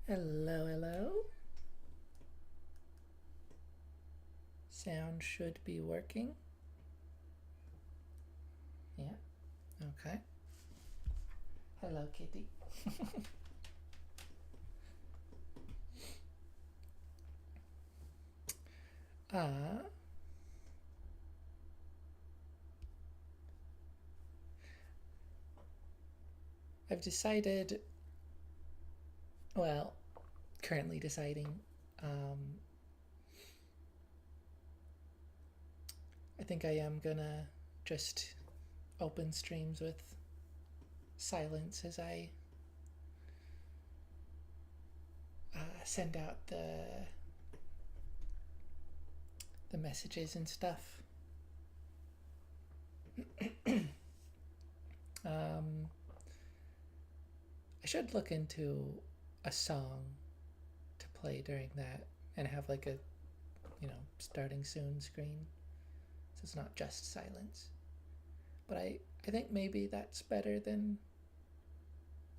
Hello, hello. Sound should be working. Yeah, okay. Hello, kitty. uh, I've decided, well, currently deciding, um, I think I am gonna just open streams with silence as I send out the messages and stuff. um, I should look into a song to play during that and have like a, starting soon screen so it's not just silence. But I think maybe that's better than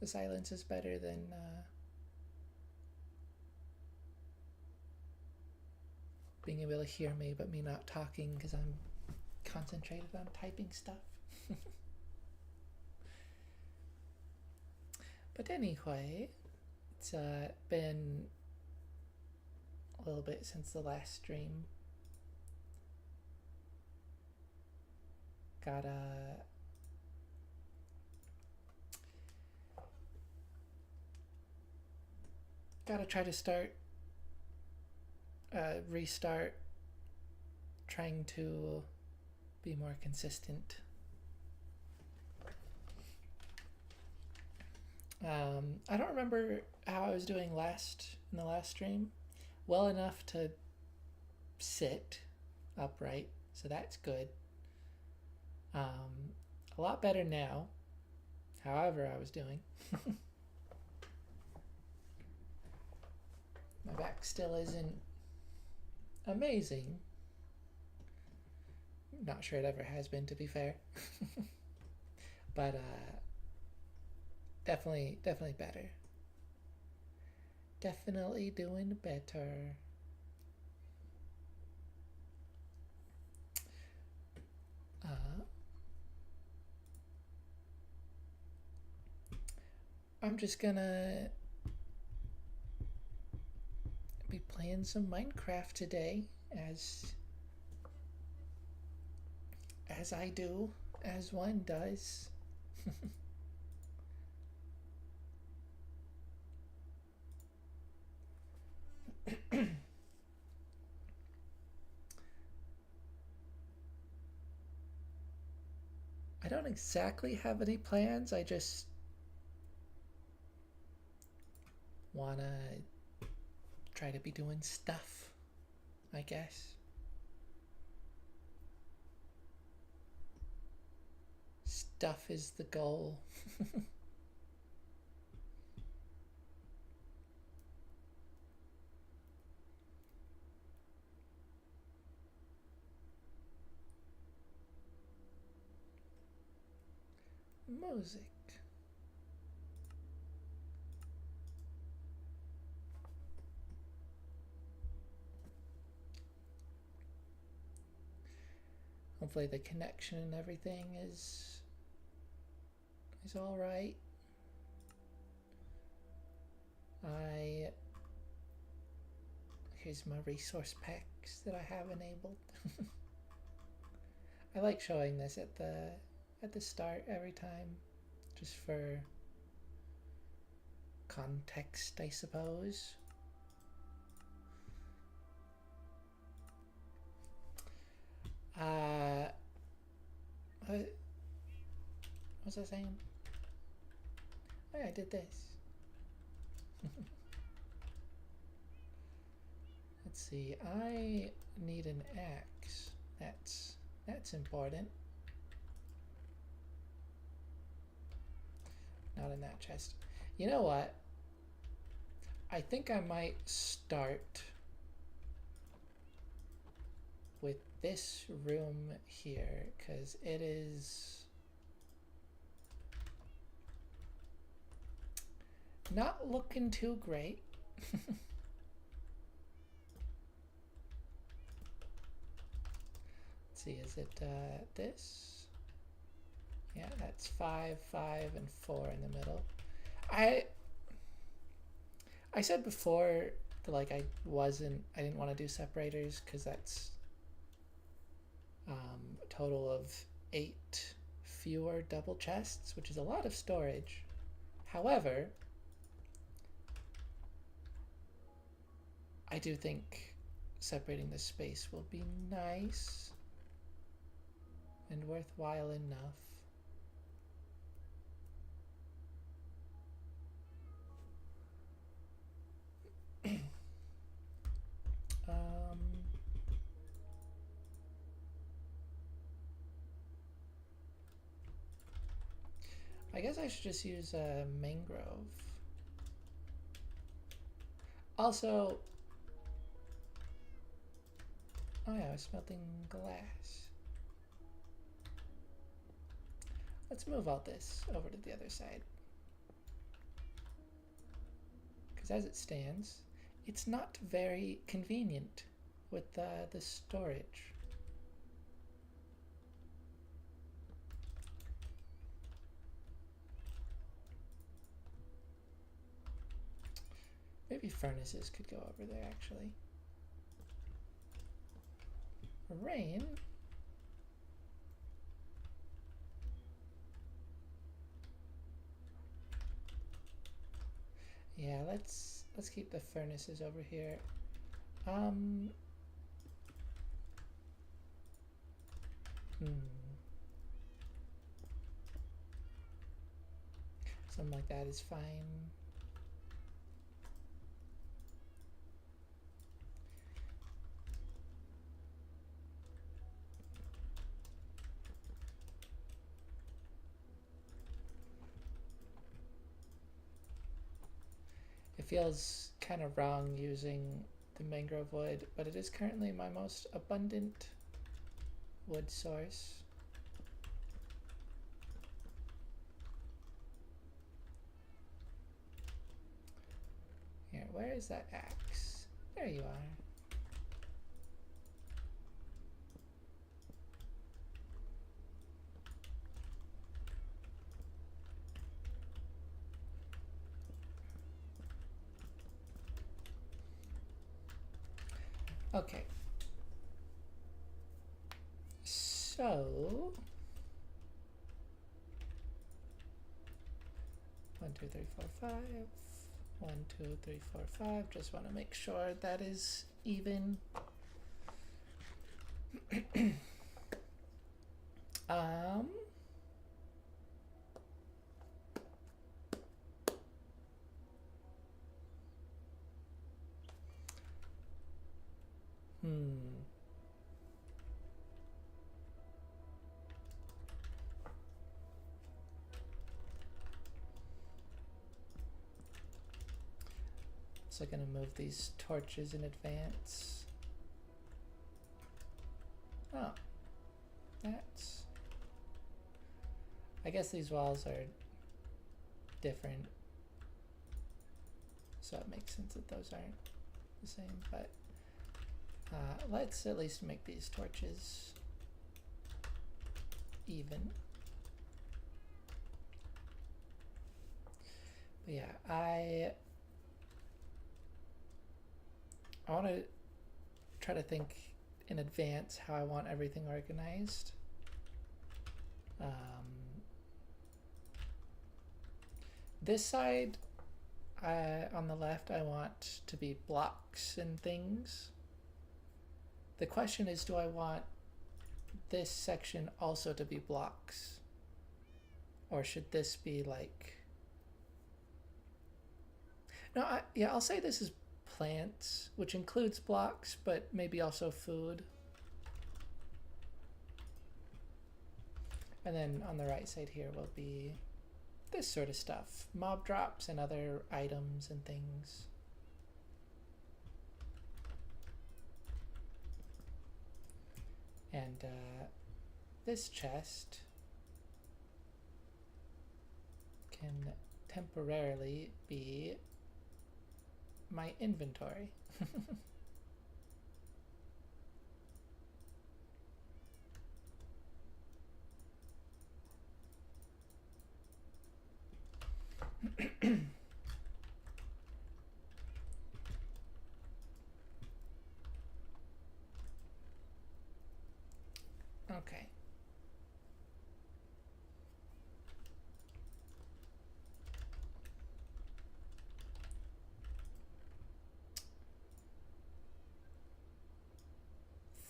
the silence is better than being able to hear me but me not talking because I'm concentrated on typing stuff. But anyway, it's been a little bit since the last stream. Gotta try to restart trying to be more consistent. I don't remember how I was doing in the last stream. Well enough to sit upright, so that's good. A lot better now. However, I was doing. My back still isn't amazing. Not sure it ever has been, to be fair. But definitely better. Definitely doing better. I'm just gonna be playing some Minecraft today, as I do, as one does. I don't exactly have any plans. I just wanna try to be doing stuff, I guess. Stuff is the goal. Music. Hopefully the connection and everything is all right. Here's my resource packs that I have enabled. I like showing this at the start every time, just for context, I suppose. What was I saying? Oh, yeah, I did this. Let's see. I need an axe. That's important. Not in that chest. You know what? I think I might start with this room here, because it is not looking too great. Let's see, is it this? Yeah, that's 5, 5, and 4 in the middle. I said before that like I didn't want to do separators because that's a total of 8 fewer double chests, which is a lot of storage. However, I do think separating the space will be nice and worthwhile enough. I guess I should just use a mangrove. Also, oh yeah, I was smelting glass. Let's move all this over to the other side. Because as it stands, it's not very convenient with the storage. Maybe furnaces could go over there, actually. Rain. Yeah, let's keep the furnaces over here. Something like that is fine. It feels kind of wrong using the mangrove wood, but it is currently my most abundant wood source. Here, where is that axe? There you are. Okay. So 1, 2, 3, 4, 5. 1, 2, 3, 4, 5. Just want to make sure that is even. So I'm gonna move these torches in advance. Oh, that's. I guess these walls are different, so it makes sense that those aren't the same, but let's at least make these torches even. But yeah, I want to try to think in advance how I want everything organized. This side, on the left, I want to be blocks and things. The question is, do I want this section also to be blocks? Or should this be like... No, yeah, I'll say this is plants, which includes blocks, but maybe also food. And then on the right side here will be this sort of stuff. Mob drops and other items and things. And this chest can temporarily be my inventory. Okay.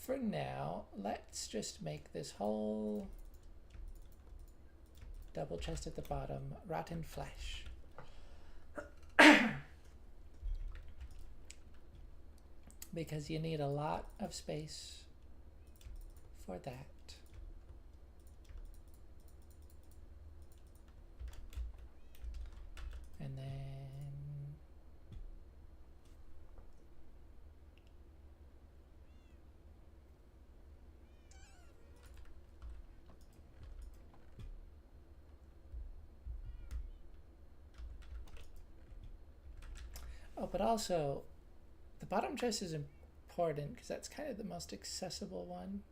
For now, let's just make this whole double chest at the bottom rotten flesh. Because you need a lot of space for that. And then oh, but also the bottom chest is important because that's kind of the most accessible one.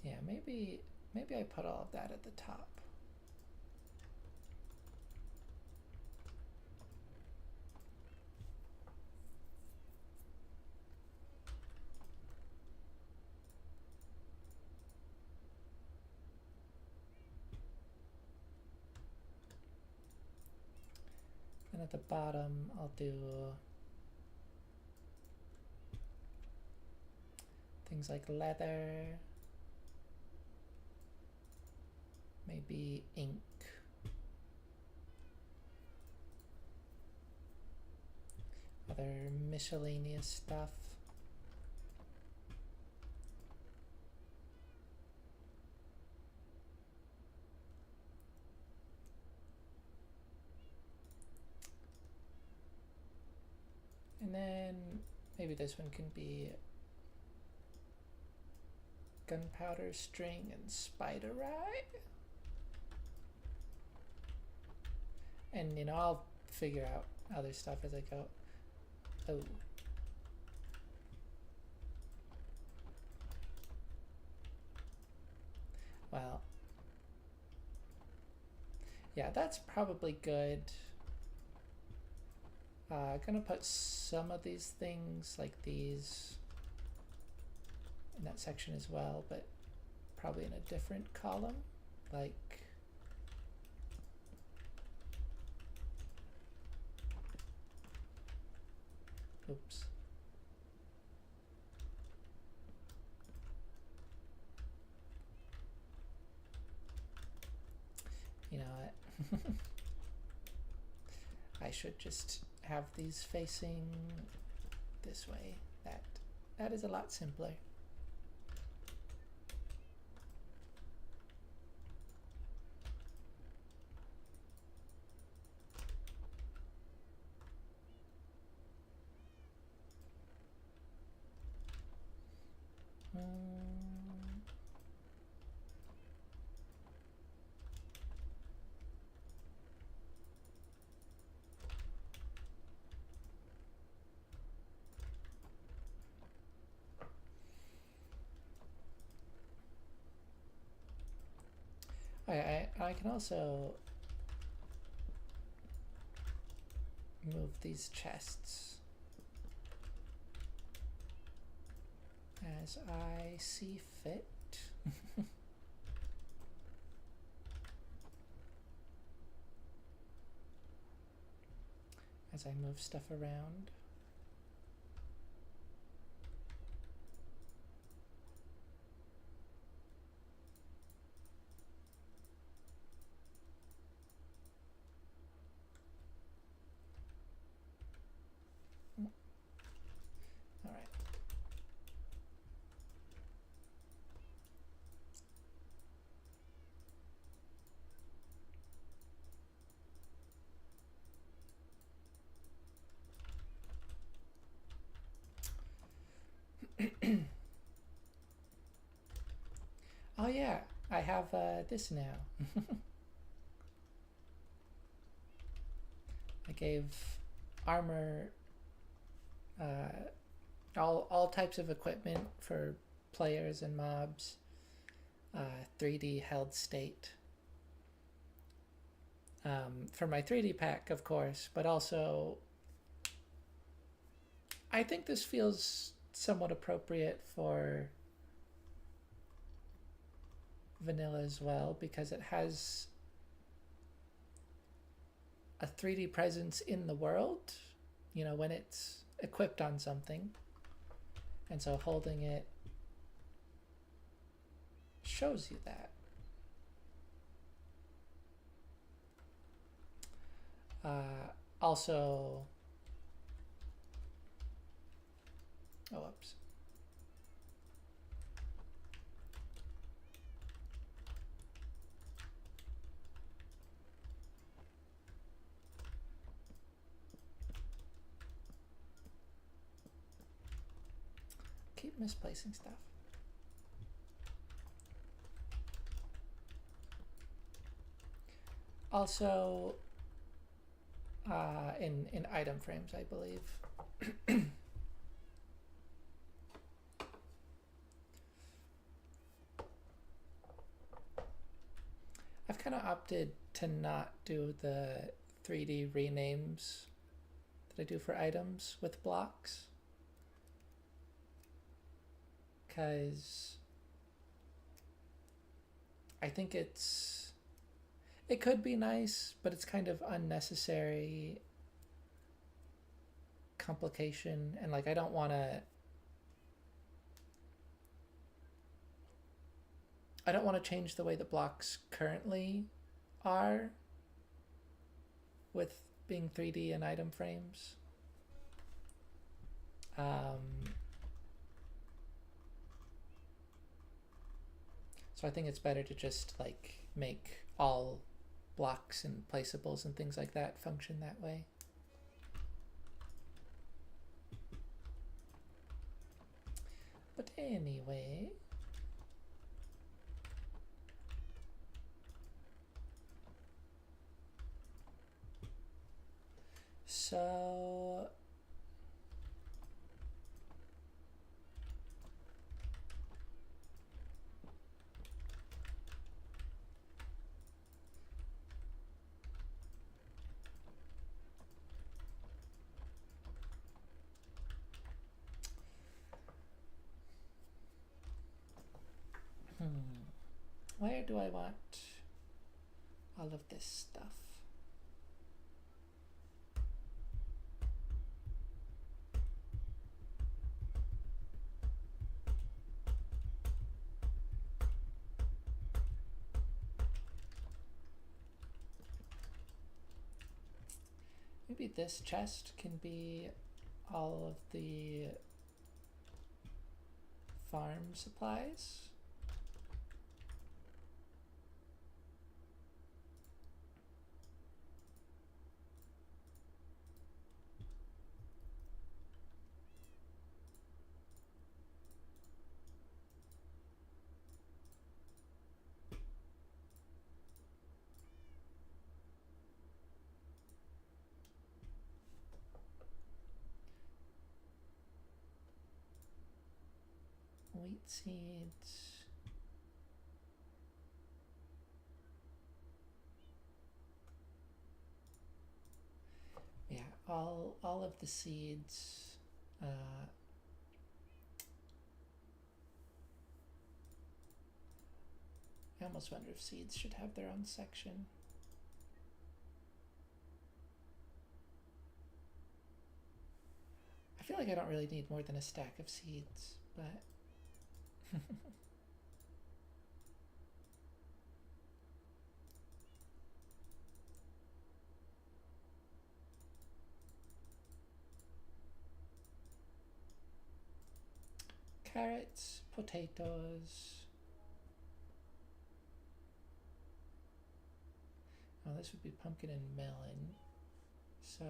Yeah, maybe I put all of that at the top. And at the bottom, I'll do things like leather, maybe ink, other miscellaneous stuff. And then maybe this one can be gunpowder string and spider eye. And, you know, I'll figure out other stuff as I go. Oh. Well. Yeah, that's probably good. Gonna put some of these things, like these, in that section as well, but probably in a different column. Like, oops. You know what? I should just have these facing this way. That is a lot simpler. I can also move these chests as I see fit. As I move stuff around. All right. have this now. I gave armor, all types of equipment for players and mobs, 3D held state. For my 3D pack, of course, but also I think this feels somewhat appropriate for vanilla as well, because it has a 3D presence in the world, you know, when it's equipped on something. And so holding it shows you that. Also, oh, whoops. Keep misplacing stuff. Also, in item frames, I believe. I've kind of opted to not do the 3D renames that I do for items with blocks, because I think it could be nice, but it's kind of unnecessary complication, and like I don't want to change the way the blocks currently are with being 3D and item frames. So I think it's better to just like make all blocks and placeables and things like that function that way. But anyway, so where do I want all of this stuff? Maybe this chest can be all of the farm supplies. Wheat seeds. Yeah, all of the seeds. I almost wonder if seeds should have their own section. I feel like I don't really need more than a stack of seeds, but carrots, potatoes. Oh, this would be pumpkin and melon. So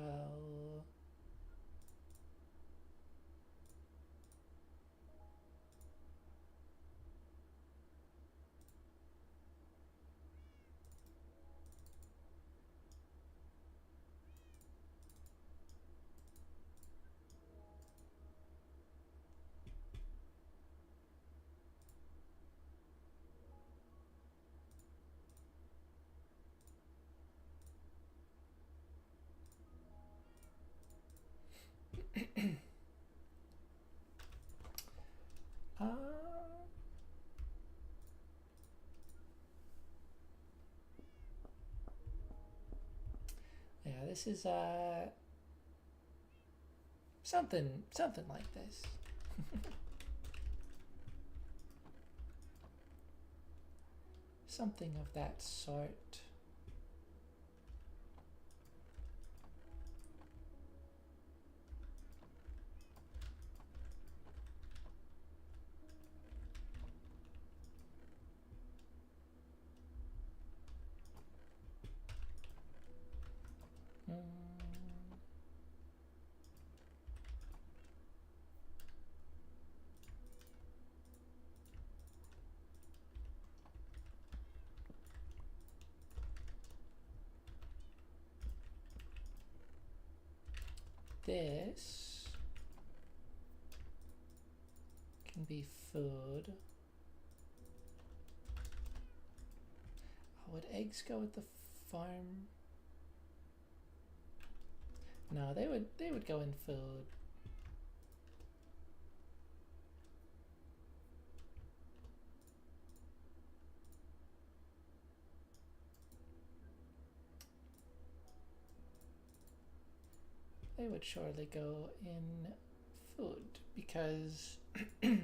this is something like this. Something of that sort. This can be food. Oh, would eggs go with the farm? No, they would go in food. They would surely go in food because if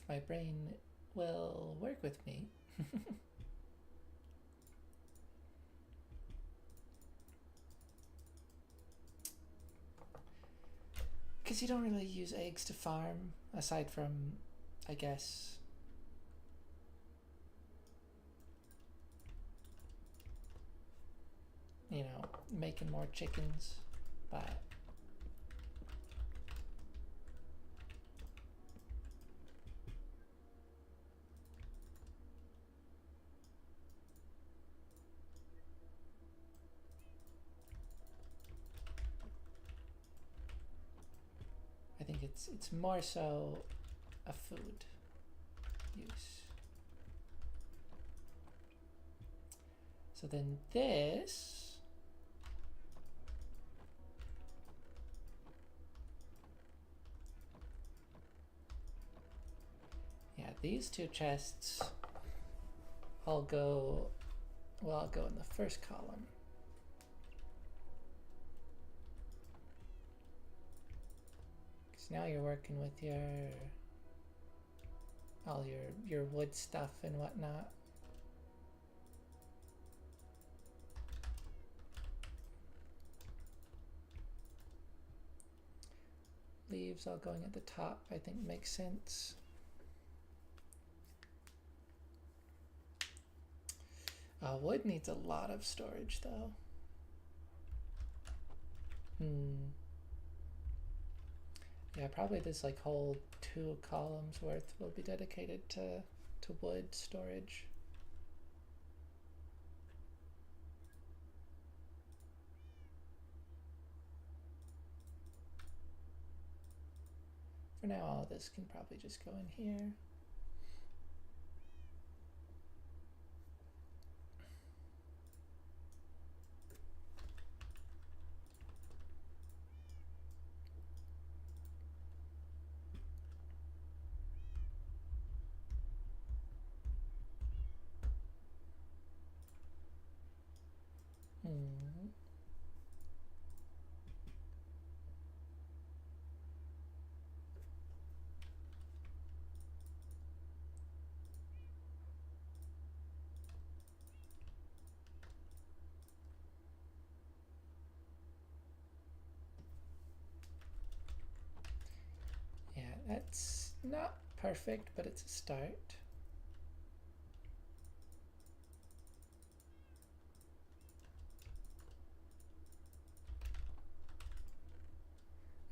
my brain will work with me. Because you don't really use eggs to farm, aside from, I guess, you know, making more chickens, but I think it's more so a food use. So then this these two chests I'll go in the first column. Because now you're working with all your wood stuff and whatnot. Leaves all going at the top, I think makes sense. Wood needs a lot of storage though. Yeah, probably this like whole 2 columns worth will be dedicated to wood storage. For now, all of this can probably just go in here. Yeah, that's not perfect, but it's a start.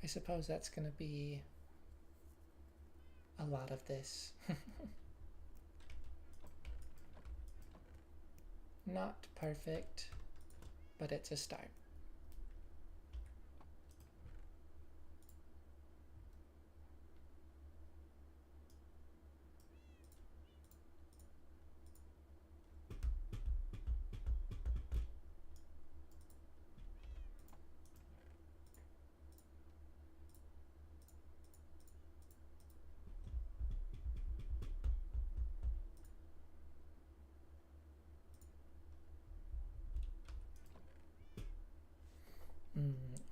I suppose that's going to be a lot of this. Not perfect, but it's a start.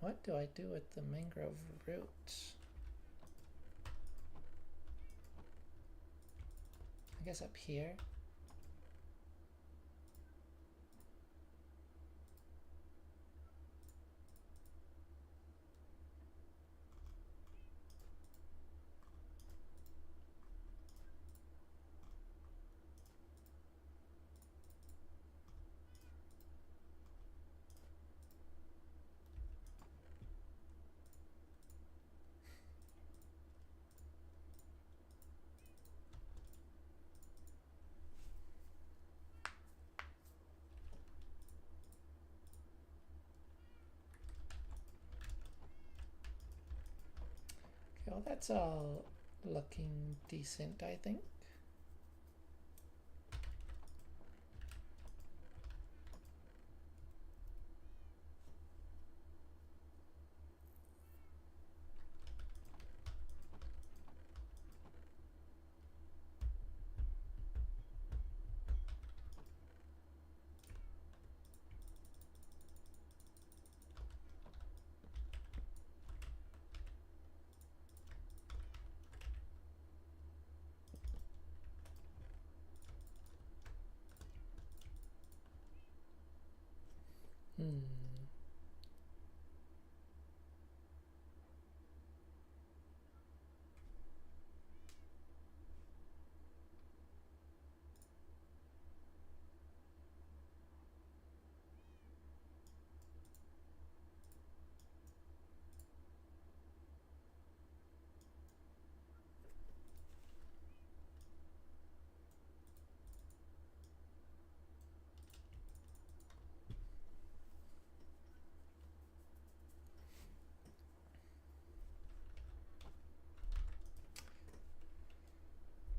what do I do with the mangrove roots? I guess up here. Well, that's all looking decent, I think. Hmm.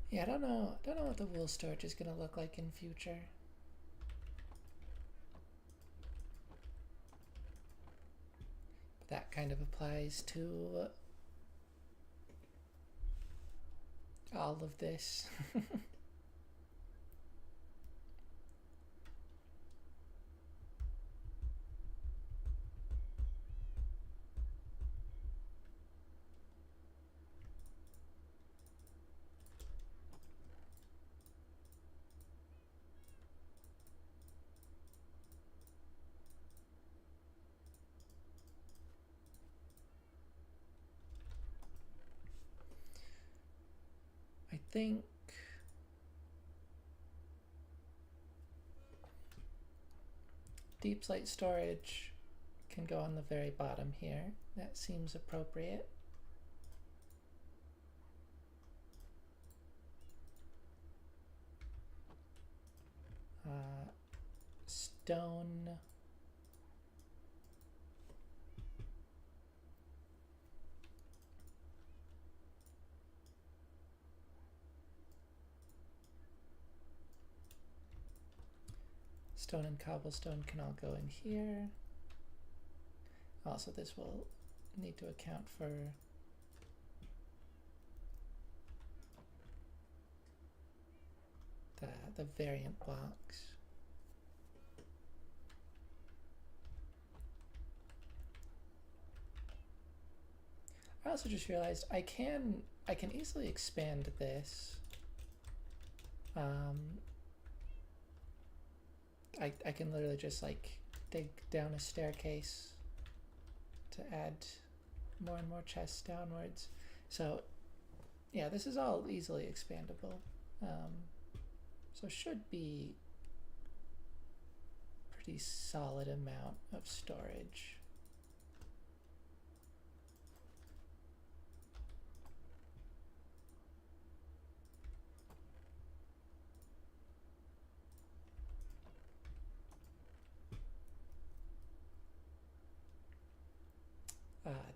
Yeah, I don't know. Don't know what the wool storage is gonna look like in future. But that kind of applies to all of this. I think deep slate storage can go on the very bottom here. That seems appropriate. Stone. Stone and cobblestone can all go in here. Also, this will need to account for the variant blocks. I also just realized I can easily expand this. I can literally just like dig down a staircase to add more and more chests downwards. So yeah, this is all easily expandable. So should be pretty solid amount of storage.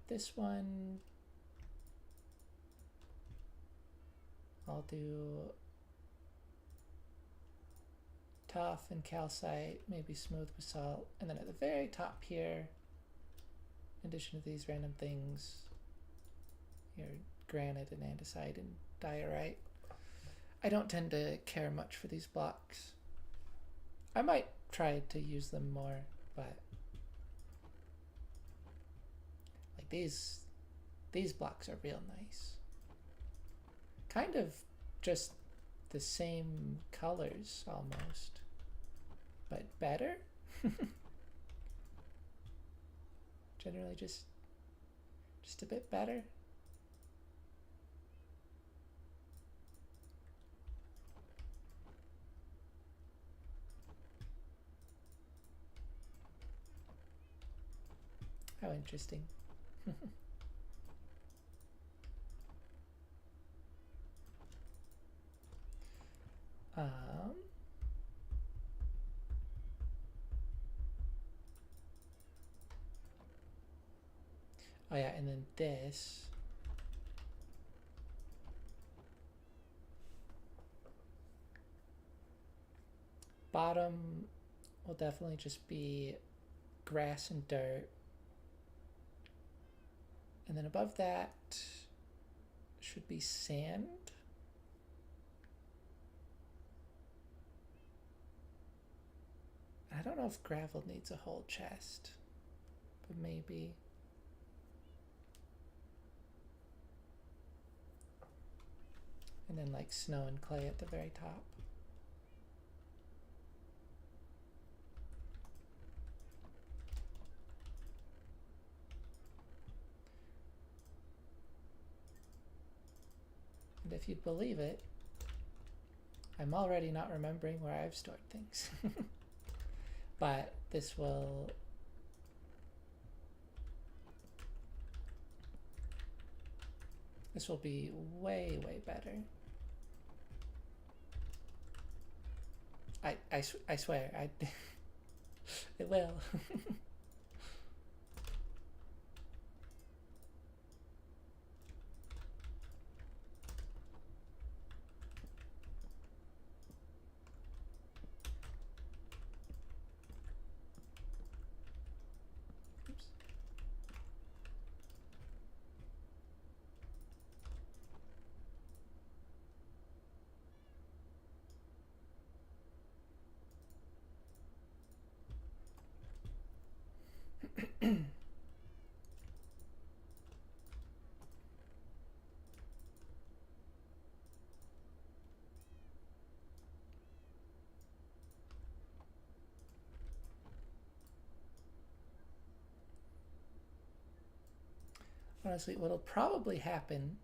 This one I'll do tuff and calcite, maybe smooth basalt, and then at the very top here, in addition to these random things, your granite and andesite and diorite. I don't tend to care much for these blocks. I might try to use them more, but these blocks are real nice. Kind of just the same colors almost, but better. Generally just a bit better. How interesting. um, oh yeah, and then this. Bottom will definitely just be grass and dirt. And then above that should be sand. I don't know if gravel needs a whole chest, but maybe. And then like snow and clay at the very top. And if you'd believe it, I'm already not remembering where I've stored things. But this will be way better. I swear it will. Honestly, what'll probably happen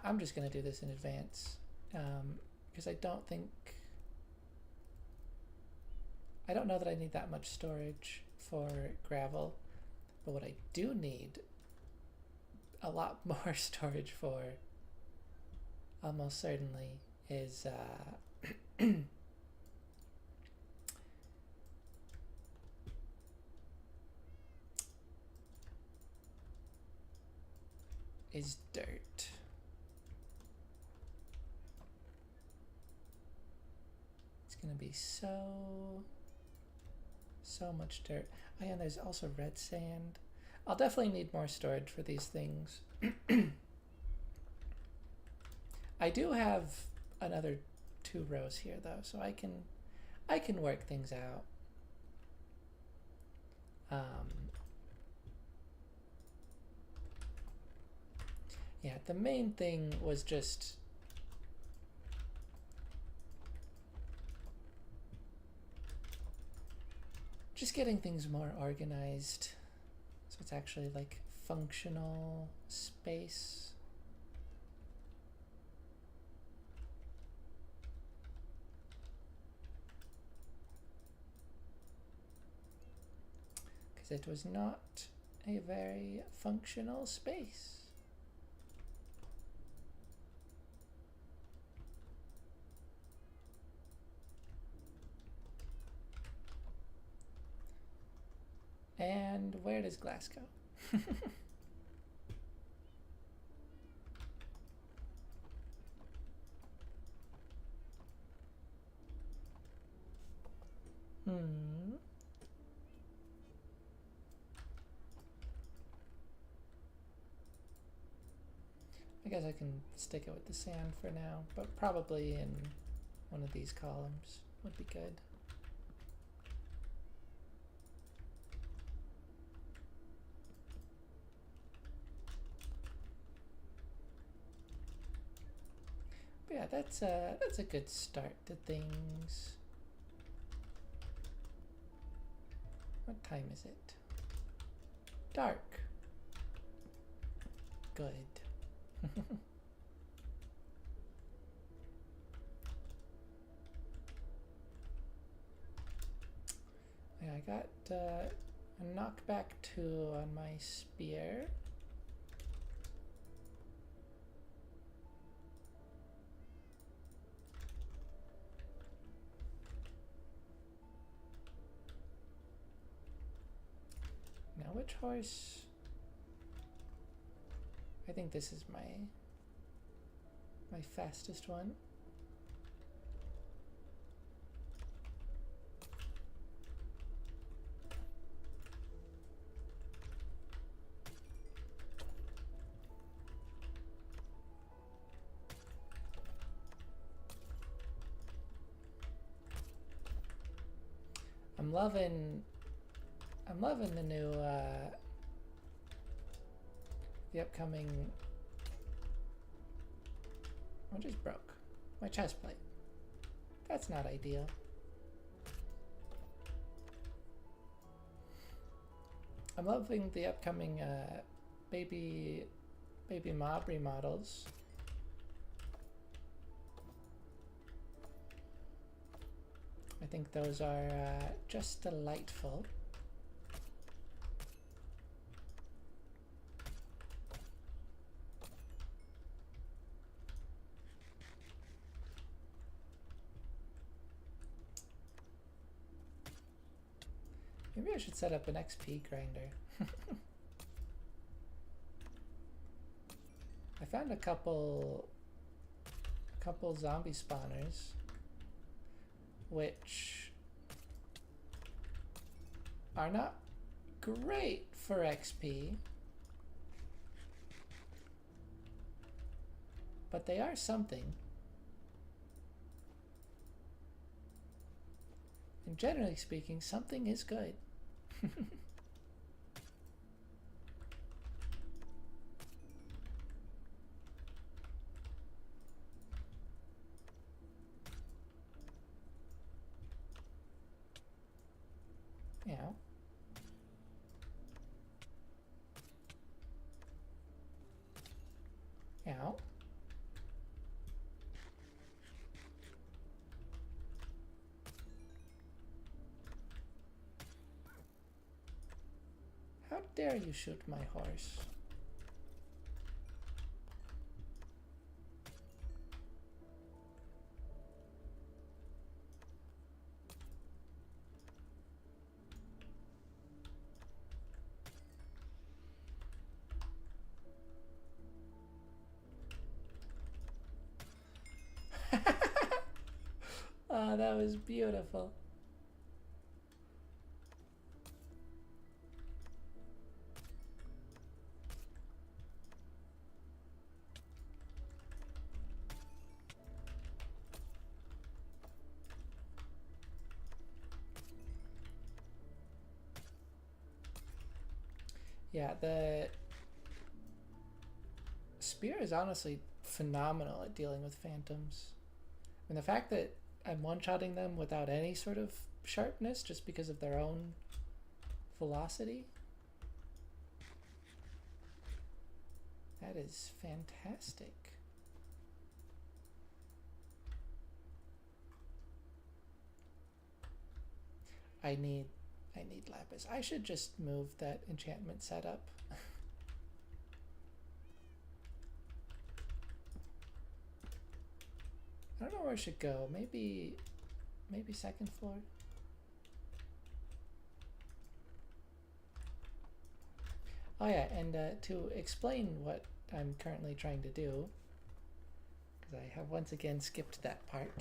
I'm just going to do this in advance because I don't know that I need that much storage for gravel, but what I do need a lot more storage for almost certainly is is dirt. It's gonna be so much dirt. Oh yeah, and there's also red sand. I'll definitely need more storage for these things. I do have another 2 rows here though, so I can work things out. Yeah, the main thing was just getting things more organized, so it's actually like functional space. Because it was not a very functional space. And where does glass go? I guess I can stick it with the sand for now, but probably in one of these columns would be good. But yeah, that's a good start to things. What time is it? Dark. Good. Yeah, I got a knockback 2 on my spear. Now which horse? I think this is my fastest one. I'm loving the new the upcoming. What just broke? My chest plate. That's not ideal. I'm loving the upcoming baby mob remodels. I think those are just delightful. Maybe I should set up an XP grinder. I found a couple zombie spawners, which are not great for XP, but they are something. And generally speaking, something is good. Yeah. Yeah. How dare you shoot my horse? Oh, that was beautiful. Yeah, the spear is honestly phenomenal at dealing with phantoms. And the fact that I'm one-shotting them without any sort of sharpness just because of their own velocity, that is fantastic. I need lapis. I should just move that enchantment setup. I don't know where I should go. Maybe second floor. Oh yeah, and to explain what I'm currently trying to do, because I have once again skipped that part.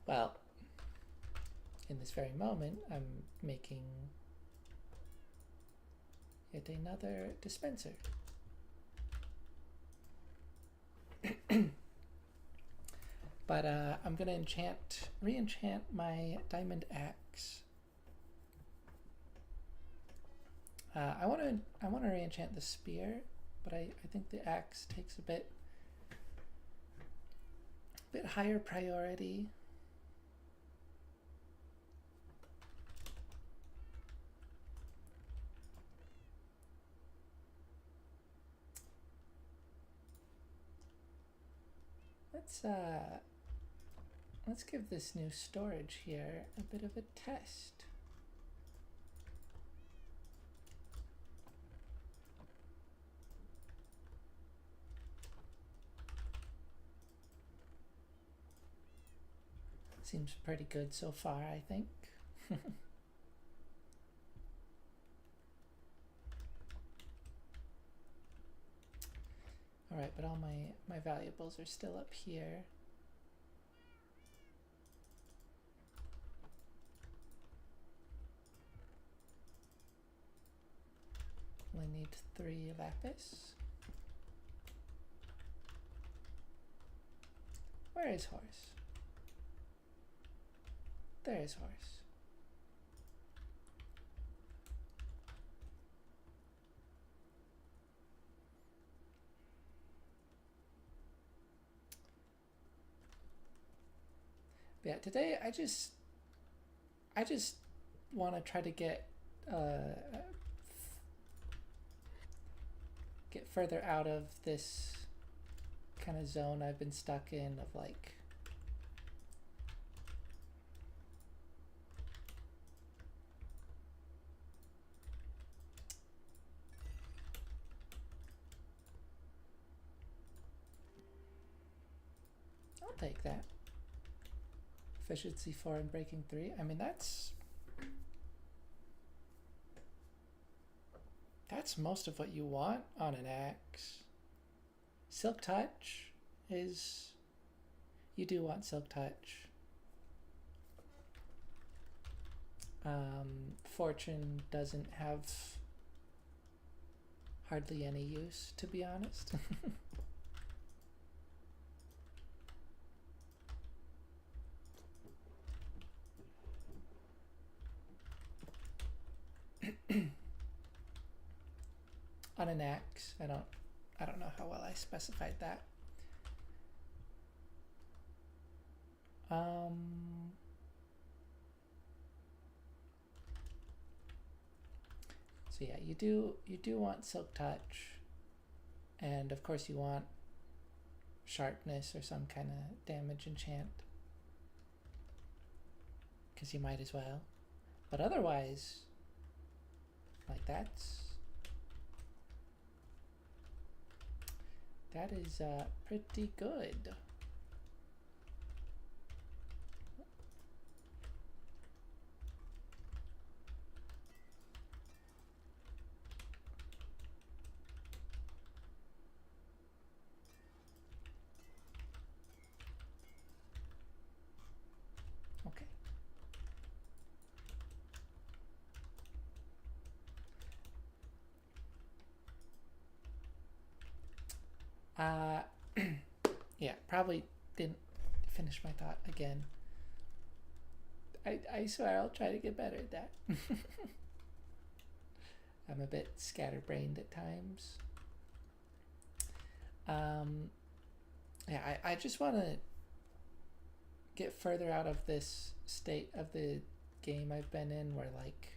Well, in this very moment, I'm making yet another dispenser. But I'm gonna re-enchant my diamond axe. I want to re-enchant the spear but I think the axe takes a bit higher priority. Let's give this new storage here a bit of a test. Seems pretty good so far, I think. All right, but all my valuables are still up here. Only need 3 lapis. Where is horse? There is horse. But yeah, today I just want to try to get further out of this kind of zone I've been stuck in of like I'll take that. Efficiency 4 and breaking 3. I mean, that's most of what you want on an axe. Silk Touch is... You do want Silk Touch. Fortune doesn't have hardly any use, to be honest. On an axe, I don't know how well I specified that. So yeah, you do want Silk Touch, and of course you want Sharpness or some kind of damage enchant, because you might as well. But otherwise, like that is pretty good. Okay. Yeah, probably didn't finish my thought again. I swear I'll try to get better at that. I'm a bit scatterbrained at times. Yeah, I just want to get further out of this state of the game I've been in where like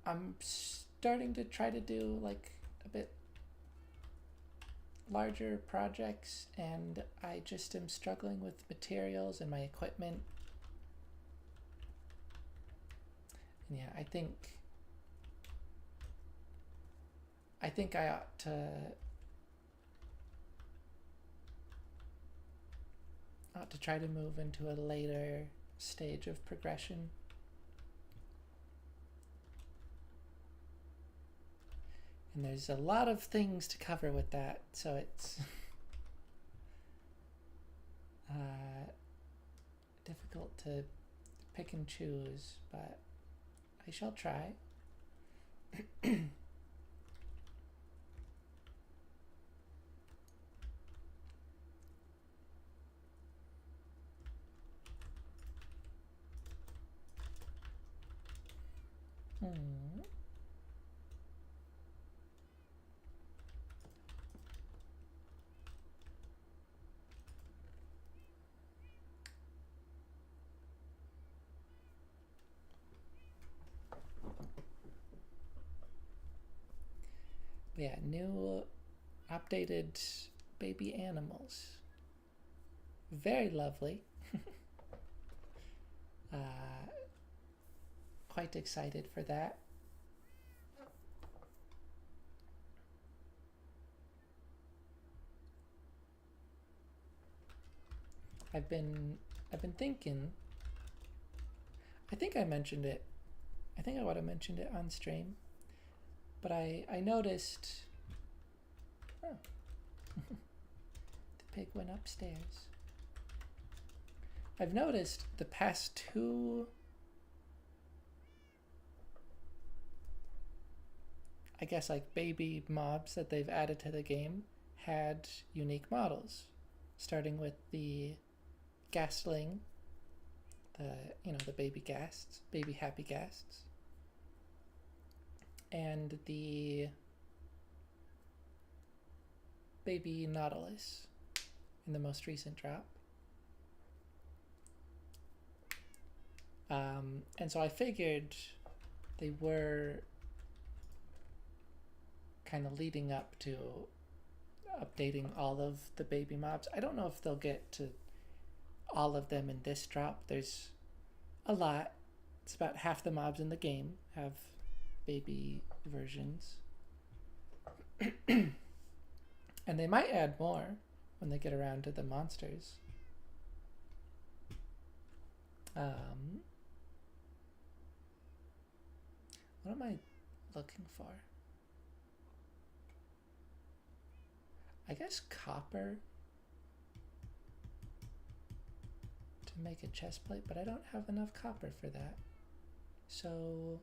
I'm starting to try to do like a bit larger projects, and I just am struggling with materials and my equipment. And yeah, I think I ought to try to move into a later stage of progression. And there's a lot of things to cover with that, so it's difficult to pick and choose, but I shall try. Hmm. Yeah, new updated baby animals. Very lovely. Uh, quite excited for that. I've been I've been thinking. I think I mentioned it. I think I would have mentioned it on stream, but I noticed. Oh, the pig went upstairs. I've noticed the past two, I guess, like baby mobs that they've added to the game had unique models, starting with the Ghastling, the baby ghasts, baby happy ghasts, and the baby Nautilus in the most recent drop. And so I figured they were kind of leading up to updating all of the baby mobs. I don't know if they'll get to all of them in this drop. There's a lot. It's about half the mobs in the game have baby versions. And they might add more when they get around to the monsters. What am I looking for? I guess copper to make a chest plate, but I don't have enough copper for that. So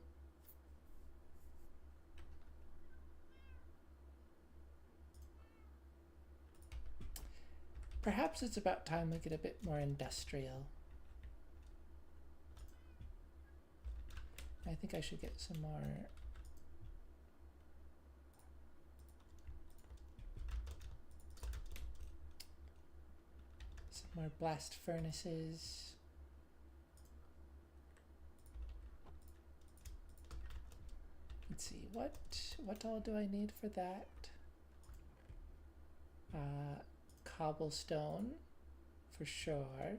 perhaps it's about time we get a bit more industrial. I think I should get some more blast furnaces. Let's see, what all do I need for that? Cobblestone for sure.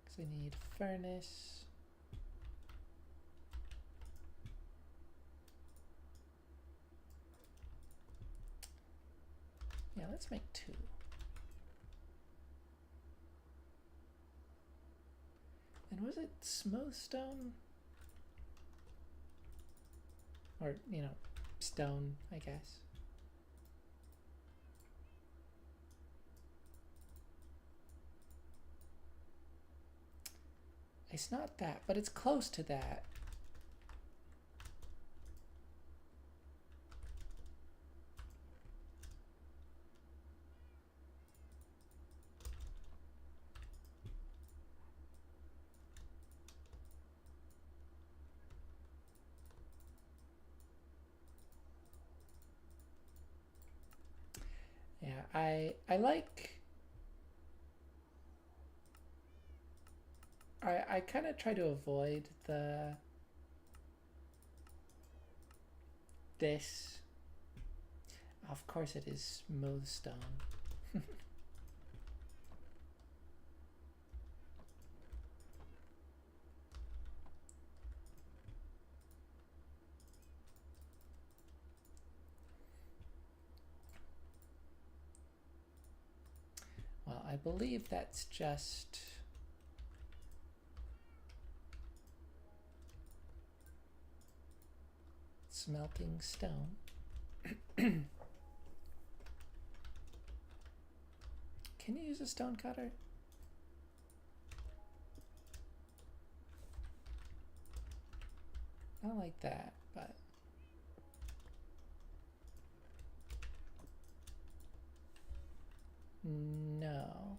Because I need furnace. Yeah, let's make 2. And was it smooth stone? Or, stone, I guess. It's not that, but it's close to that. Yeah, I like. I kind of try to avoid this. Of course, it is smooth stone. Well, I believe that's just smelting stone. Can you use a stone cutter? Not like that, but no.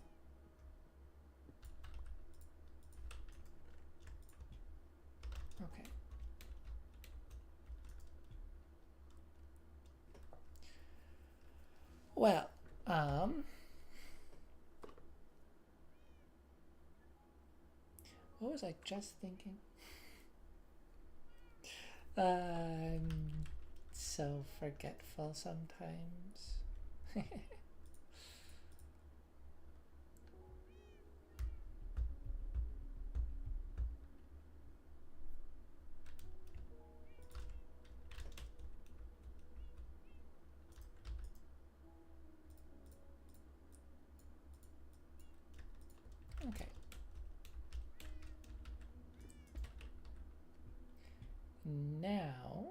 Well, what was I just thinking? I'm so forgetful sometimes. Okay. Now,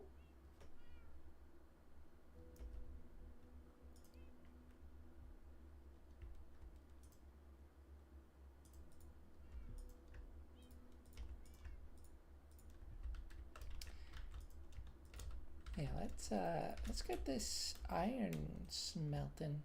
yeah, let's get this iron smelting.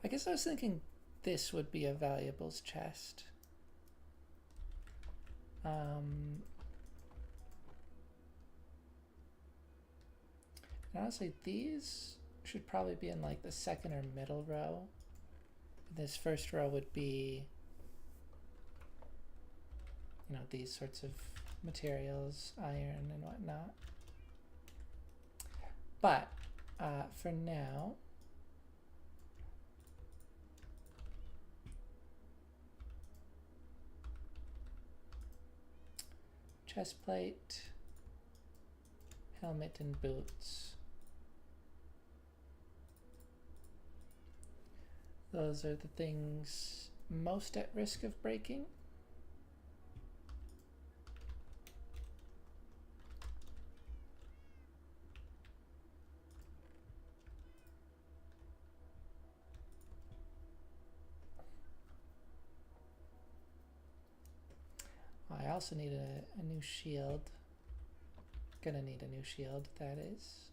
I guess I was thinking this would be a valuables chest. And honestly, these should probably be in like the second or middle row. This first row would be, you know, these sorts of materials, iron and whatnot. But for now, chest plate, helmet, and boots. Those are the things most at risk of breaking. I also need a new shield. Gonna need a new shield, that is.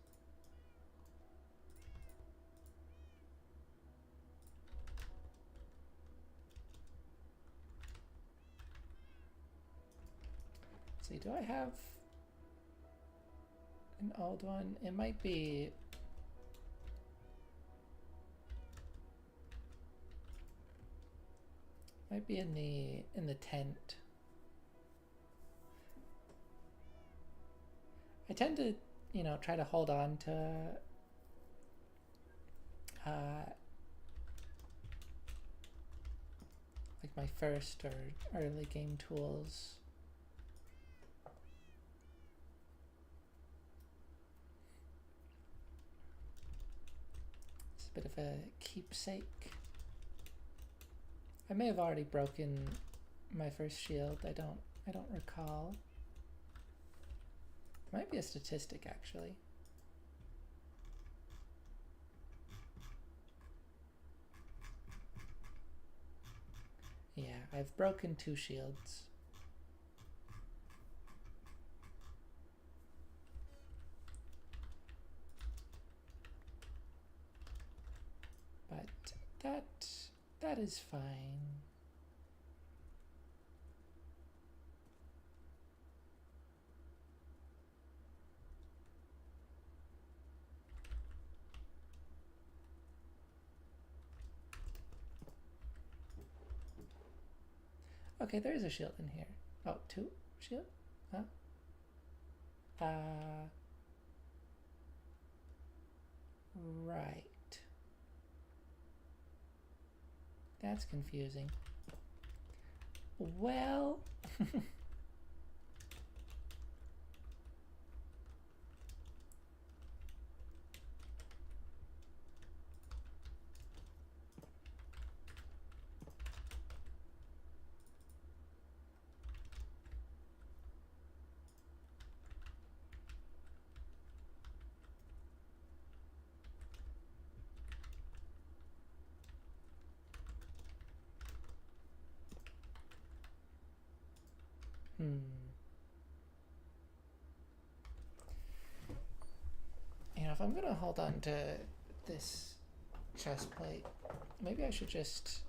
Let's see, do I have an old one? It might be in the tent. I tend to, you know, try to hold on to like my first or early game tools. It's a bit of a keepsake. I may have already broken my first shield. I don't recall. Might be a statistic actually. Yeah, I've broken 2 shields. But that is fine. Okay, there is a shield in here. Oh, 2 shield? Huh? Right. That's confusing. Well, if I'm gonna hold on to this chest plate, maybe I should just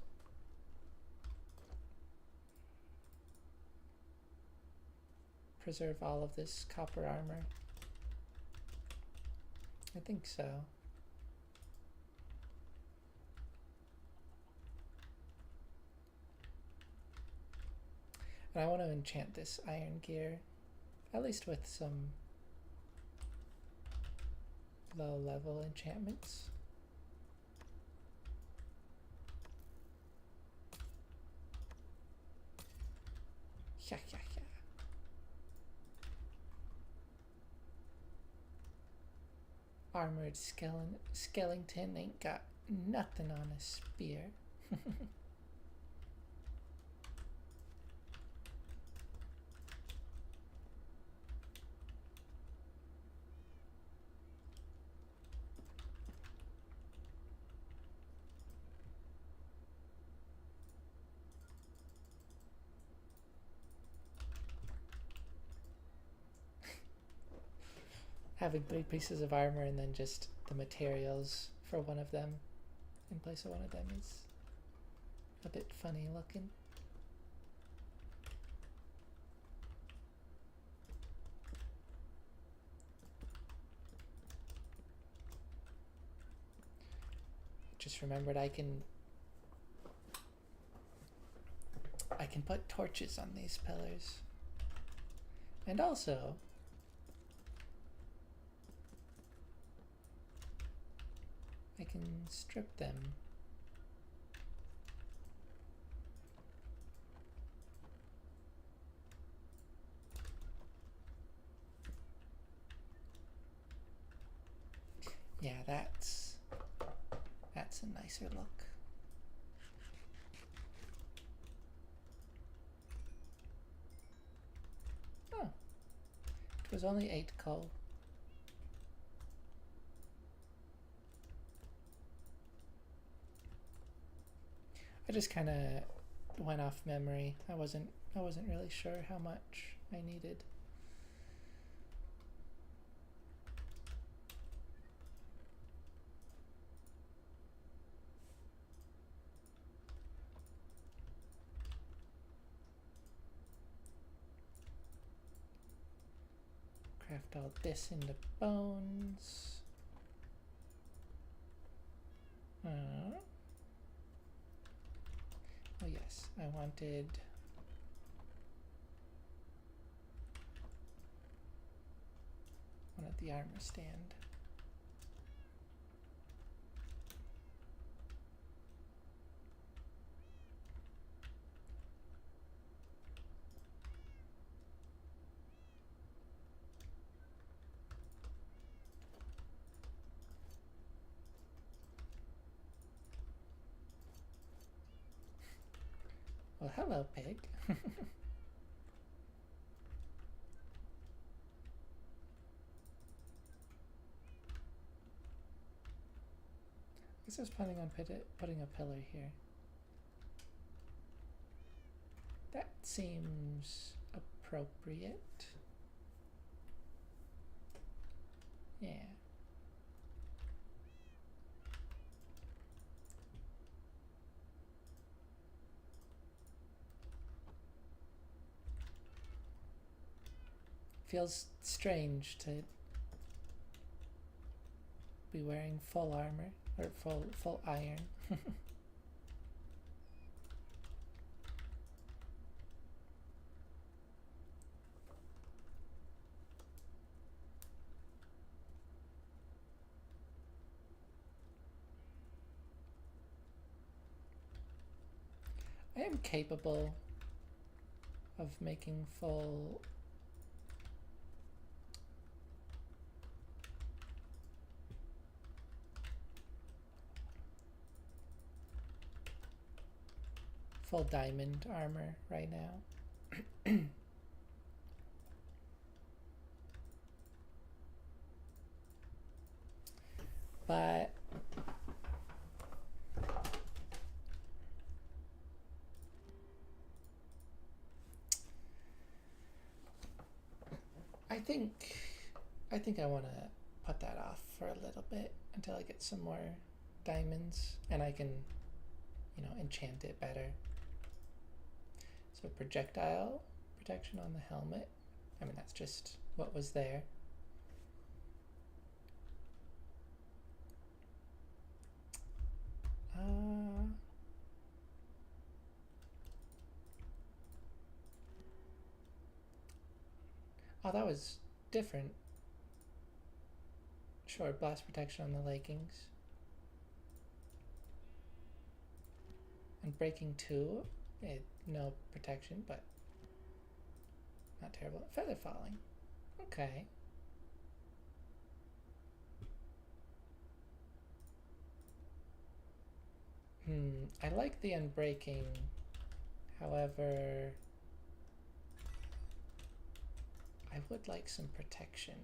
preserve all of this copper armor. I think so. And I want to enchant this iron gear, at least with some low level enchantments. Yeah. Armored skeleton ain't got nothing on a spear. Having 3 pieces of armor and then just the materials for one of them in place of one of them is a bit funny looking. Just remembered I can put torches on these pillars. And also I can strip them. Yeah, that's a nicer look. Oh, it was only 8 coal. I just kind of went off memory. I wasn't really sure how much I needed. Craft all this into bones. Oh yes, I wanted the armor stand. Well, hello, pig. I was planning on putting a pillar here. That seems appropriate. Yeah. Feels strange to be wearing full armor or full iron. I am capable of making full diamond armor right now. But I think I want to put that off for a little bit until I get some more diamonds and I can, you know, enchant it better. So projectile protection on the helmet. I mean, that's just what was there. Oh, that was different. Sure, blast protection on the leggings. And breaking 2, no protection, but not terrible. Feather falling. Okay. I like the unbreaking. However, I would like some protection.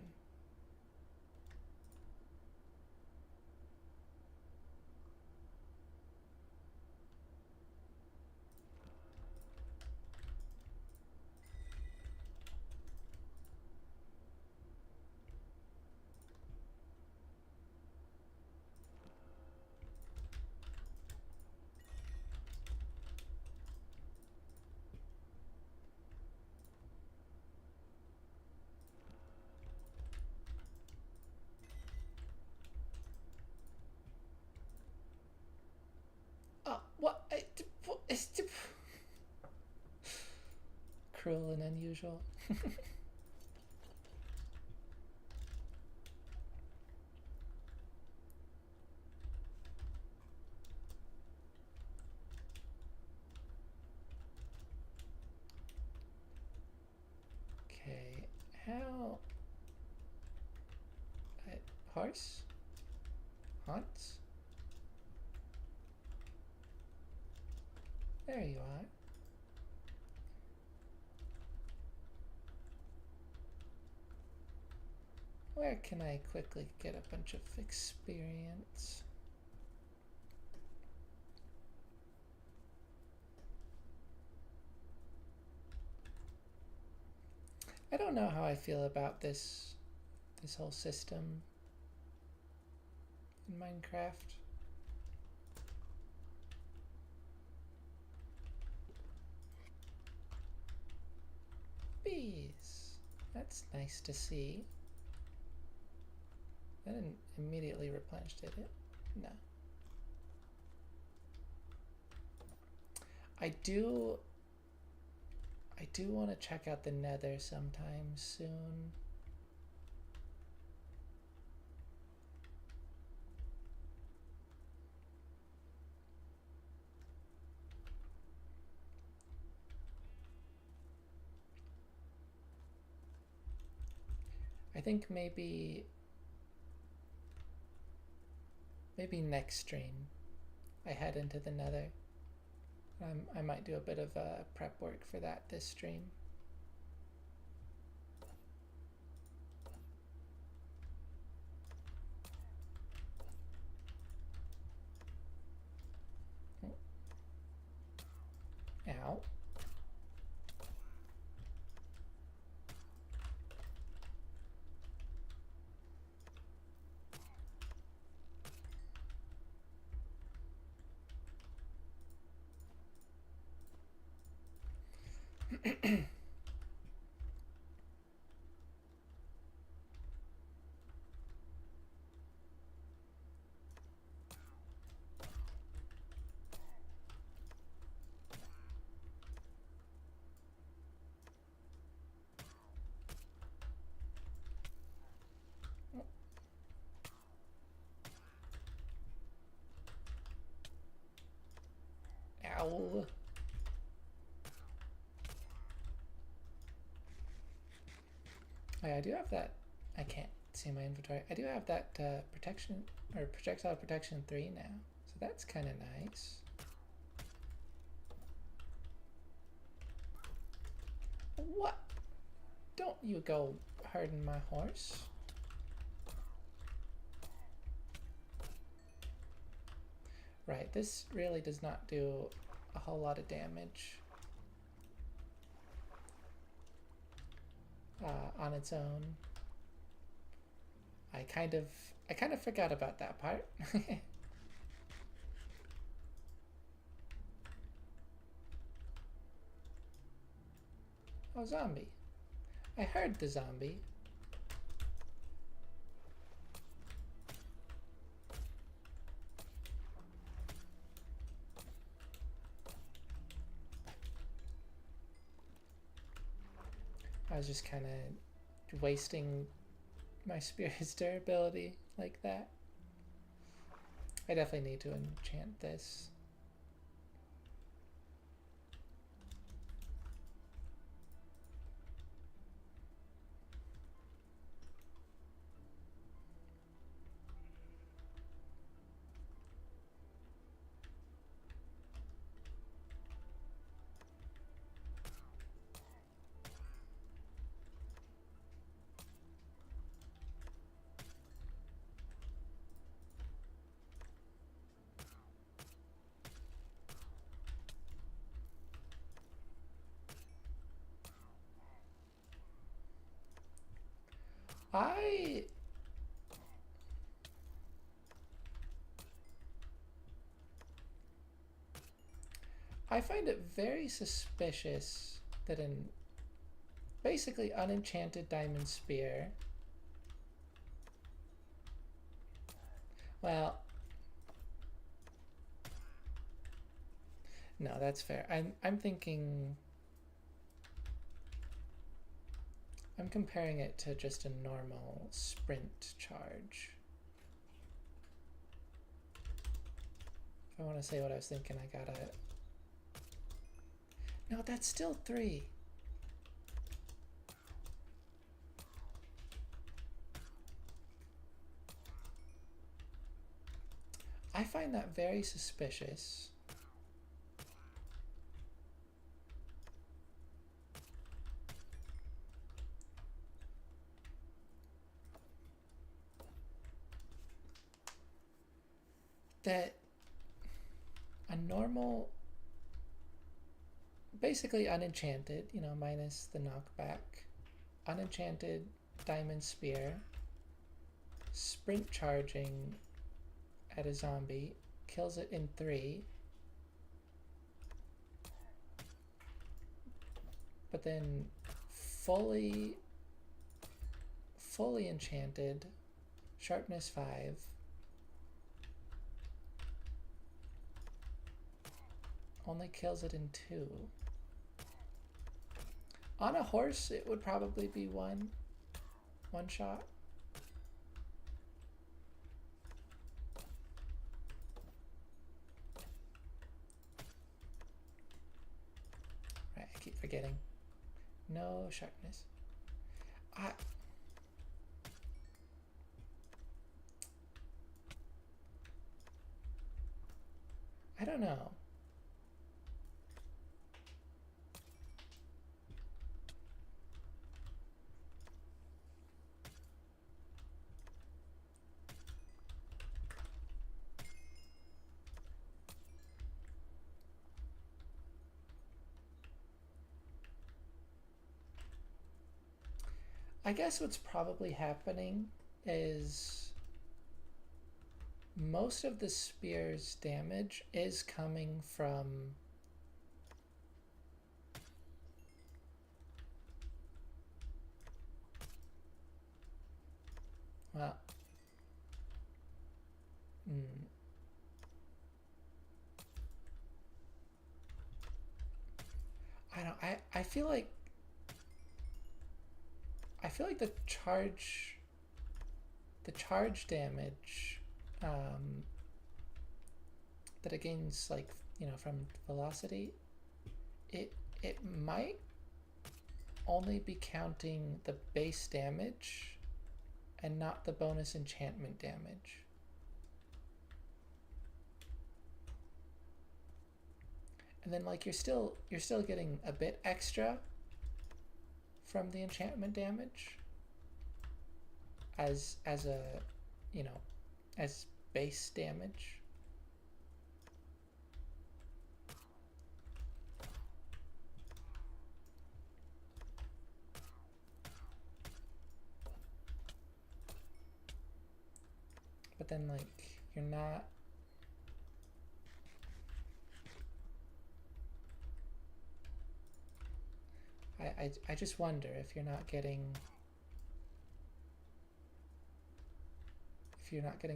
Oh, what? It's cruel and unusual. Okay, how? Horse? Haunts? There you are. Where can I quickly get a bunch of experience? I don't know how I feel about this whole system in Minecraft. Bees. That's nice to see. That didn't immediately replenish, did it? No. I do want to check out the Nether sometime soon. I think maybe next stream I head into the Nether. I might do a bit of prep work for that this stream. Ow. Ow. Oh, yeah, I do have that. I can't see my inventory. I do have that protection, or projectile protection 3 now. So that's kind of nice. What? Don't you go hurting my horse. Right, this really does not do a whole lot of damage on its own. I kind of forgot about that part. Oh, zombie. I heard the zombie. I was just kind of wasting my spirit's durability like that. I definitely need to enchant this. I I find it very suspicious that an basically unenchanted diamond spear. Well, no, that's fair. I'm thinking I'm comparing it to just a normal sprint charge. If I want to say what I was thinking, I gotta... No, that's still 3. I find that very suspicious. That a normal, basically unenchanted, you know, minus the knockback, unenchanted diamond spear, sprint charging at a zombie, kills it in 3, but then fully enchanted, sharpness 5, only kills it in 2. On a horse, it would probably be one shot. Right, I keep forgetting. No sharpness. I don't know. I guess what's probably happening is most of the spear's damage is coming from well, I don't. I feel like the charge damage that it gains, like, you know, from velocity, it might only be counting the base damage and not the bonus enchantment damage. And then, like, you're still getting a bit extra from the enchantment damage as a, you know, as base damage. but then like you're not. I just wonder if you're not getting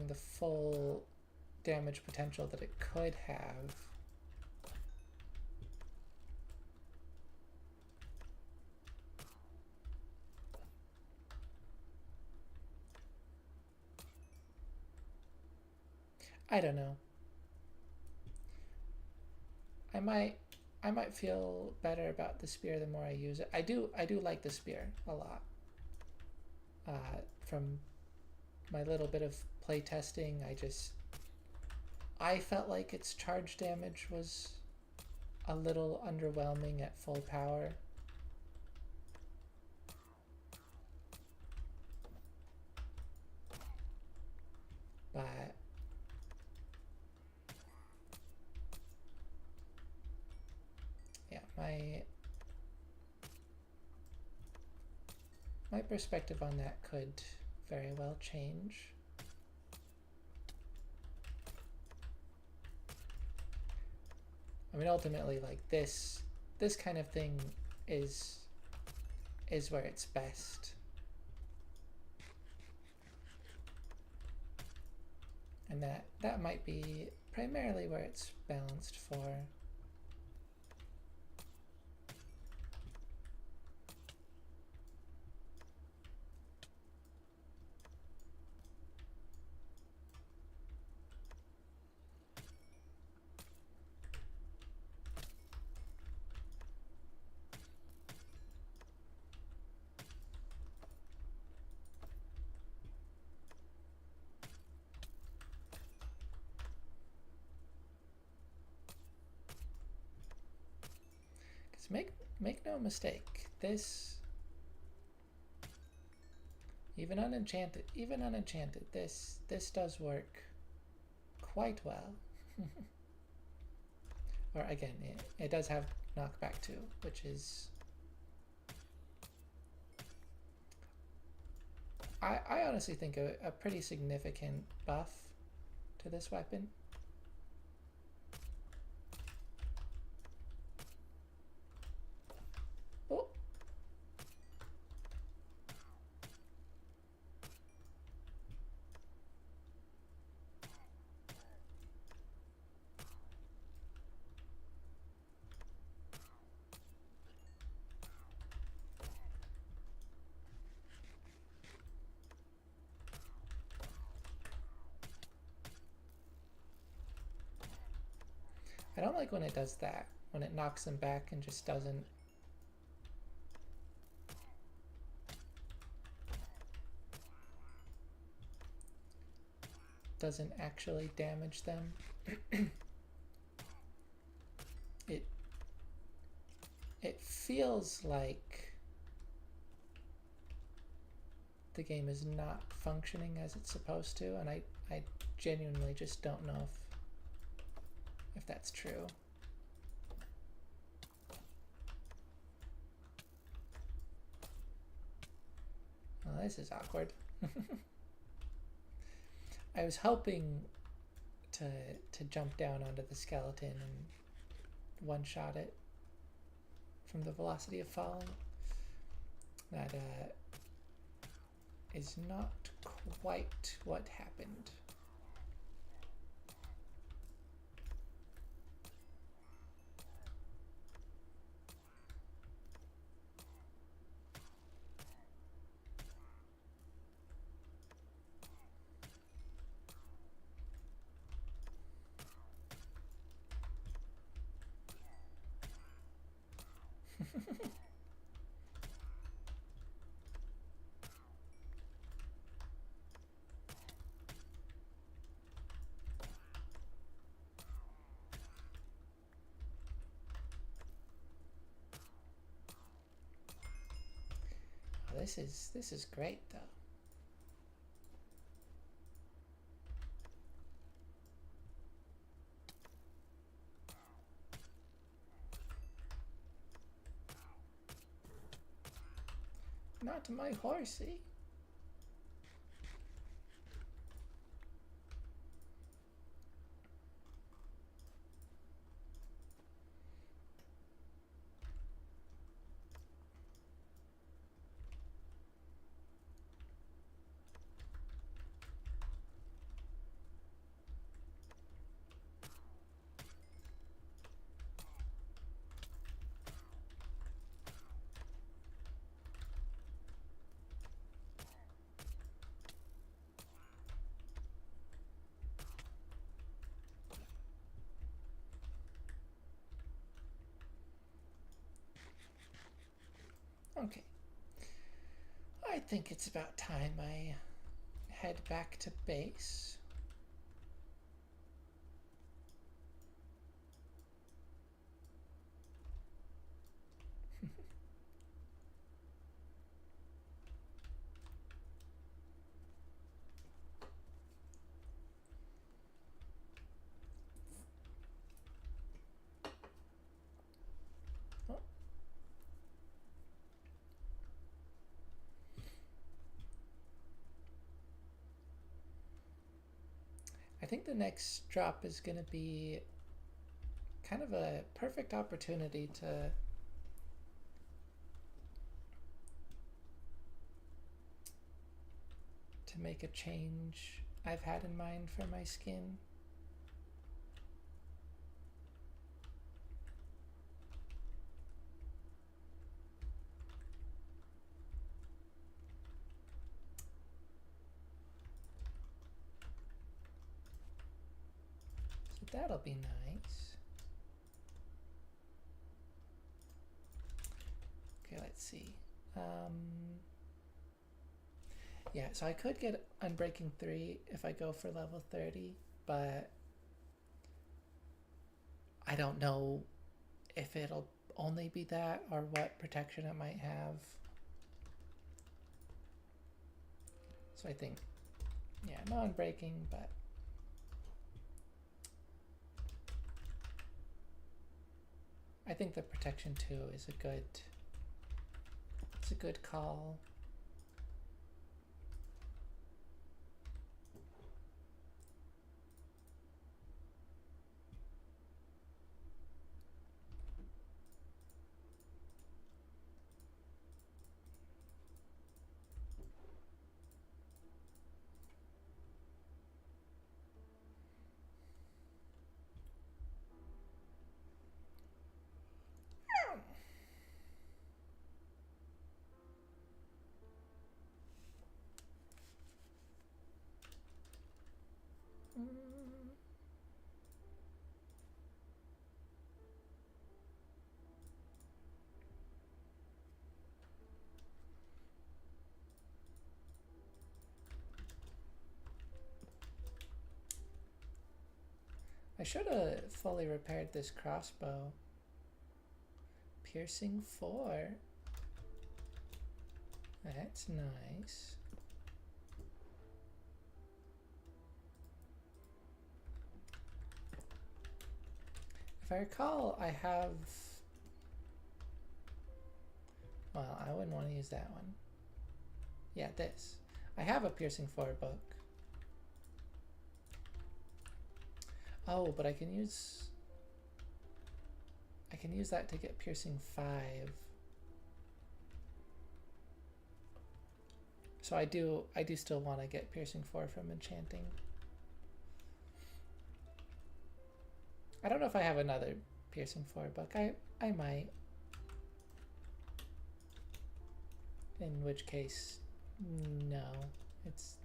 the full damage potential that it could have. I don't know. I might feel better about the spear the more I use it. I do like the spear a lot. From my little bit of play testing, I felt like its charge damage was a little underwhelming at full power. But yeah, my perspective on that could very well change. I mean, ultimately, like this kind of thing is where it's best. And that might be primarily where it's balanced for. Make no mistake, this even unenchanted, this does work quite well. Or again, it does have knockback too, which is I honestly think a pretty significant buff to this weapon. Oh. I don't like when it does that, when it knocks them back and just doesn't actually damage them. It feels like the game is not functioning as it's supposed to, and I genuinely just don't know if that's true. Well, this is awkward. I was hoping to jump down onto the skeleton and one-shot it from the velocity of falling. That is not quite what happened. This is great though. Not my horsey. Okay. I think it's about time I head back to base. Oh. I think the next drop is going to be kind of a perfect opportunity to make a change I've had in mind for my skin. So that'll be nice. Okay, let's see. Yeah, so I could get Unbreaking 3 if I go for level 30, but I don't know if it'll only be that or what protection it might have. So I think, yeah, no Unbreaking, but I think the protection 2 is it's a good call. I should have fully repaired this crossbow. Piercing 4. That's nice. If I recall, I have... Well, I wouldn't want to use that one. Yeah, this. I have a Piercing 4 book. Oh, but I can use that to get Piercing 5. So I do still want to get Piercing 4 from enchanting. I don't know if I have another Piercing 4 book. I might. In which case, no. That's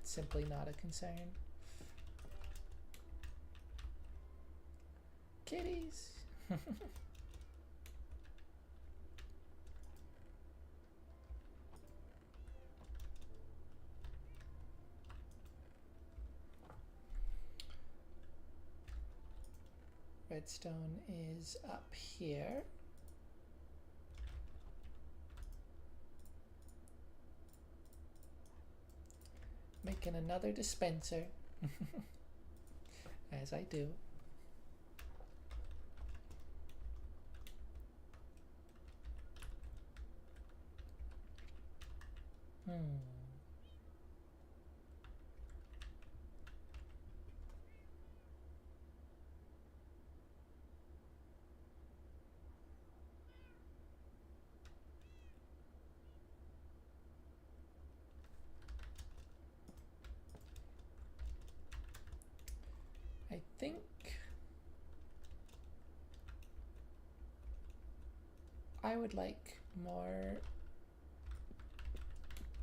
simply not a concern. Kitties! Redstone is up here. Making another dispenser. As I do. I think I would like more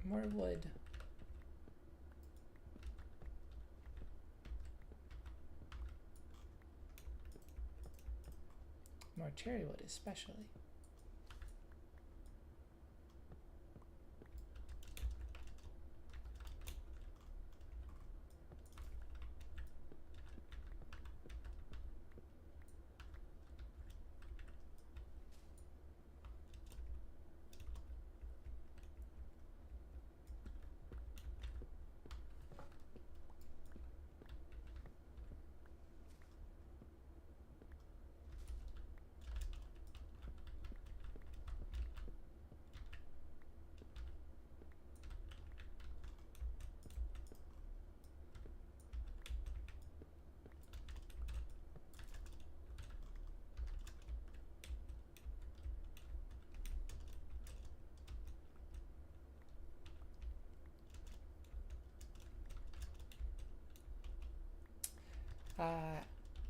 wood. More cherry wood especially.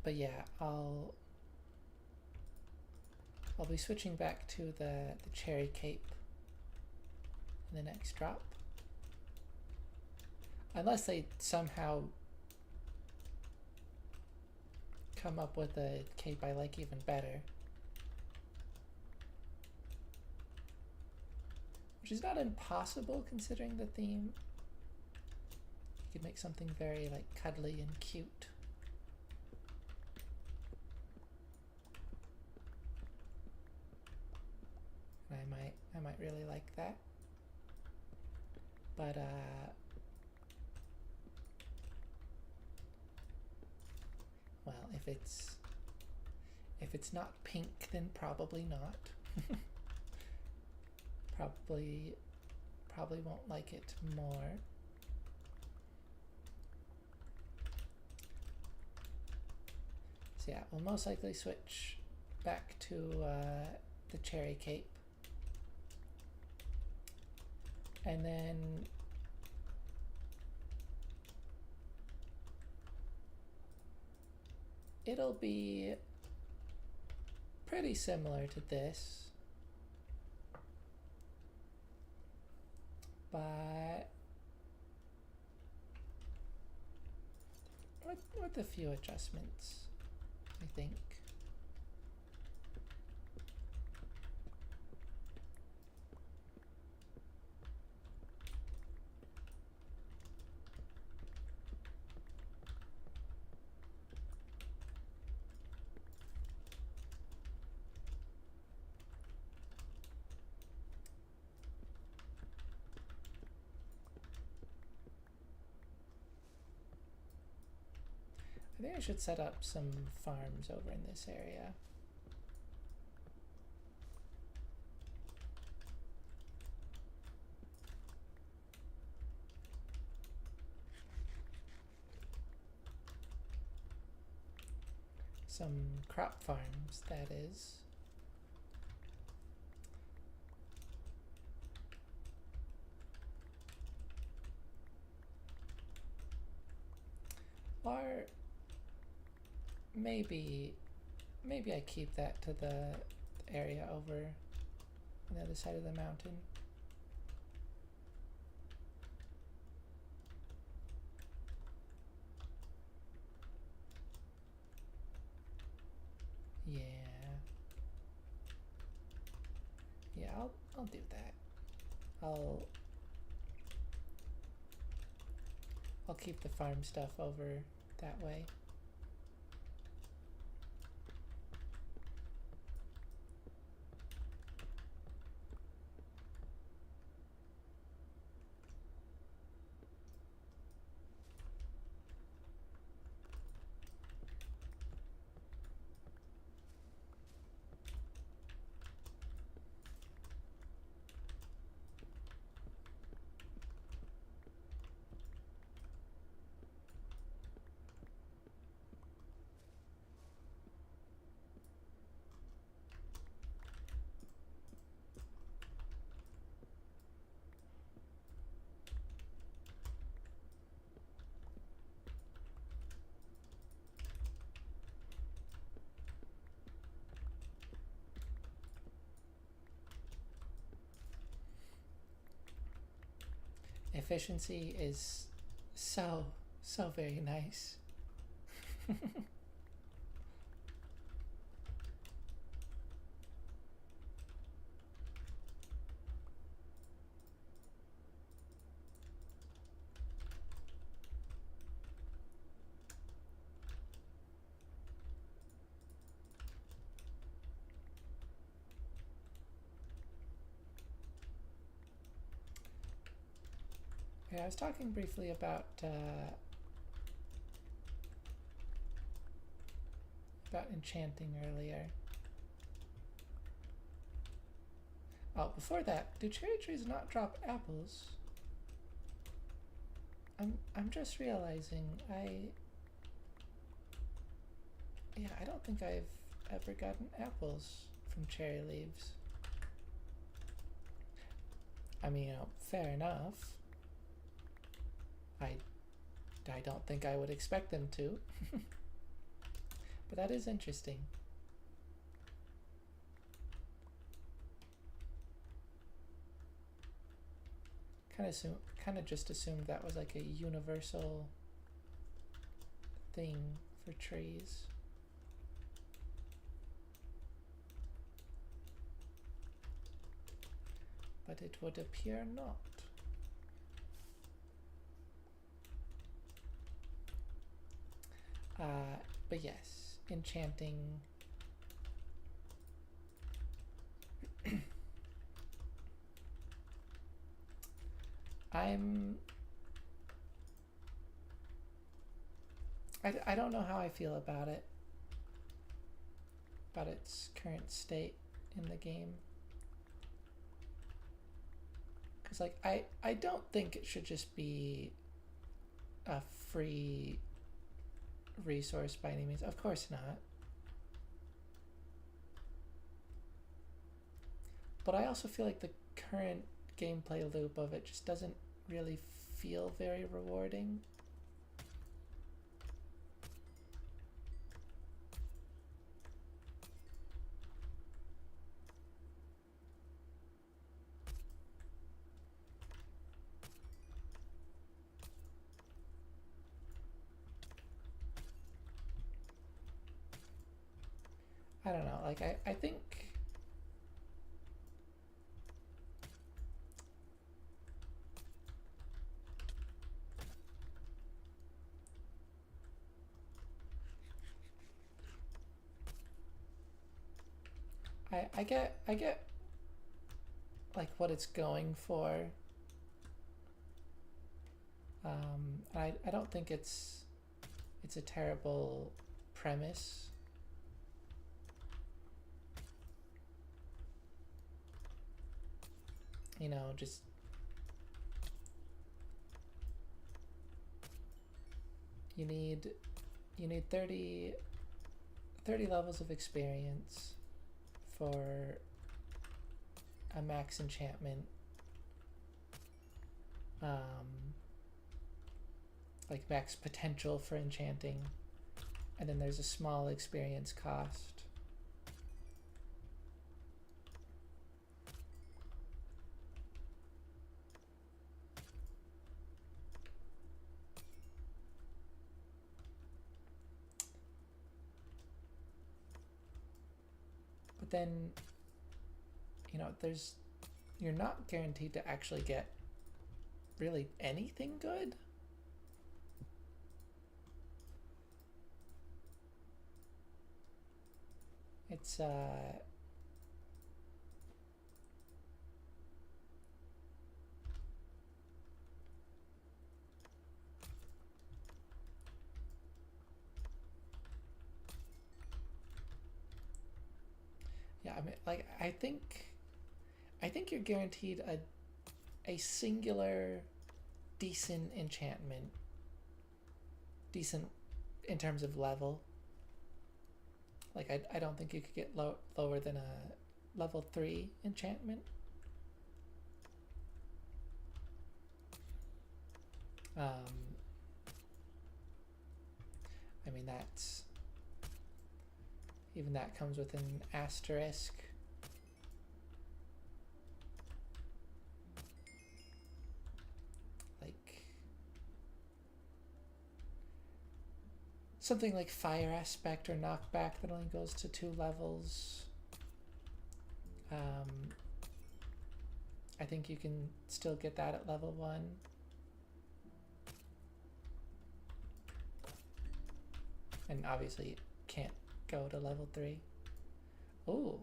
But yeah, I'll be switching back to the cherry cape in the next drop. Unless they somehow come up with a cape I like even better. Which is not impossible considering the theme. You could make something very like cuddly and cute. And I might really like that. But well, if it's not pink, then probably not. Probably won't like it more. So yeah, we'll most likely switch back to the cherry cape. And then it'll be pretty similar to this, but with a few adjustments, I think. I think I should set up some farms over in this area. Some crop farms, that is. Or maybe I keep that to the area over on the other side of the mountain. Yeah, I'll do that. I'll keep the farm stuff over that way. Efficiency is so very nice. Yeah, I was talking briefly about enchanting earlier. Oh, before that, do cherry trees not drop apples? I'm just realizing I don't think I've ever gotten apples from cherry leaves. I mean, fair enough. I don't think I would expect them to. But that is interesting. Kind of just assumed that was like a universal thing for trees. But it would appear not. But yes, enchanting. I don't know how I feel about it, about its current state in the game. Because like I don't think it should just be a free resource by any means. Of course not. But I also feel like the current gameplay loop of it just doesn't really feel very rewarding. I don't know, like I think I get like what it's going for. I don't think it's a terrible premise. You know, just you need 30 levels of experience for a max enchantment, like max potential for enchanting, and then there's a small experience cost. But then, you know, you're not guaranteed to actually get really anything good. It's yeah, I mean, like I think you're guaranteed a singular decent enchantment, decent in terms of level. Like I don't think you could get lower than a level 3 enchantment. I mean, that's even that comes with an asterisk. Like something like fire aspect or knockback that only goes to 2 levels. I think you can still get that at level 1. And obviously it can't go to level 3. Ooh.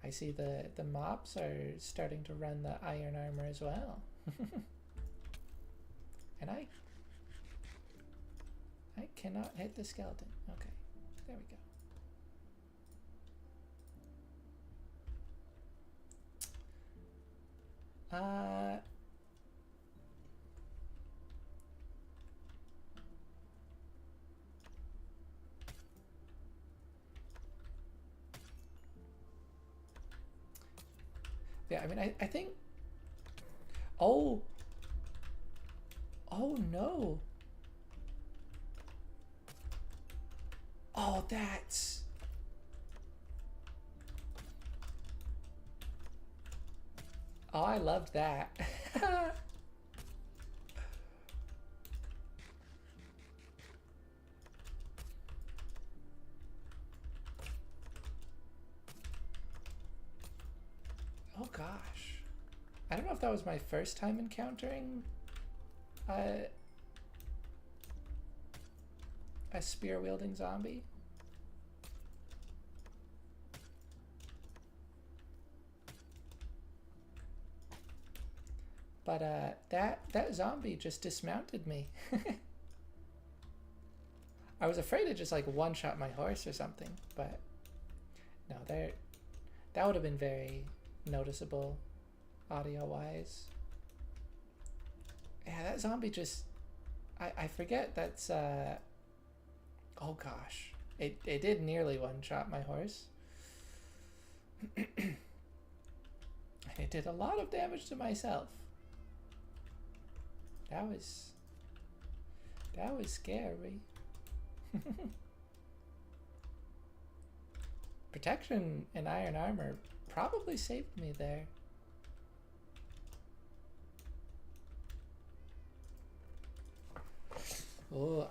I see the mobs are starting to run the iron armor as well. And I cannot hit the skeleton. Okay, there we go. Yeah, I mean, I think... Oh! Oh no! Oh, that's... Oh, I loved that. Oh gosh. I don't know if that was my first time encountering a, a spear-wielding zombie. But that zombie just dismounted me. I was afraid it just like one-shot my horse or something, but no, that would have been very noticeable audio-wise. Yeah, that zombie just... I forget that's... Oh gosh. It did nearly one-shot my horse. And it did a lot of damage to myself. That was scary. Protection and iron armor probably saved me there. Oh,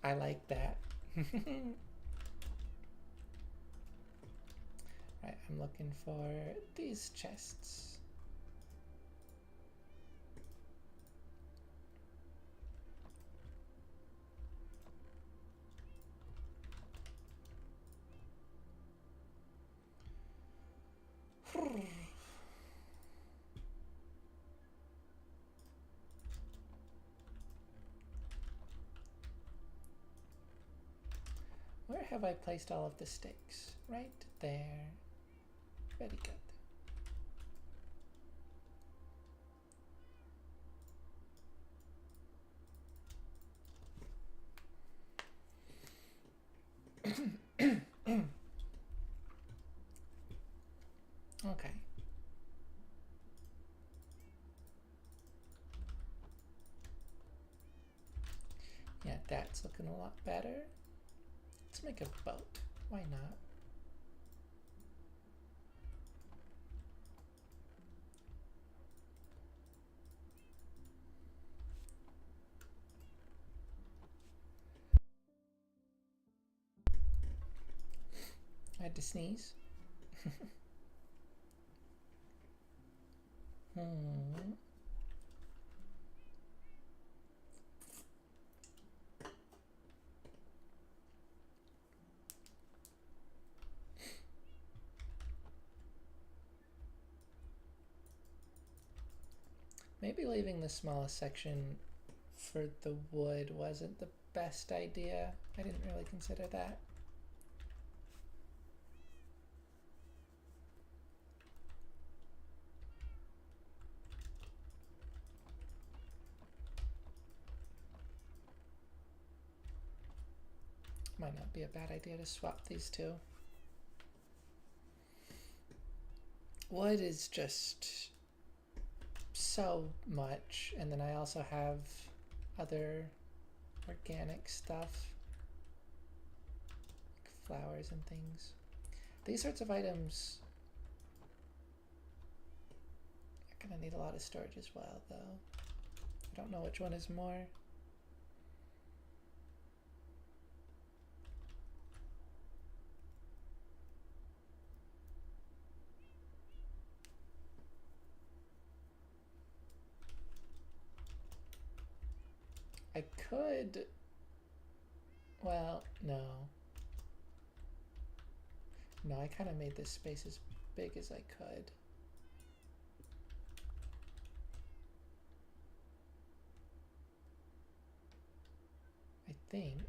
I like that. Right, I'm looking for these chests. Where have I placed all of the stakes? Right there. Very good. Okay. Yeah, that's looking a lot better. Let's make a boat. Why not? I had to sneeze. Maybe leaving the smallest section for the wood wasn't the best idea. I didn't really consider that. Might not be a bad idea to swap these two. Wood is just so much, and then I also have other organic stuff, like flowers and things. These sorts of items are gonna need a lot of storage as well, though. I don't know which one is more. I could... Well, no. No, I kind of made this space as big as I could. I think.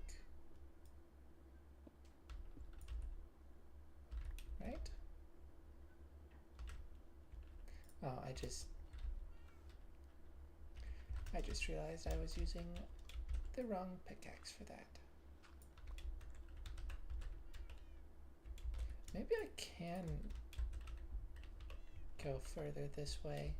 Right? Oh, I just realized I was using the wrong pickaxe for that. Maybe I can go further this way.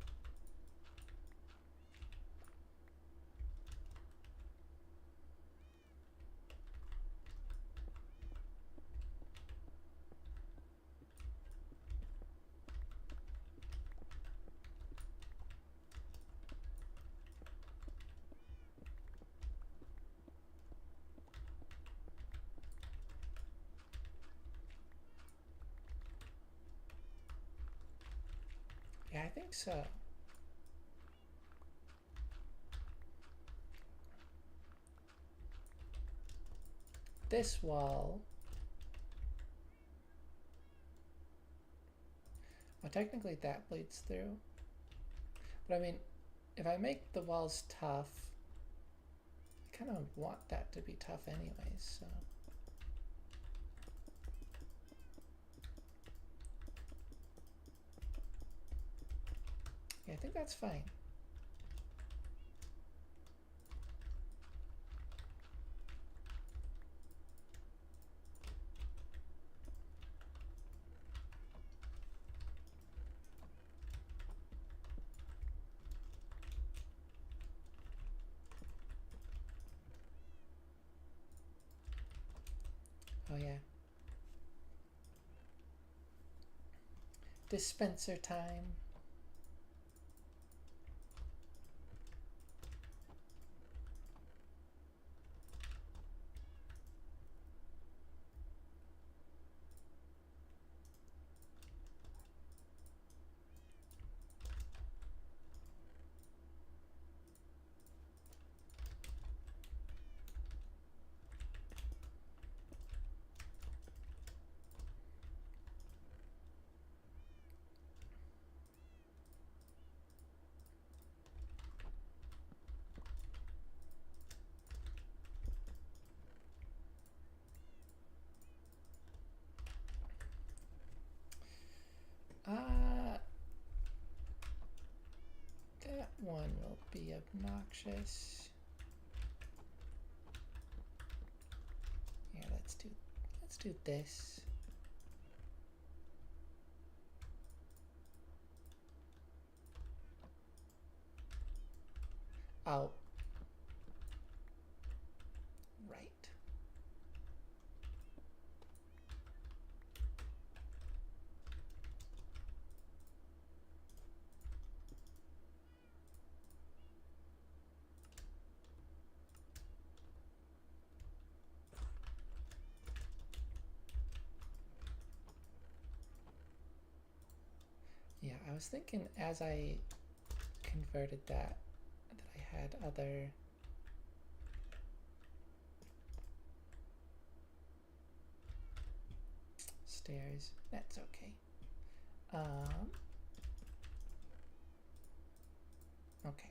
Yeah, I think so. This wall... Well, technically that bleeds through. But I mean, if I make the walls tough, I kind of want that to be tough anyways, so... Yeah, I think that's fine. Oh yeah. Dispenser time. That one will be obnoxious. Yeah, let's do this. Oh. Right. Yeah, I was thinking as I converted that I had other stairs. That's okay. Okay.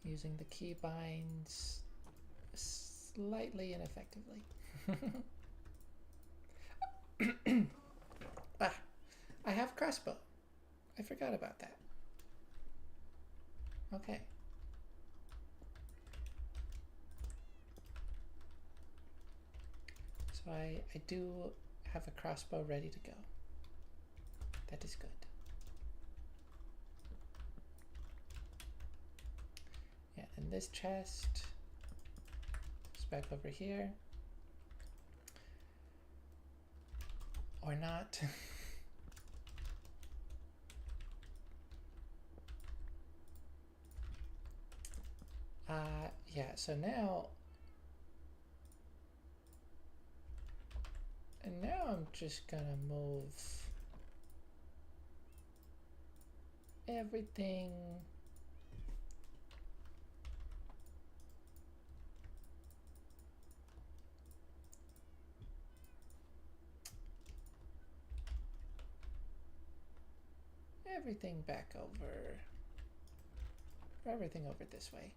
Using the keybinds slightly ineffectively. Ah, I have crossbow. I forgot about that. Okay. So I do have a crossbow ready to go. That is good. Yeah, and this chest is back over here. Or not. Yeah, so now... And now I'm just gonna move everything back over, everything over this way.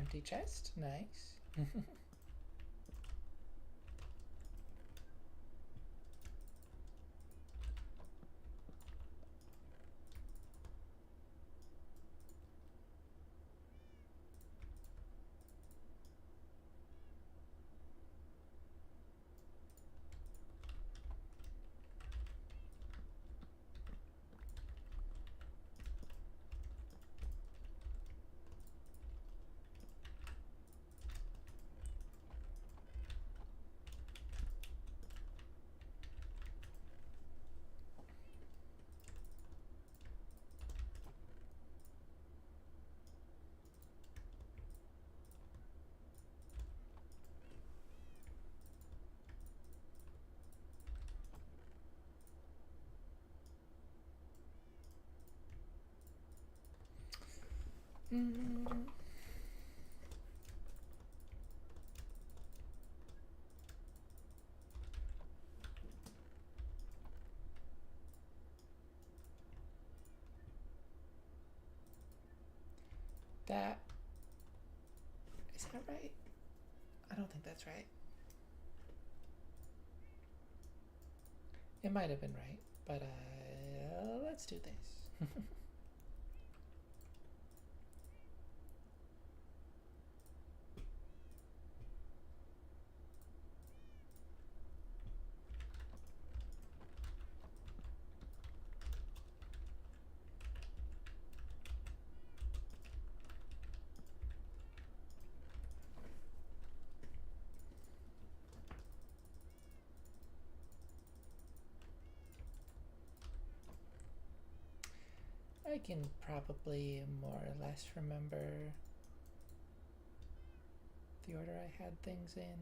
Empty chest, nice. That is that right? I don't think that's right. It might have been right, but let's do this. I can probably more or less remember the order I had things in.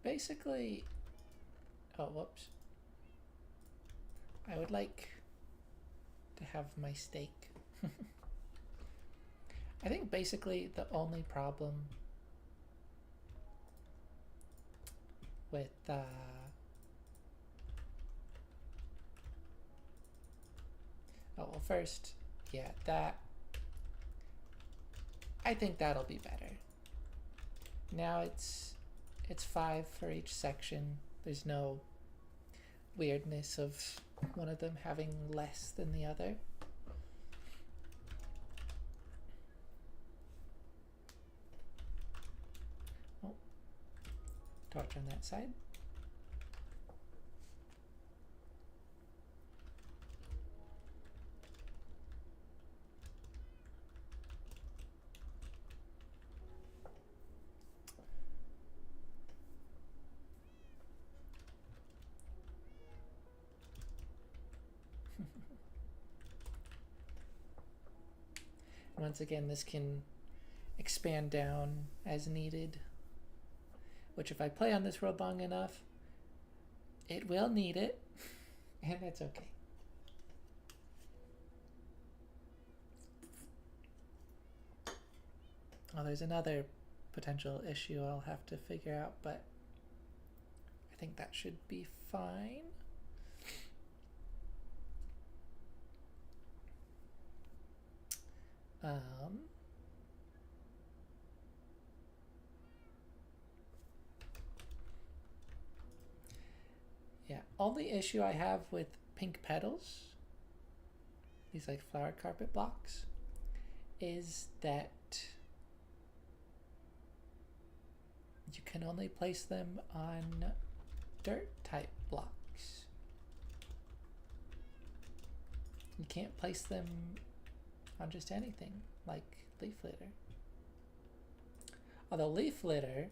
Basically, oh, whoops. I would like to have my steak. I think basically the only problem with oh well, first, yeah, that I think that'll be better. Now it's 5 for each section. There's no weirdness of one of them having less than the other. Oh, torch on that side. Once again, this can expand down as needed, which if I play on this world long enough, it will need it, and that's okay. Oh, there's another potential issue I'll have to figure out, but I think that should be fine. Yeah, only issue I have with pink petals, these like flower carpet blocks, is that you can only place them on dirt type blocks. You can't place them on just anything like leaf litter. Although leaf litter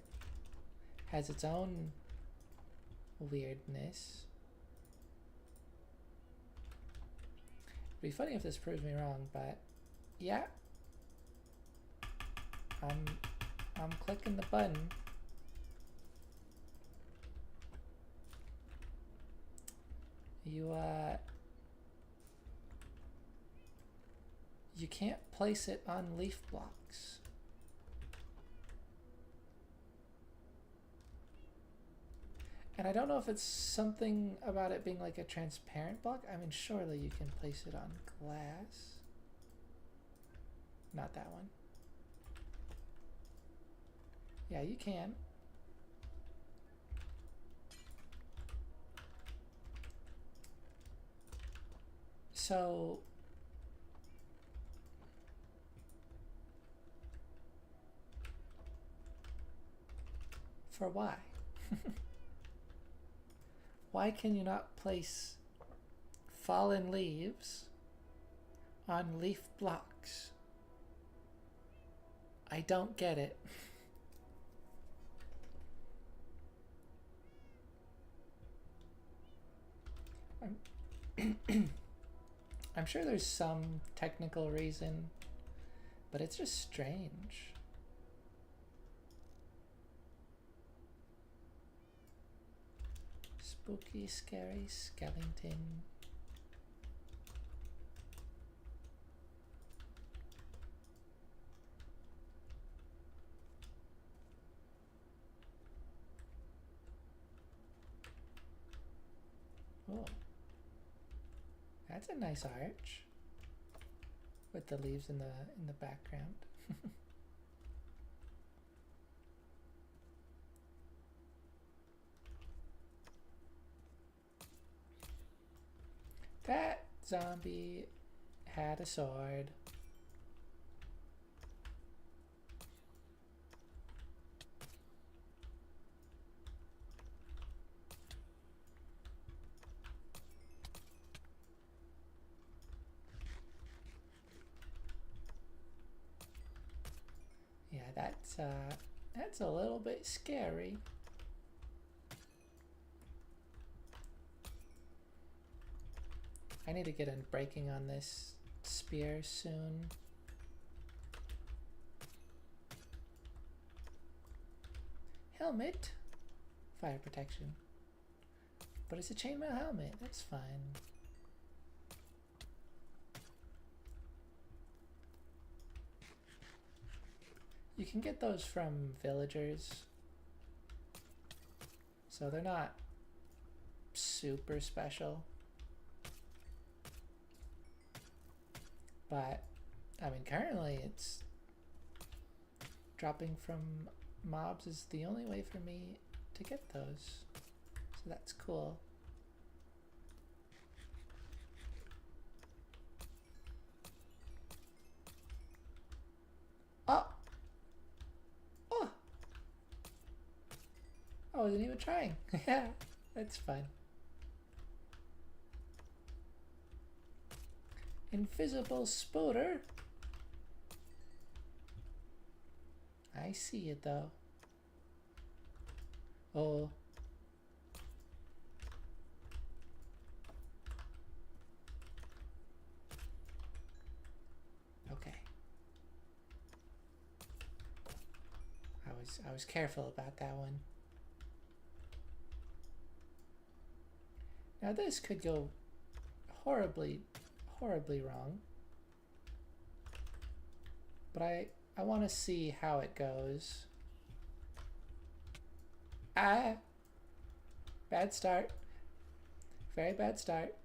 has its own weirdness. It'd be funny if this proves me wrong, but yeah. I'm clicking the button. You can't place it on leaf blocks. And I don't know if it's something about it being like a transparent block. I mean, surely you can place it on glass. Not that one. Yeah, you can. So for why? Why can you not place fallen leaves on leaf blocks? I don't get it. I'm sure there's some technical reason, but it's just strange. Spooky, scary skeleton. Oh, that's a nice arch with the leaves in the background. That zombie had a sword. Yeah, that's a little bit scary. I need to get in breaking on this spear soon. Helmet. Fire protection. But it's a chainmail helmet. That's fine. You can get those from villagers. So they're not super special. But, I mean, currently it's dropping from mobs is the only way for me to get those. So that's cool. Oh! Oh! I wasn't even trying. Yeah, that's fine. Invisible spotter. I see it though. Oh. Okay. I was careful about that one. Now this could go horribly wrong. But I want to see how it goes. Ah! Bad start. Very bad start.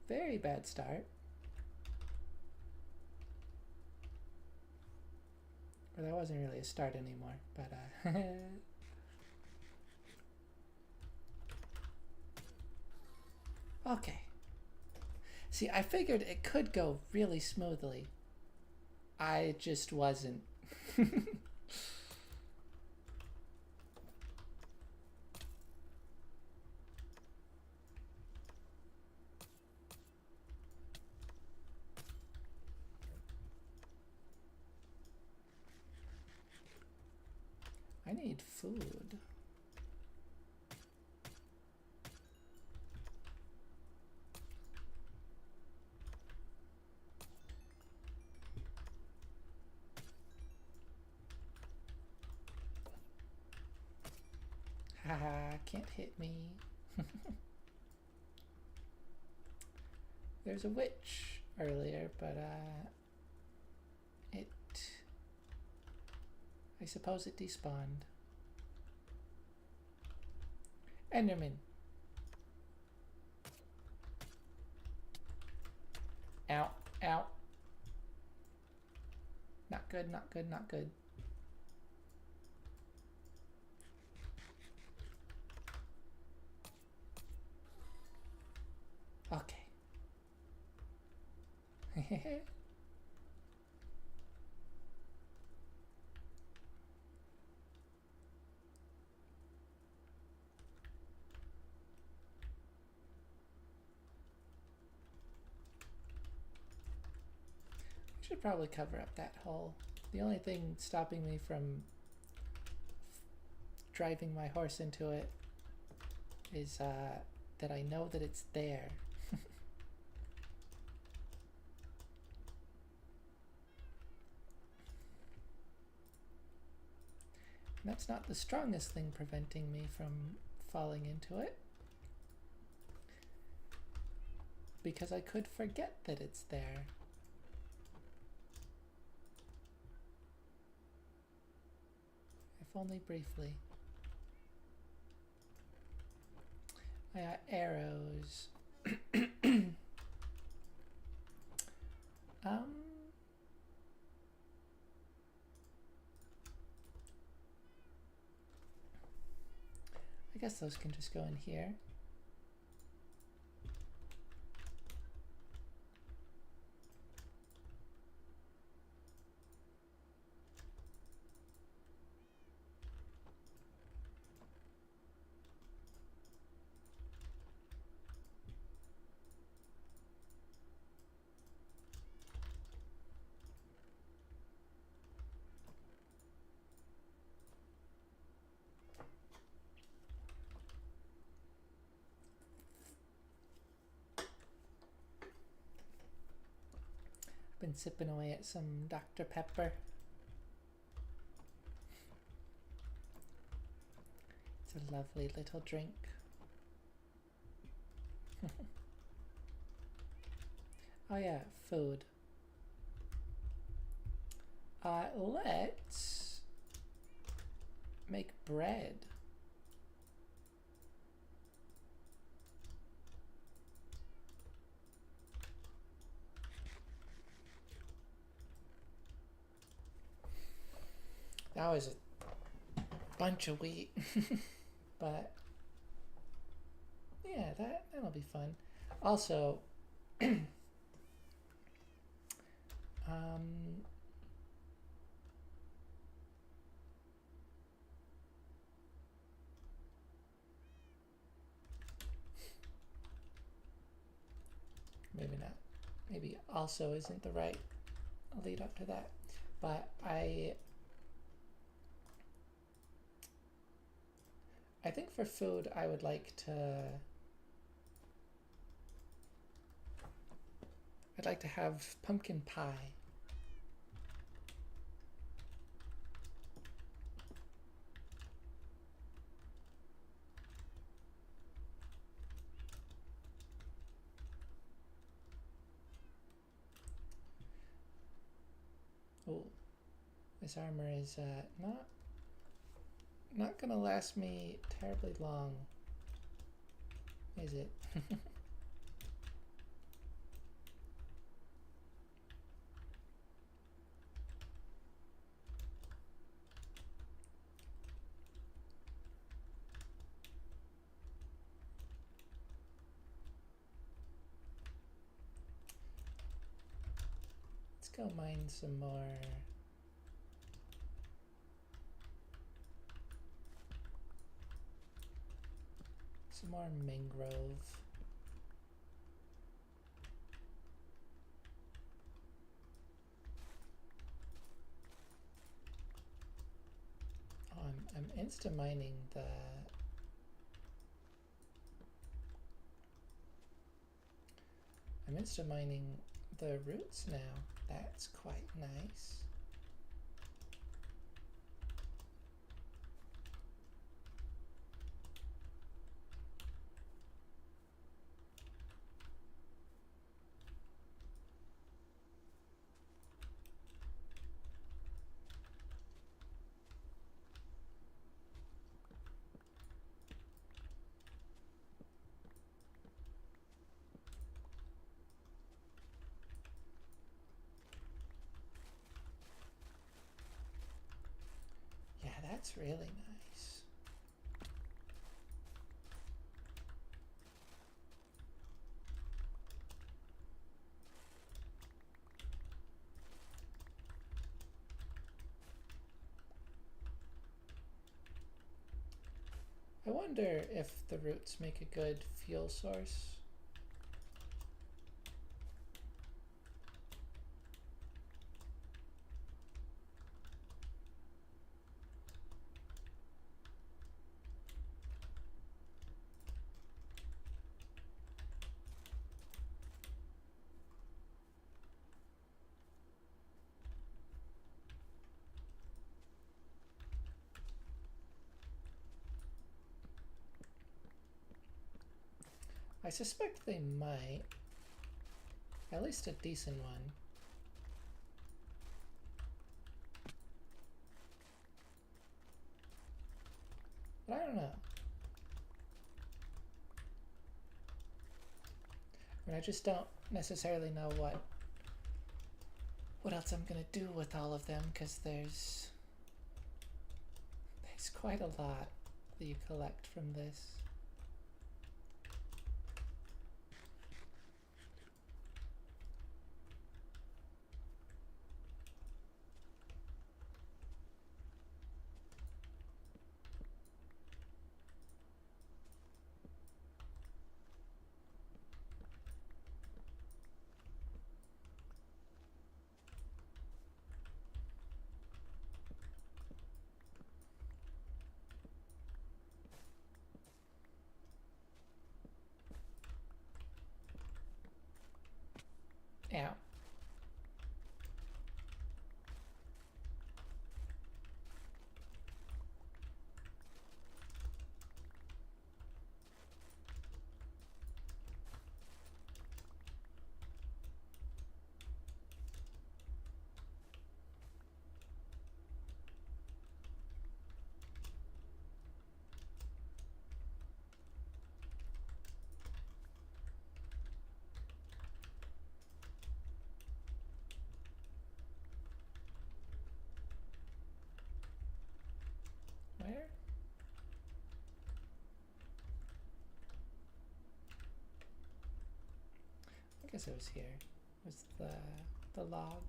Very bad start. Or that wasn't really a start anymore, but okay. See, I figured it could go really smoothly. I just wasn't. I need food. Haha, can't hit me. There's a witch earlier, but it... I suppose it despawned. Enderman. Ow, ow. Not good, not good, not good. Okay. Should probably cover up that hole. The only thing stopping me from driving my horse into it is that I know that it's there. And that's not the strongest thing preventing me from falling into it, because I could forget that it's there. If only briefly. I got arrows. I guess those can just go in here. Been sipping away at some Dr. Pepper. It's a lovely little drink. Oh yeah, food. Let's make bread. That was a bunch of wheat. But yeah, that'll be fun. Also, maybe not. Maybe also isn't the right lead up to that. But I think for food I would like to I'd like to have pumpkin pie. Oh, this armor is not gonna last me terribly long, is it? Let's go mine some more. Some more mangrove. Oh, I'm insta mining the. I'm insta mining the roots now. That's quite nice. Yeah, that's really nice. I wonder if the roots make a good fuel source. I suspect they might. At least a decent one. But I don't know. I mean, I just don't necessarily know what else I'm gonna do with all of them, because there's quite a lot that you collect from this. Ow. Where? I guess it was here. It was the log.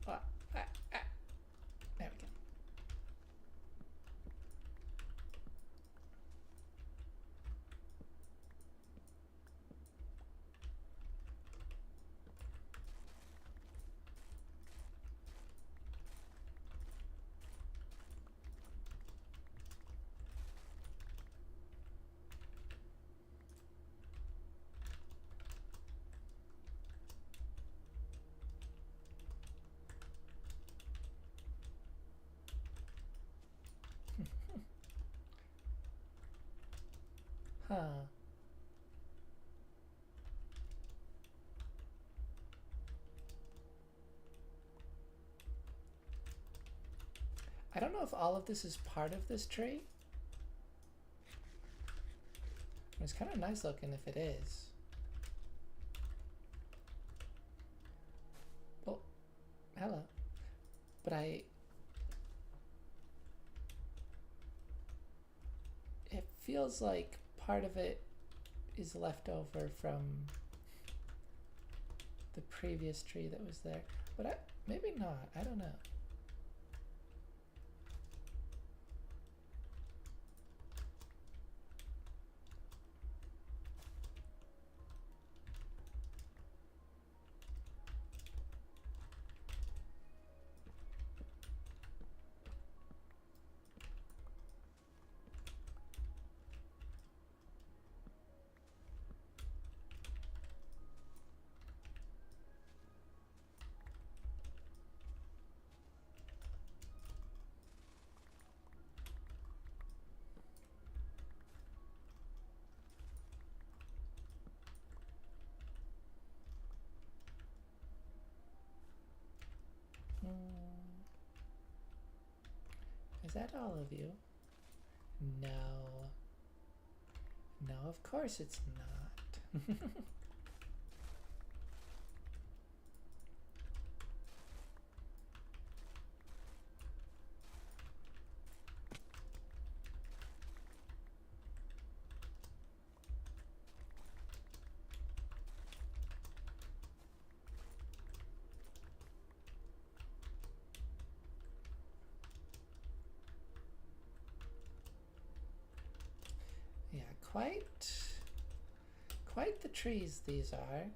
Ah, ah, ah. There we go. Huh. I don't know if all of this is part of this tree. It's kind of nice looking if it is. Well, hello. But feels like part of it is left over from the previous tree that was there. But maybe not. I don't know. Is that all of you? No. No, of course it's not. Yeah, quite the trees these are.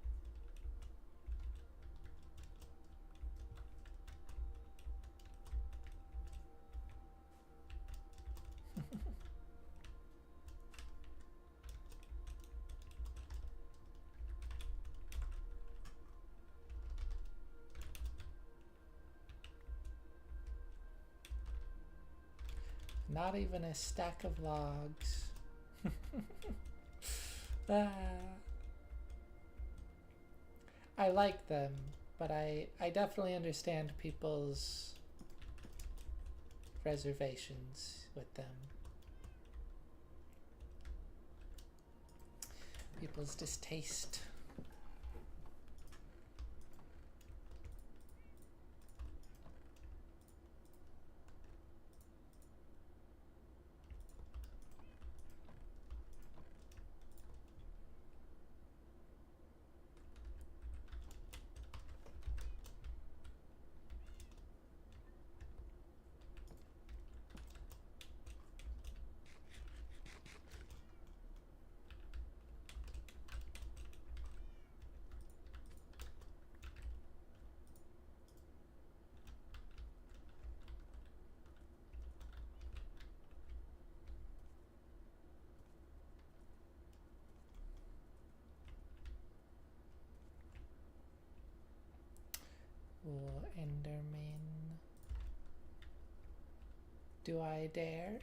Not even a stack of logs. Ah. I like them, but I definitely understand people's reservations with them. People's distaste. Ooh, Enderman. Do I dare?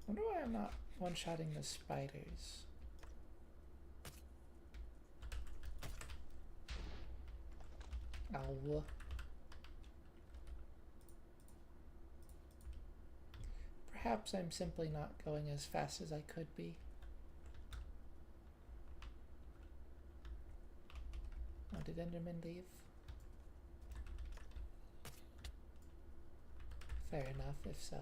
I wonder why I'm not one-shotting the spiders. Ow. Perhaps I'm simply not going as fast as I could be. Oh, did Enderman leave? Fair enough, if so.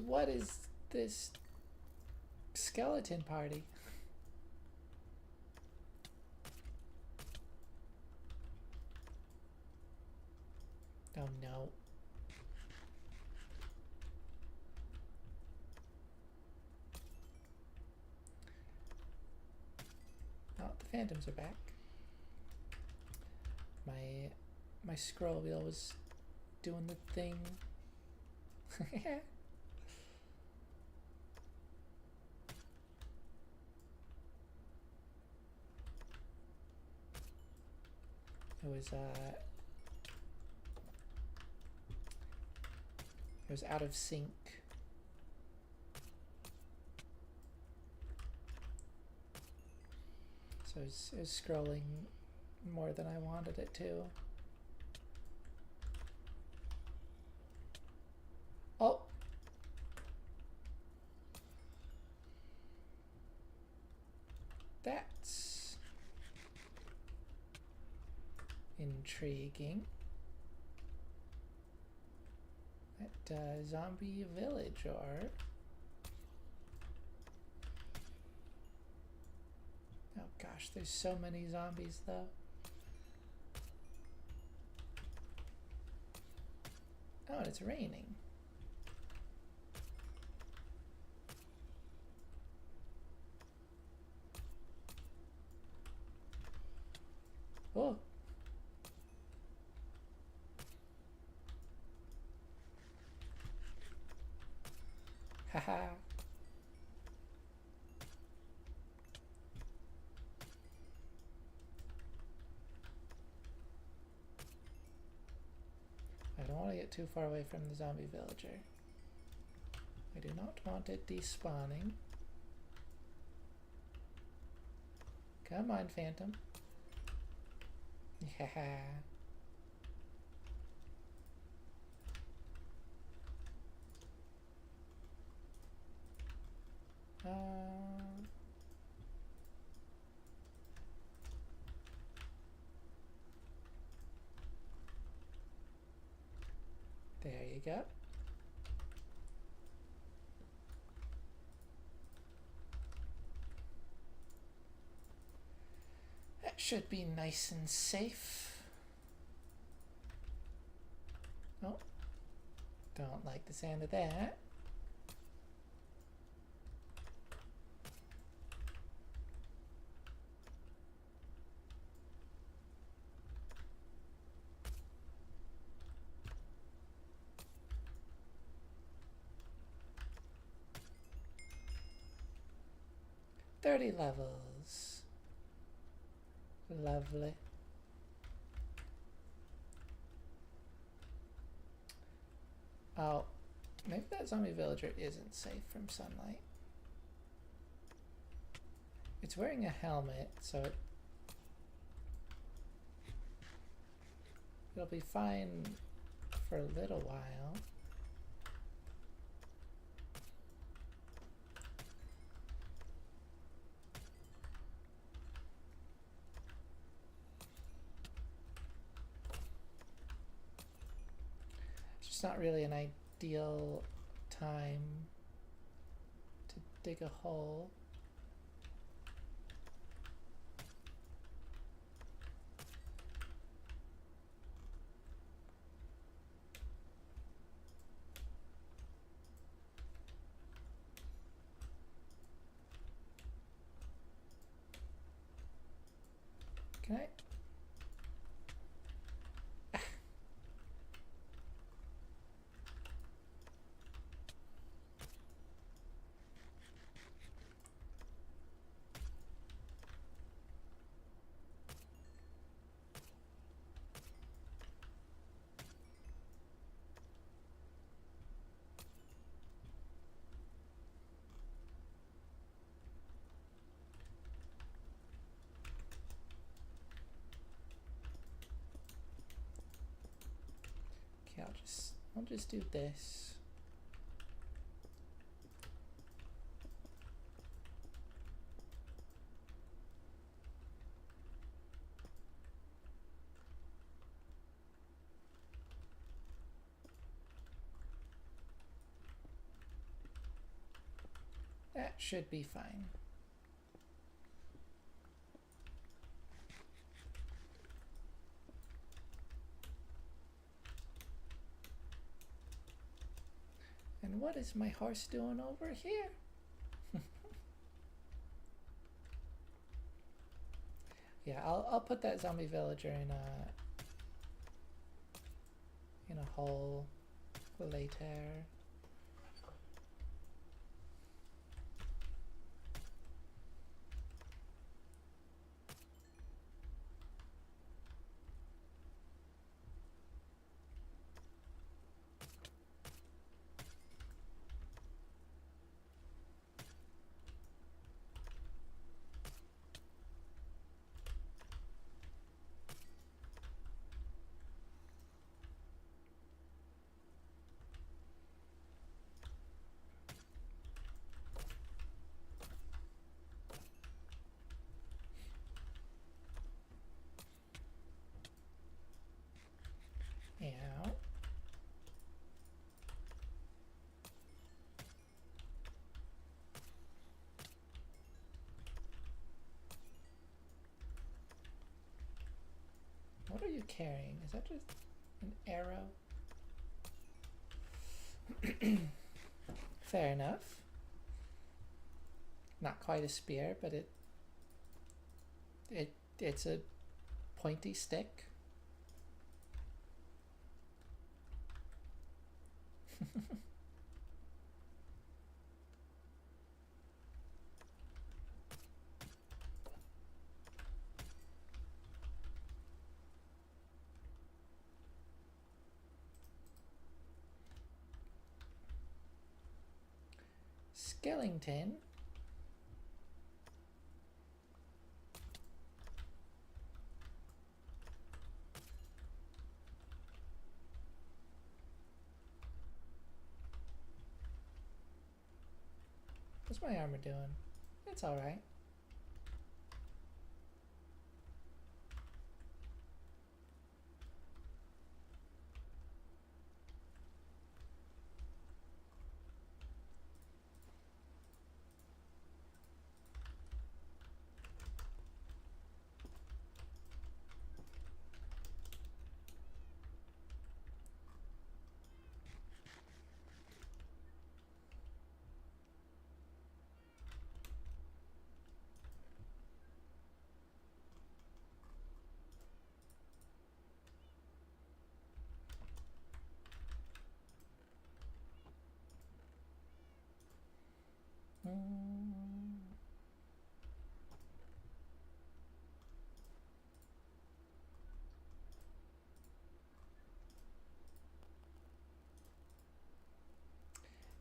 What is this skeleton party? Oh no. Oh, the phantoms are back. My scroll wheel was doing the thing. It was out of sync. So it's scrolling more than I wanted it to. Oh! That's intriguing. That zombie village or... Oh gosh, there's so many zombies though. Oh, and it's raining. Oh. Haha. I don't want to get too far away from the zombie villager. I do not want it despawning. Come on, Phantom. Yeah. There you go. That should be nice and safe. Oh, don't like the sound of that. "30 levels. Lovely. Oh, maybe that zombie villager isn't safe from sunlight. It's wearing a helmet, so it'll be fine for a little while. It's not really an ideal time to dig a hole. Can I? Okay, I'll just do this. That should be fine. And what is my horse doing over here? Yeah, I'll put that zombie villager in a hole later. carrying? Is that just an arrow? Fair enough. Not quite a spear, but it's a pointy stick. Skellington. What's my armor doing? It's alright.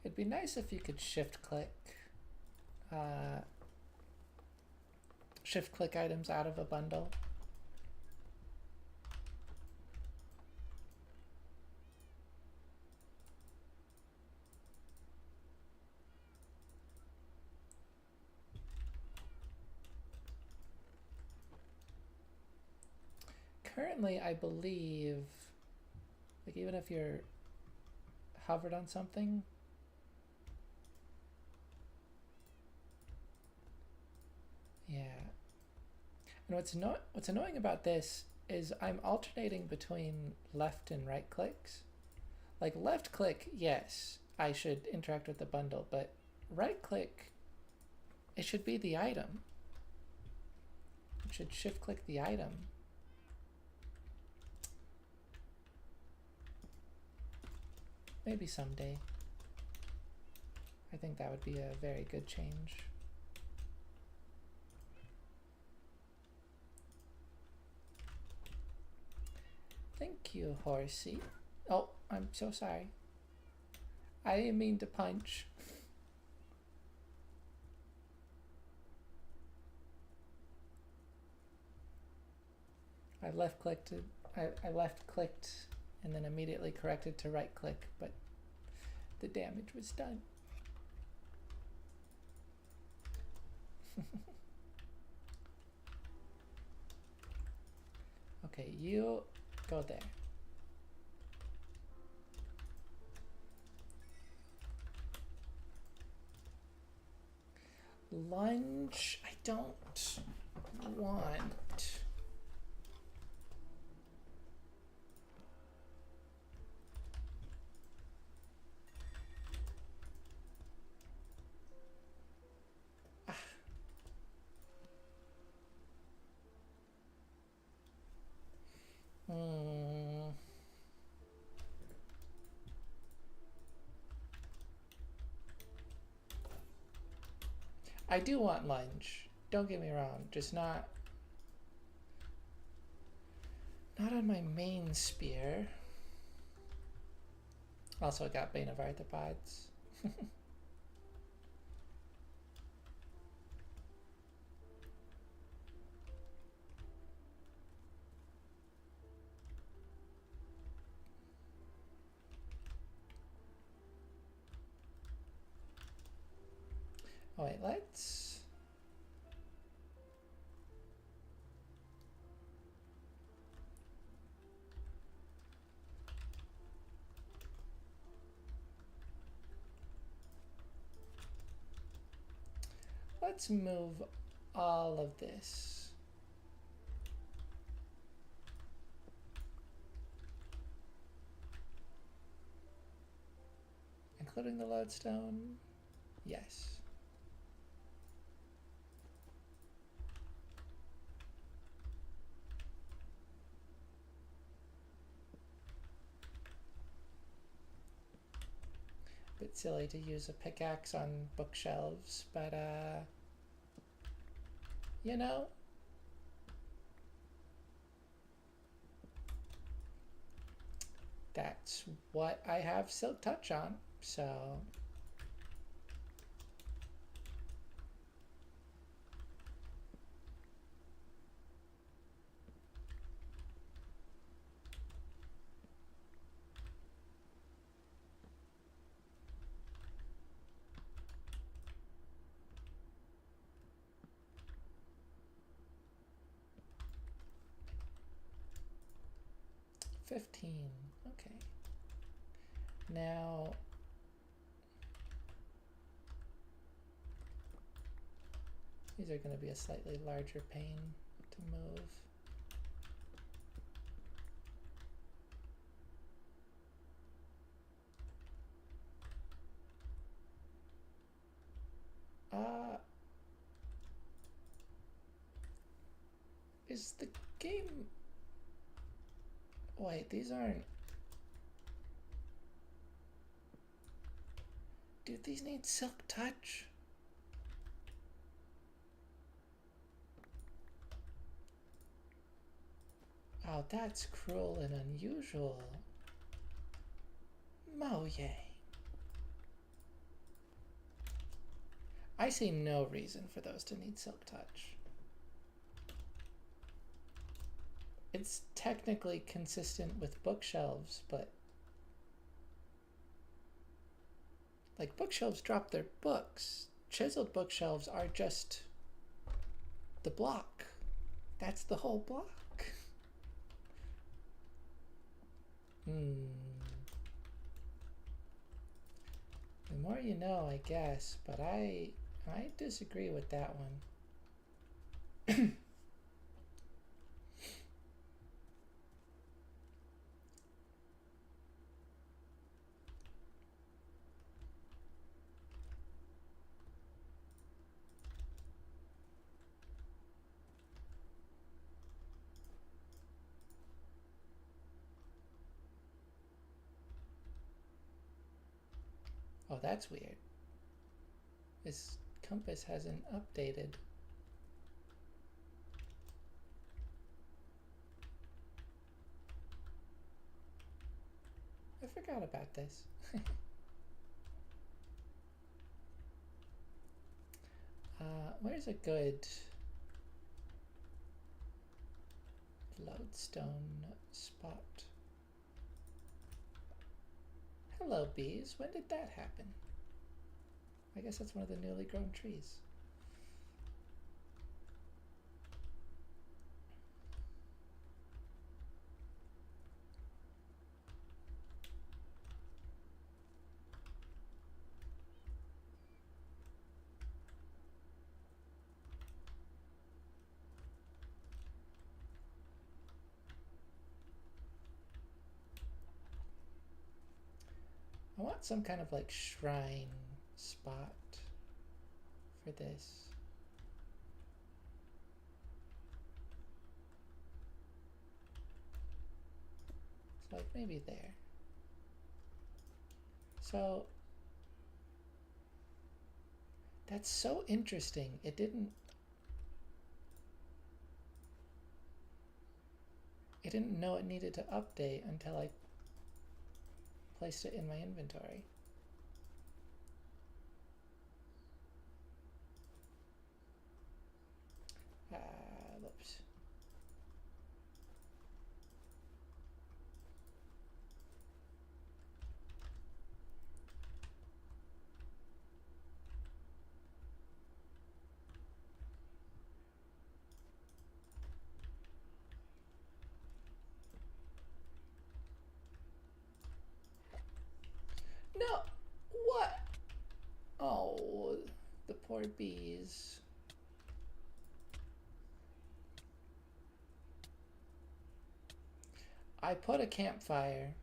It'd be nice if you could shift click items out of a bundle. Currently, I believe, like even if you're hovered on something, yeah. And what's annoying about this is I'm alternating between left and right clicks. Like left click, yes, I should interact with the bundle, but right click, it should be the item. It should shift click the item. Maybe someday. I think that would be a very good change. Thank you, horsey. Oh, I'm so sorry. I didn't mean to punch. I left clicked and then immediately corrected to right click, but the damage was done. Okay, you go there. Lunge, I don't want. I do want lunge. Don't get me wrong, just not on my main spear. Also got Bane of Arthropods. Oh wait, let's move all of this. including the lodestone? Yes. Bit silly to use a pickaxe on bookshelves, but you know, that's what I have Silk Touch on, so. $15, okay. Now, these are going to be a slightly larger pane to move. Is the game... Wait, these aren't... Do these need Silk Touch? Oh, that's cruel and unusual. Moye. I see no reason for those to need Silk Touch. It's technically consistent with bookshelves, but... Like, bookshelves drop their books. Chiseled bookshelves are just the block. That's the whole block. The more you know, I guess, but I disagree with that one. Oh, that's weird. This compass hasn't updated. I forgot about this. Where's a good lodestone spot? Hello, bees. When did that happen? I guess that's one of the newly grown trees. I want some kind of like shrine spot for this. So like maybe there. So that's so interesting. It didn't know it needed to update until I placed it in my inventory. Whoops. No! What? Oh, the poor bees. I put a campfire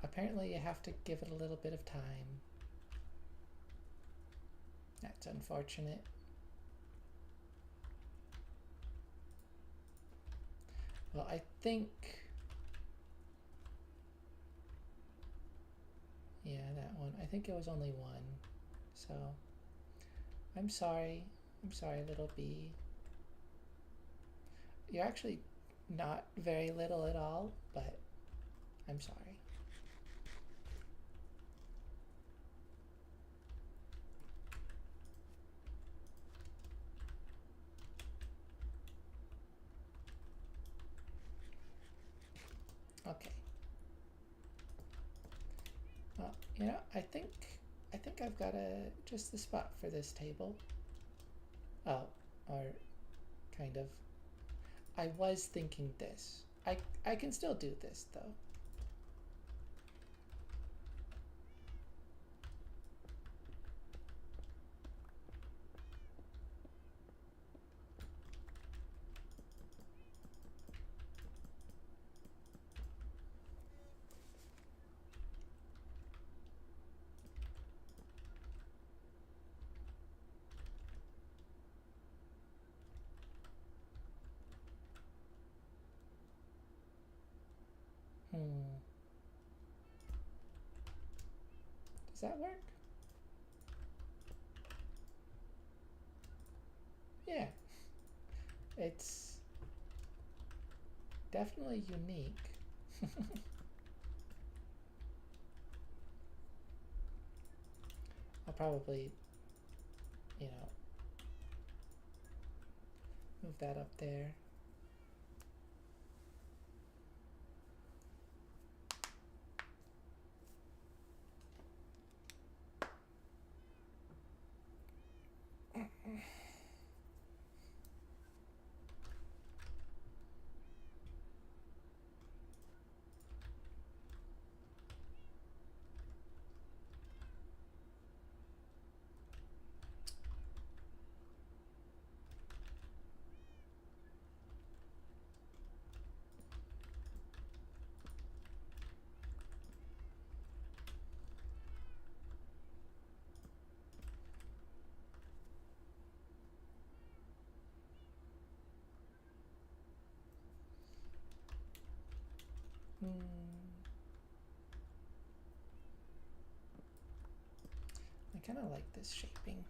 Apparently you have to give it a little bit of time. That's unfortunate. Well, I think... Yeah, that one. I think it was only one. So, I'm sorry. I'm sorry, little bee. You're actually not very little at all, but I'm sorry. Okay. Well, you know, I think I've got just the spot for this table. Oh, or kind of. I was thinking this. I can still do this though. Hmm. Does that work? Yeah. It's definitely unique. I'll probably, you know, move that up there. I kind of like this shaping.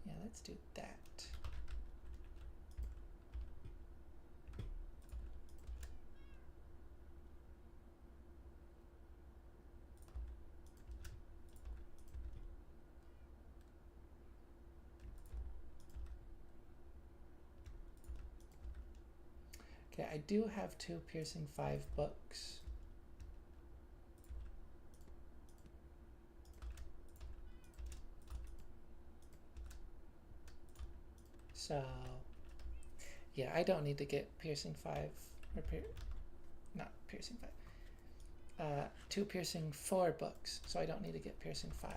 Yeah, let's do that. Okay, I do have 2 piercing 5 books. So, yeah, I don't need to get piercing 5, or not piercing 5. 2 piercing 4 books, so I don't need to get piercing 5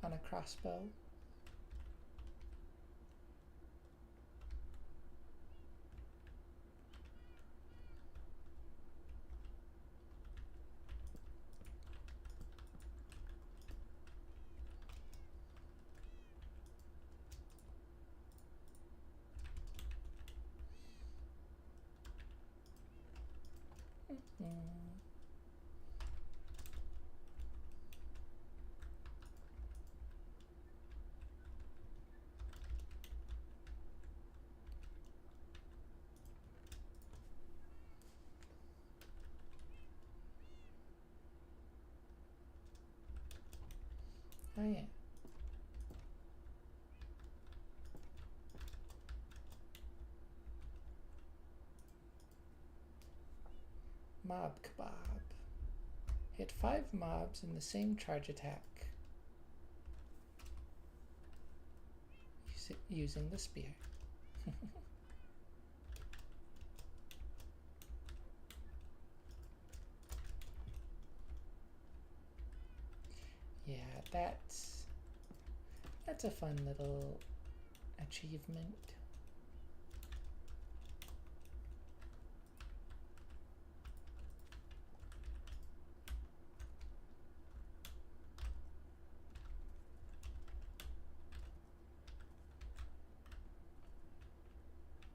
on a crossbow. Oh yeah. Mob kebab. Hit 5 mobs in the same charge attack using the spear. Yeah, that's a fun little achievement.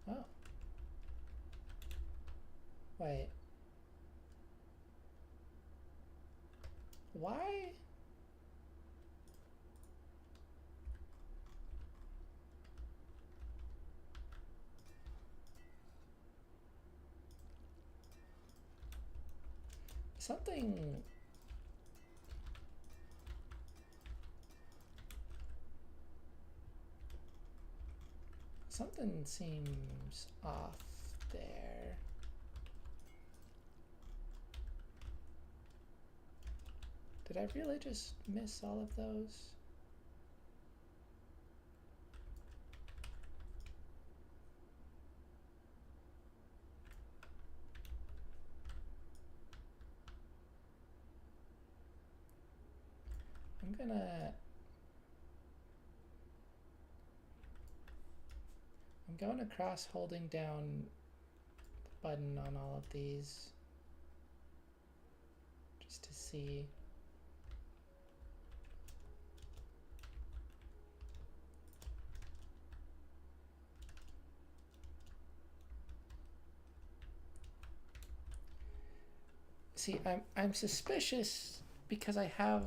Oh. Wait. Why? Something seems off there. Did I really just miss all of those? I'm going across holding down the button on all of these just to see. See, I'm suspicious because I have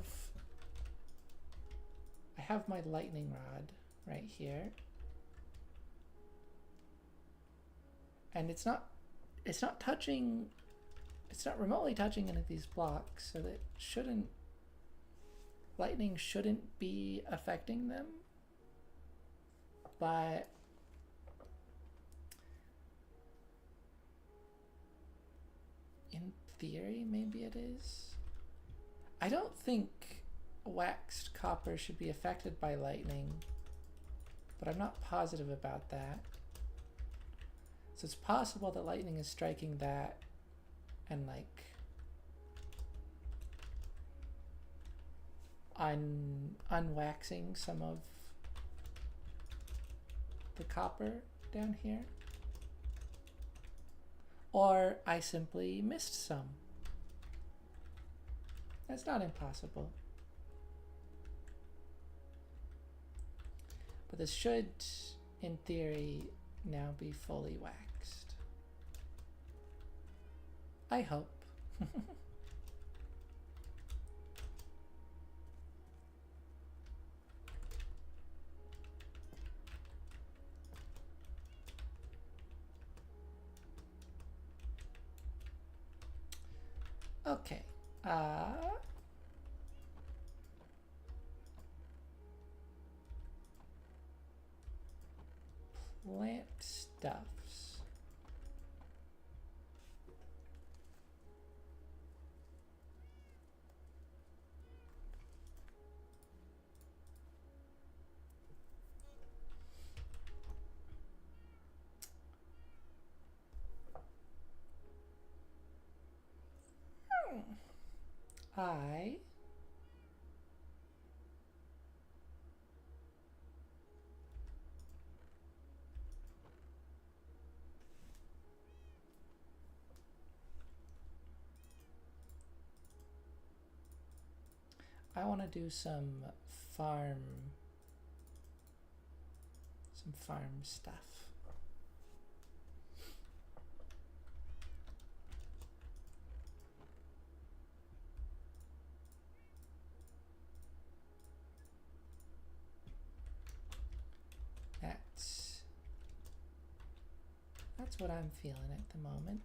my lightning rod right here. And it's not touching, it's not remotely touching any of these blocks, so that lightning shouldn't be affecting them. But in theory, maybe it is. I don't think waxed copper should be affected by lightning, but I'm not positive about that. So it's possible that lightning is striking that and like unwaxing some of the copper down here. Or I simply missed some. That's not impossible. But this should, in theory, now be fully waxed. I hope. Okay. Plant stuffs. I want to do some farm stuff. That's what I'm feeling at the moment.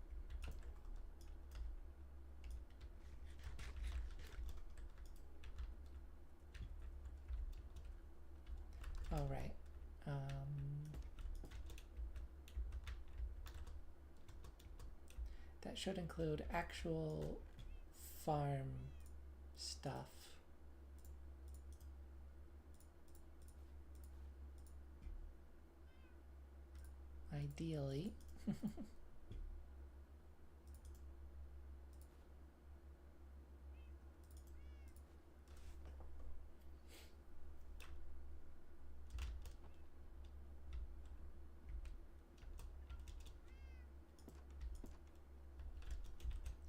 All right. That should include actual farm stuff. Ideally.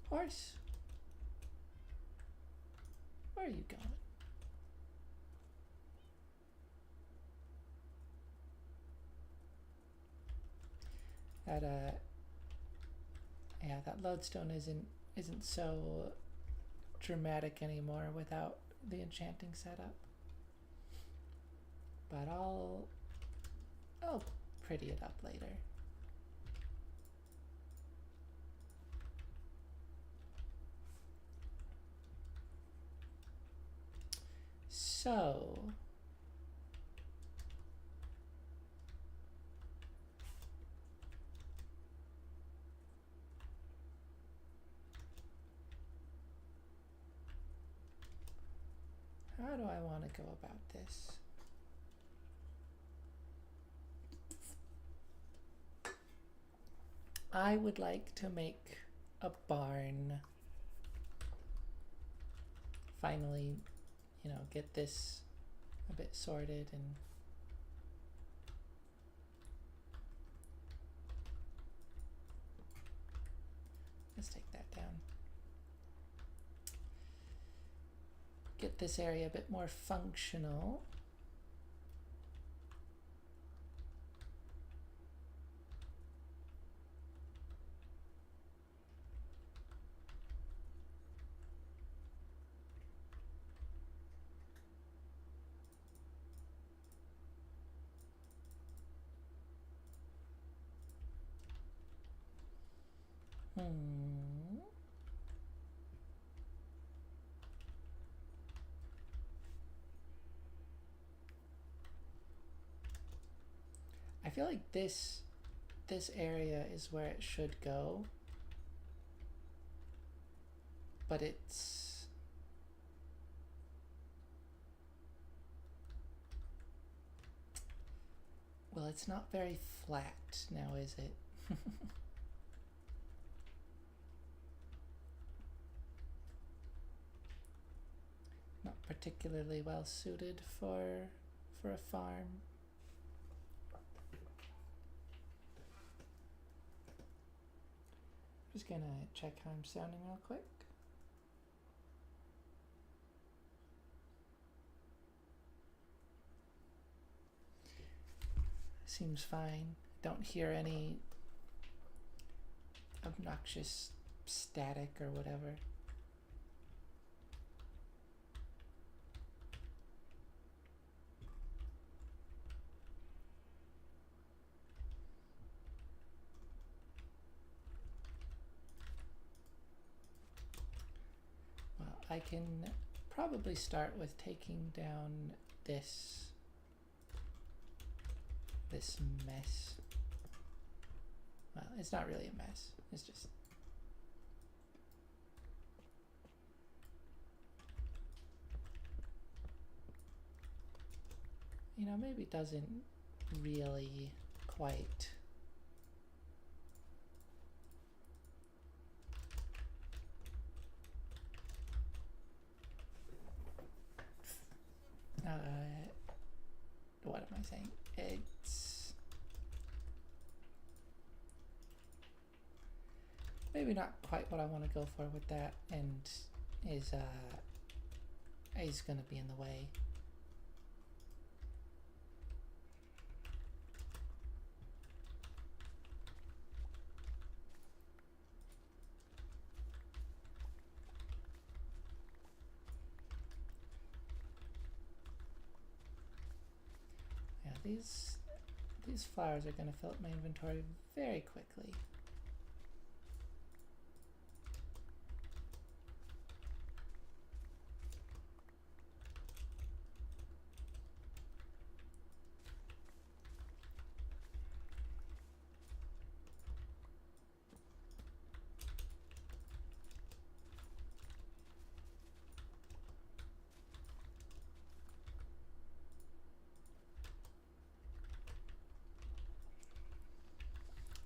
Horse, where are you going? That yeah, that lodestone isn't so dramatic anymore without the enchanting setup. But I'll pretty it up later. So how do I want to go about this? I would like to make a barn. Finally, you know, get this a bit sorted and let's take that down. Get this area a bit more functional. I feel like this area is where it should go, but it's well, it's not very flat now, is it? Not particularly well suited for a farm. Just gonna check how I'm sounding real quick. Seems fine. Don't hear any obnoxious static or whatever. Well, I can probably start with taking down this mess. Well, it's not really a mess. It's just maybe it doesn't really quite what am I saying? It's maybe not quite what I want to go for with that, and is gonna be in the way. These flowers are going to fill up my inventory very quickly.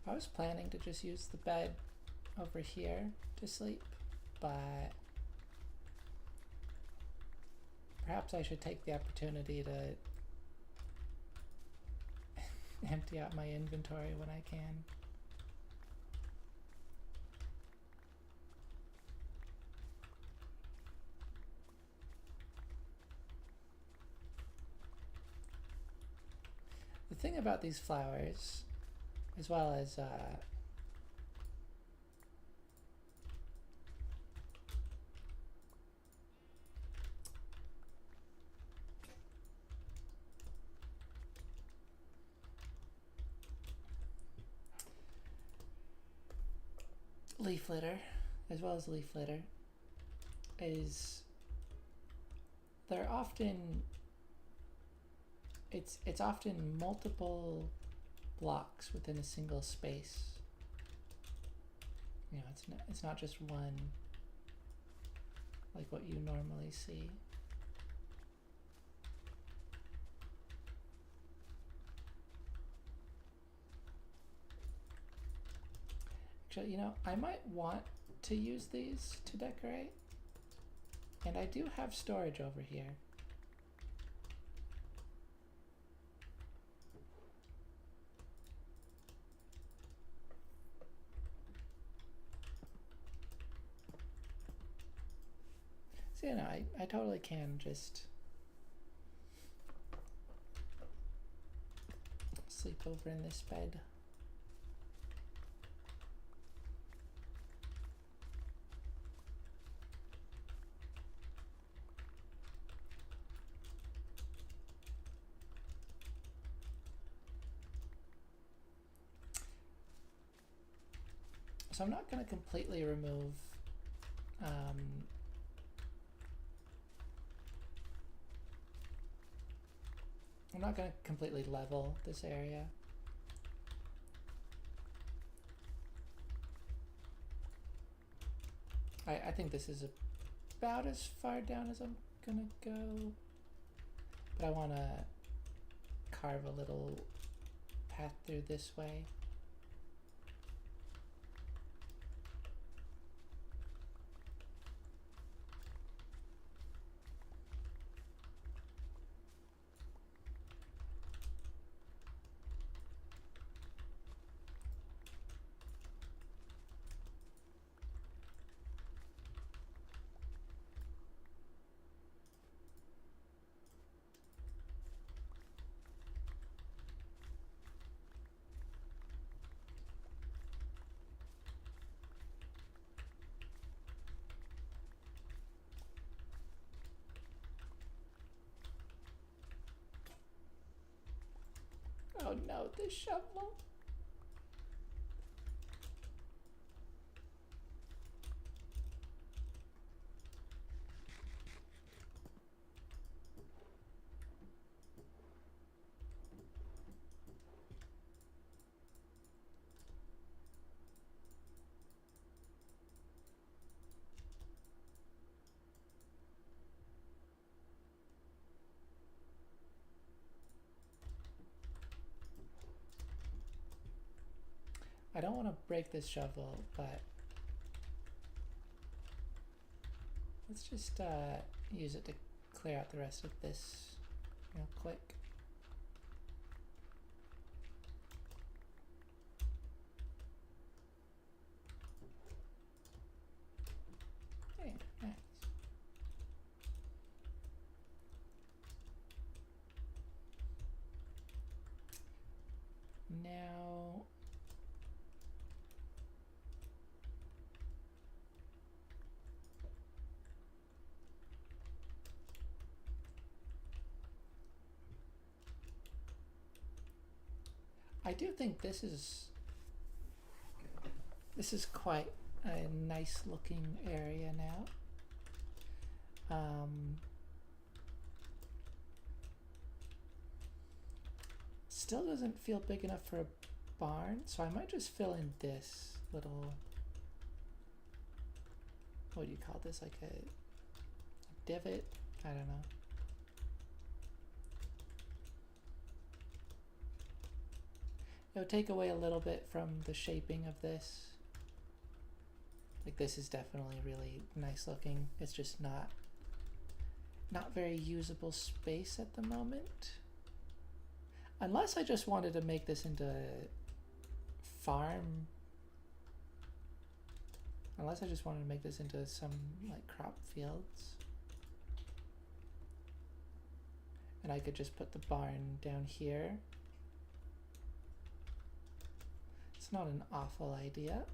I was planning to just use the bed over here to sleep, but perhaps I should take the opportunity to empty out my inventory when I can. thing about these flowers, as well as leaf litter, is they're often it's often multiple blocks within a single space. You know, it's not just one like what you normally see. Actually, you know, I might want to use these to decorate, and I do have storage over here. So, you know, I totally can just sleep over in this bed. So I'm not going to completely remove I'm not going to completely level this area. I think this is about as far down as I'm gonna go, but I want to carve a little path through this way. Oh no, this shovel. I don't want to break this shovel, but let's just use it to clear out the rest of this real quick. Hey, nice. Now I do think this is quite a nice looking area now. Still doesn't feel big enough for a barn, so I might just fill in this little, what do you call this, like a divot? I don't know. It'll take away a little bit from the shaping of this. Like, this is definitely really nice looking. It's just not very usable space at the moment. Unless I just wanted to make this into a farm. Unless I just wanted to make this into some like crop fields. And I could just put the barn down here. It's not an awful idea.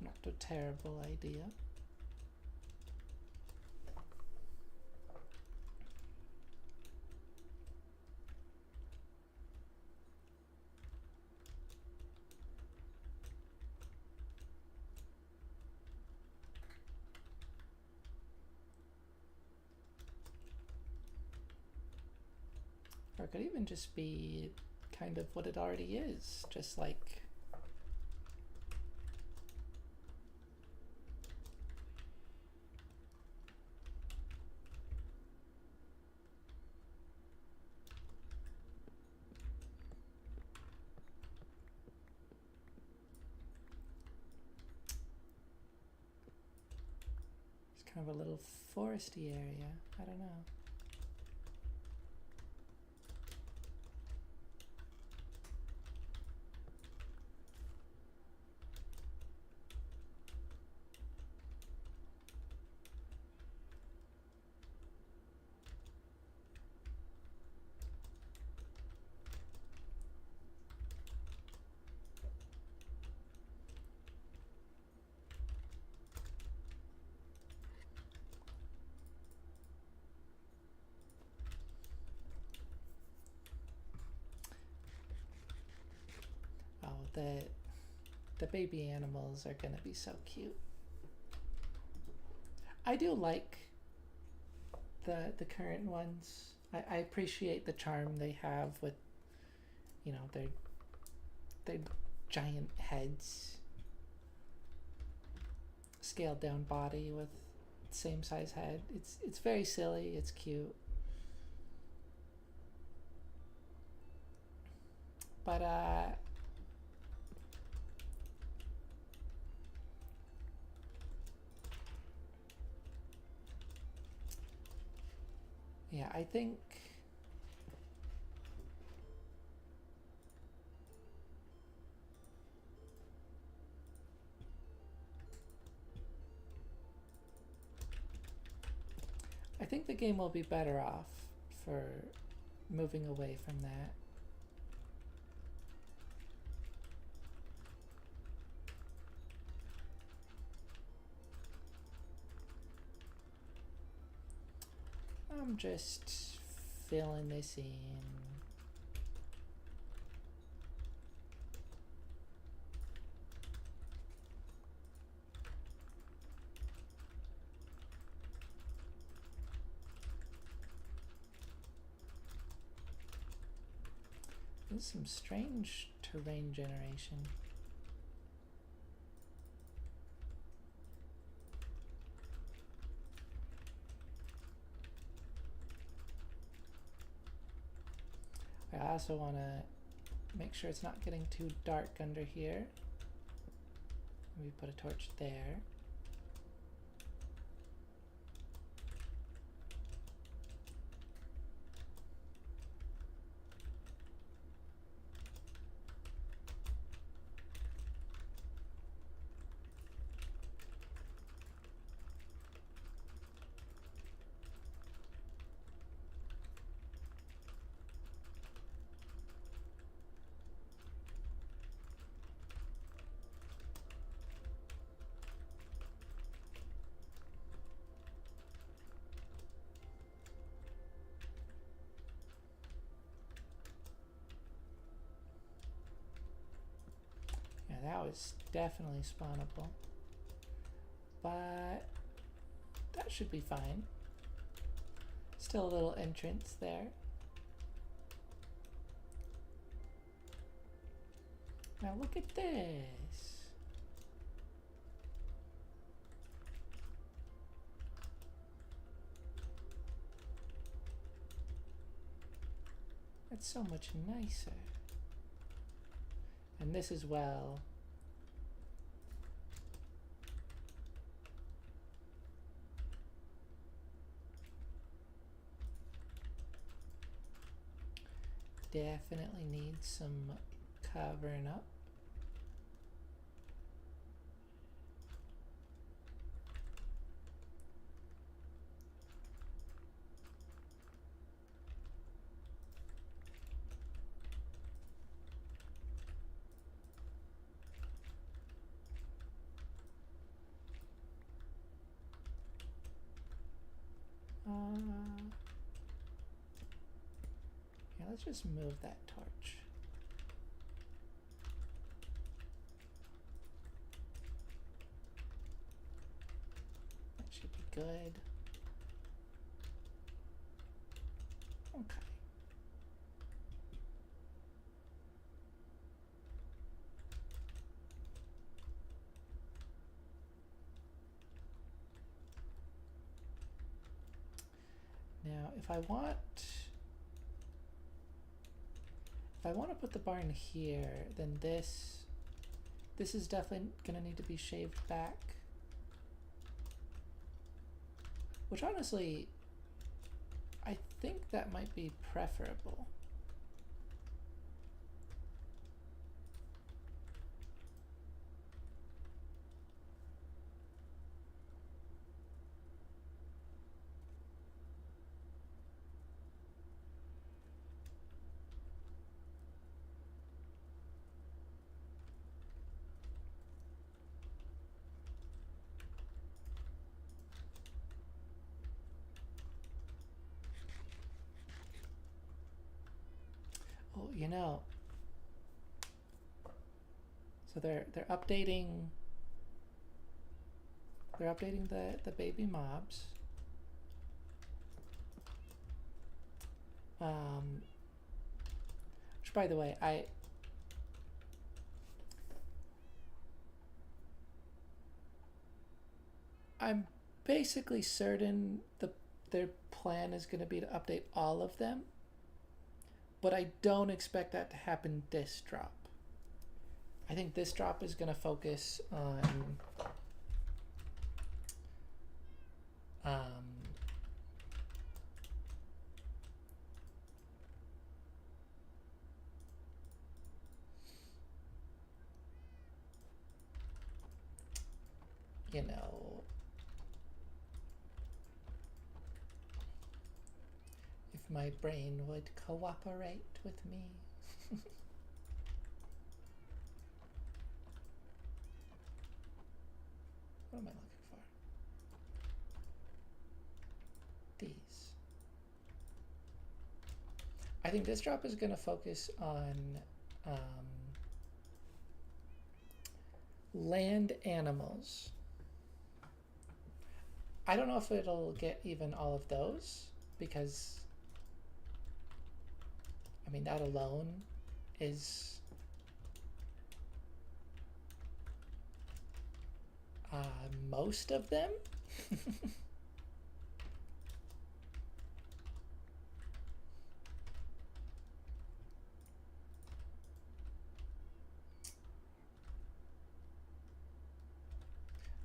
Not a terrible idea. Or it could even just be kind of what it already is, just like it's kind of a little foresty area. I don't know. Oh, the baby animals are gonna be so cute. I do like the current ones. I appreciate the charm they have with, you know, their giant heads, scaled down body with same size head. It's very silly. It's cute. But yeah, I think the game will be better off for moving away from that. I'm just filling this in. There's some strange terrain generation. I also want to make sure it's not getting too dark under here. We put a torch there. That was definitely spawnable, but that should be fine. Still a little entrance there. Now look at this. That's so much nicer. And this as well. Definitely needs some covering up. Yeah, let's just move that torch. That should be good. Okay. Now, if I want to put the barn here, then this is definitely gonna need to be shaved back. Which honestly, I think that might be preferable. Oh, you know, so they're updating the baby mobs. Which, by the way, I'm basically certain their plan is going to be to update all of them, but I don't expect that to happen this drop. I think this drop is going to focus on you know, if my brain would cooperate with me. What am I looking for? These. I think this drop is going to focus on land animals. I don't know if it'll get even all of those, because I mean that alone is most of them.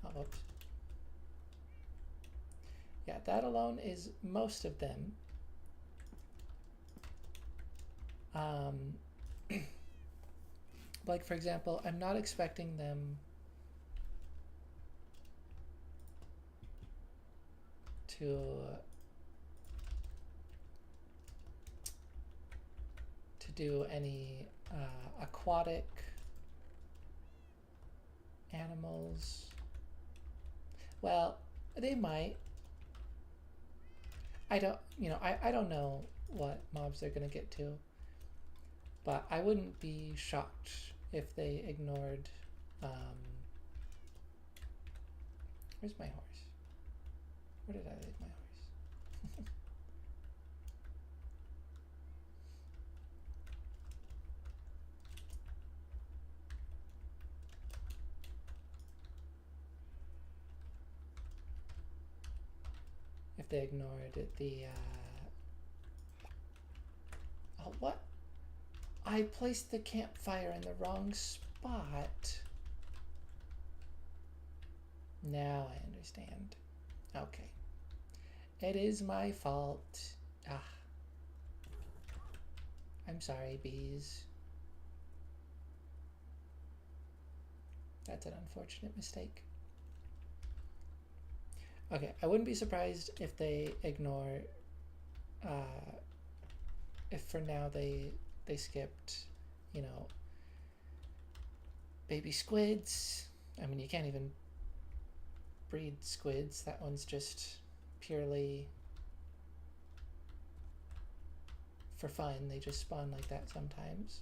Oh, oops. Yeah, that alone is most of them. Like, for example, I'm not expecting them to do any aquatic animals. Well, they might. I don't, I don't know what mobs they're gonna get to, but I wouldn't be shocked if they ignored. Where's my horse? Where did I leave my horse? If they ignored the oh, what? I placed the campfire in the wrong spot. Now I understand. Okay. It is my fault. Ah. I'm sorry, bees. That's an unfortunate mistake. Okay, I wouldn't be surprised if they ignore, if for now they skipped, baby squids. I mean, you can't even breed squids. That one's just purely for fun. They just spawn like that sometimes.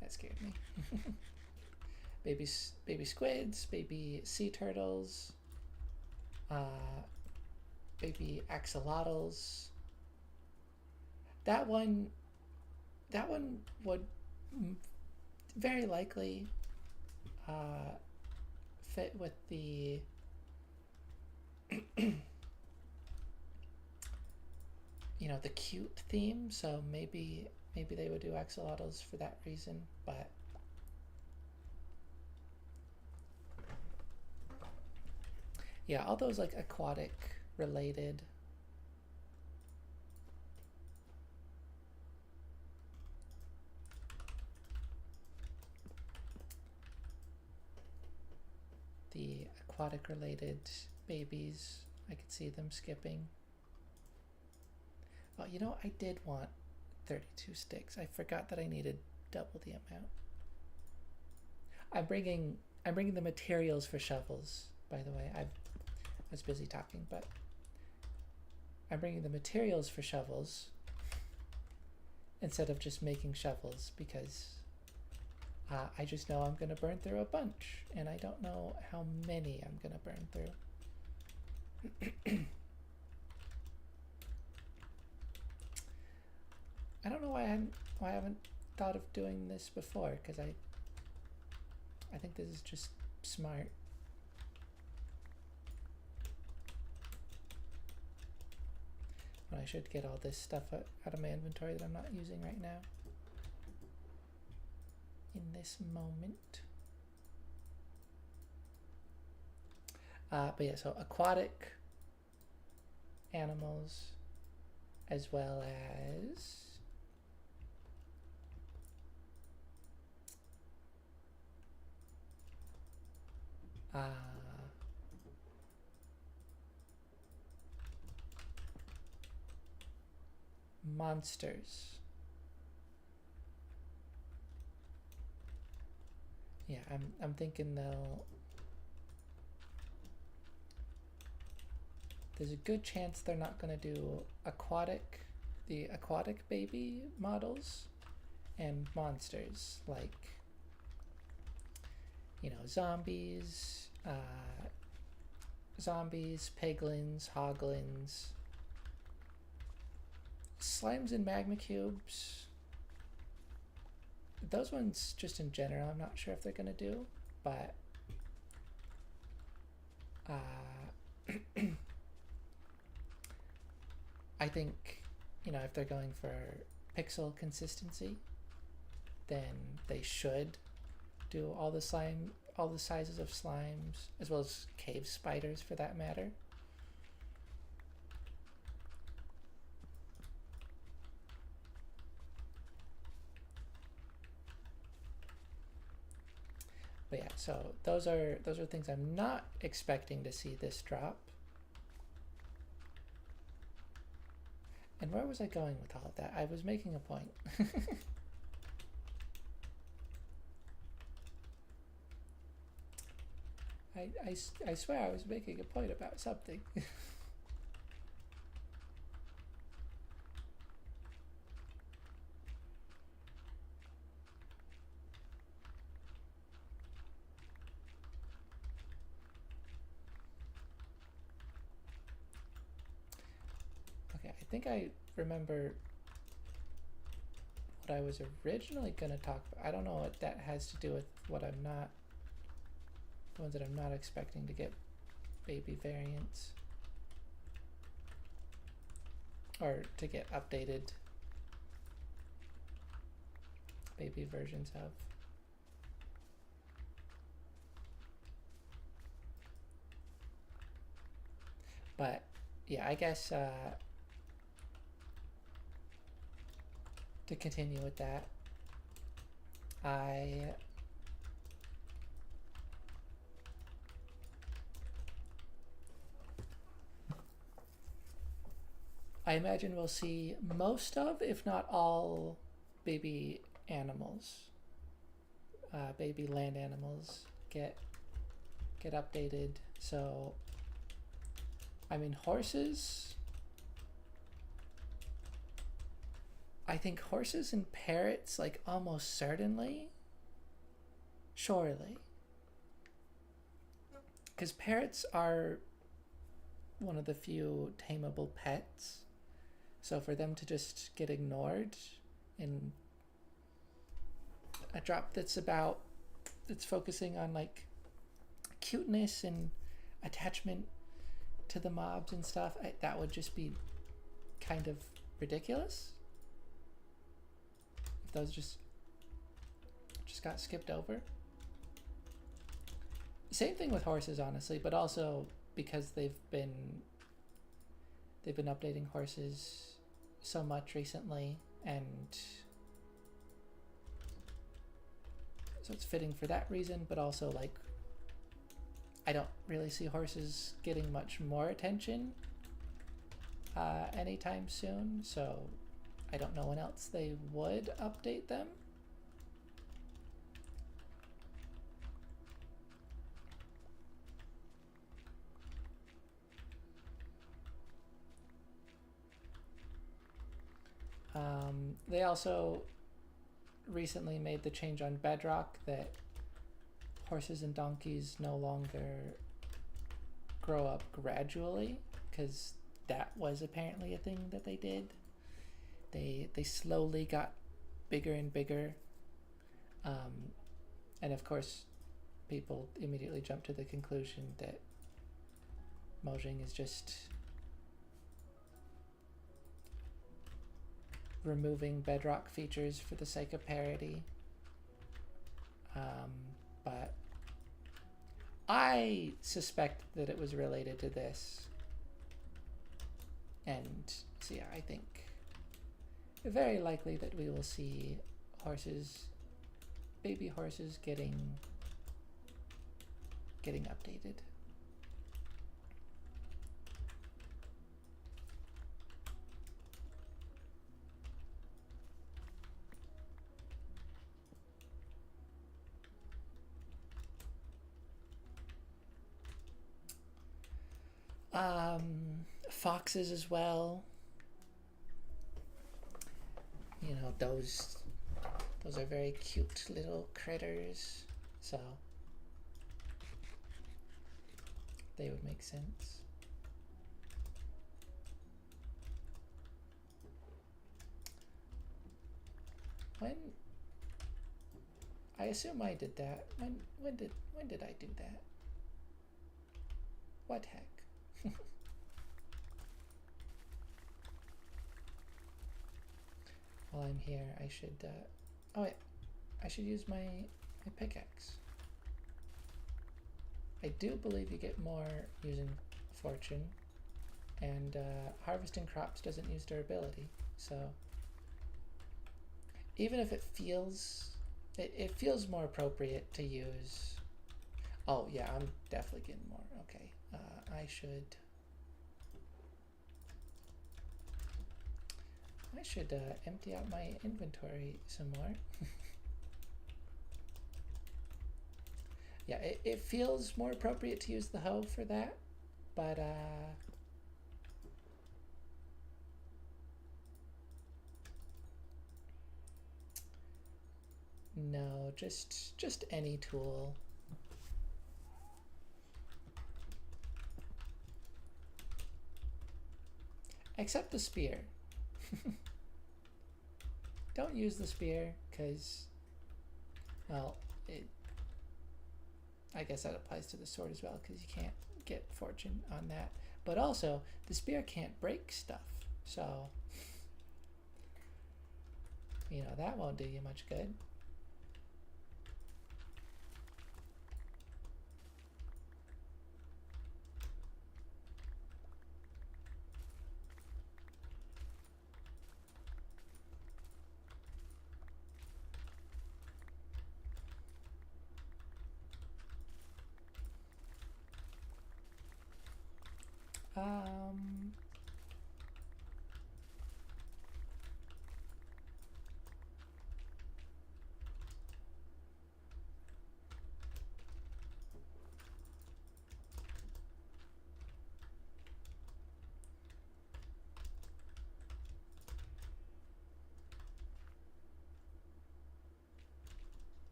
That scared me. baby squids, baby sea turtles, baby axolotls. That one would very likely fit with the the cute theme, so maybe they would do axolotls for that reason, but yeah, all those like aquatic related babies, I could see them skipping. Oh, I did want 32 sticks. I forgot that I needed double the amount. I'm bringing the materials for shovels, by the way. I was busy talking, but I'm bringing the materials for shovels instead of just making shovels because I just know I'm going to burn through a bunch, and I don't know how many I'm going to burn through. I don't know why I haven't thought of doing this before, because I think this is just smart. But I should get all this stuff out of my inventory that I'm not using right now. In this moment. But yeah, so aquatic animals as well as monsters. Yeah, I'm thinking there's a good chance they're not going to do the aquatic baby models and monsters like zombies, piglins, hoglins, slimes and magma cubes. Those ones, just in general, I'm not sure if they're gonna do, but I think if they're going for pixel consistency, then they should do all the sizes of slimes, as well as cave spiders for that matter. But yeah, so those are things I'm not expecting to see this drop. And where was I going with all of that? I was making a point. I swear I was making a point about something. Okay, I think I remember what I was originally going to talk about. I don't know what that has to do with the ones that I'm not expecting to get baby variants. Or to get updated baby versions of. But yeah, I guess to continue with that, I imagine we'll see most of, if not all, baby animals, baby land animals get updated. So, I mean, horses. I think horses and parrots, like, almost certainly. Surely. Because parrots are one of the few tameable pets. So for them to just get ignored in a drop that's focusing on like cuteness and attachment to the mobs and stuff, that would just be kind of ridiculous. If those just got skipped over. Same thing with horses, honestly, but also because they've been updating horses so much recently, and so it's fitting for that reason, but also like I don't really see horses getting much more attention anytime soon, so I don't know when else they would update them. They also recently made the change on Bedrock that horses and donkeys no longer grow up gradually, because that was apparently a thing that they did. They slowly got bigger and bigger, and of course people immediately jumped to the conclusion that Mojang is just removing Bedrock features for the sake of parody. But I suspect that it was related to this. And so yeah, I think very likely that we will see horses, baby horses getting updated. Foxes as well. You know, those are very cute little critters, so they would make sense. When I assume I did that. When did I do that? What heck? While I'm here, I should oh wait, I should use my pickaxe. I do believe you get more using fortune, and harvesting crops doesn't use durability, so even if it feels more appropriate to use. Oh yeah, I'm definitely getting more. Okay, I should empty out my inventory some more. Yeah, it feels more appropriate to use the hoe for that, but no, just any tool. Except the spear. Don't use the spear, because, well, I guess that applies to the sword as well, because you can't get fortune on that. But also, the spear can't break stuff, so, you know, that won't do you much good.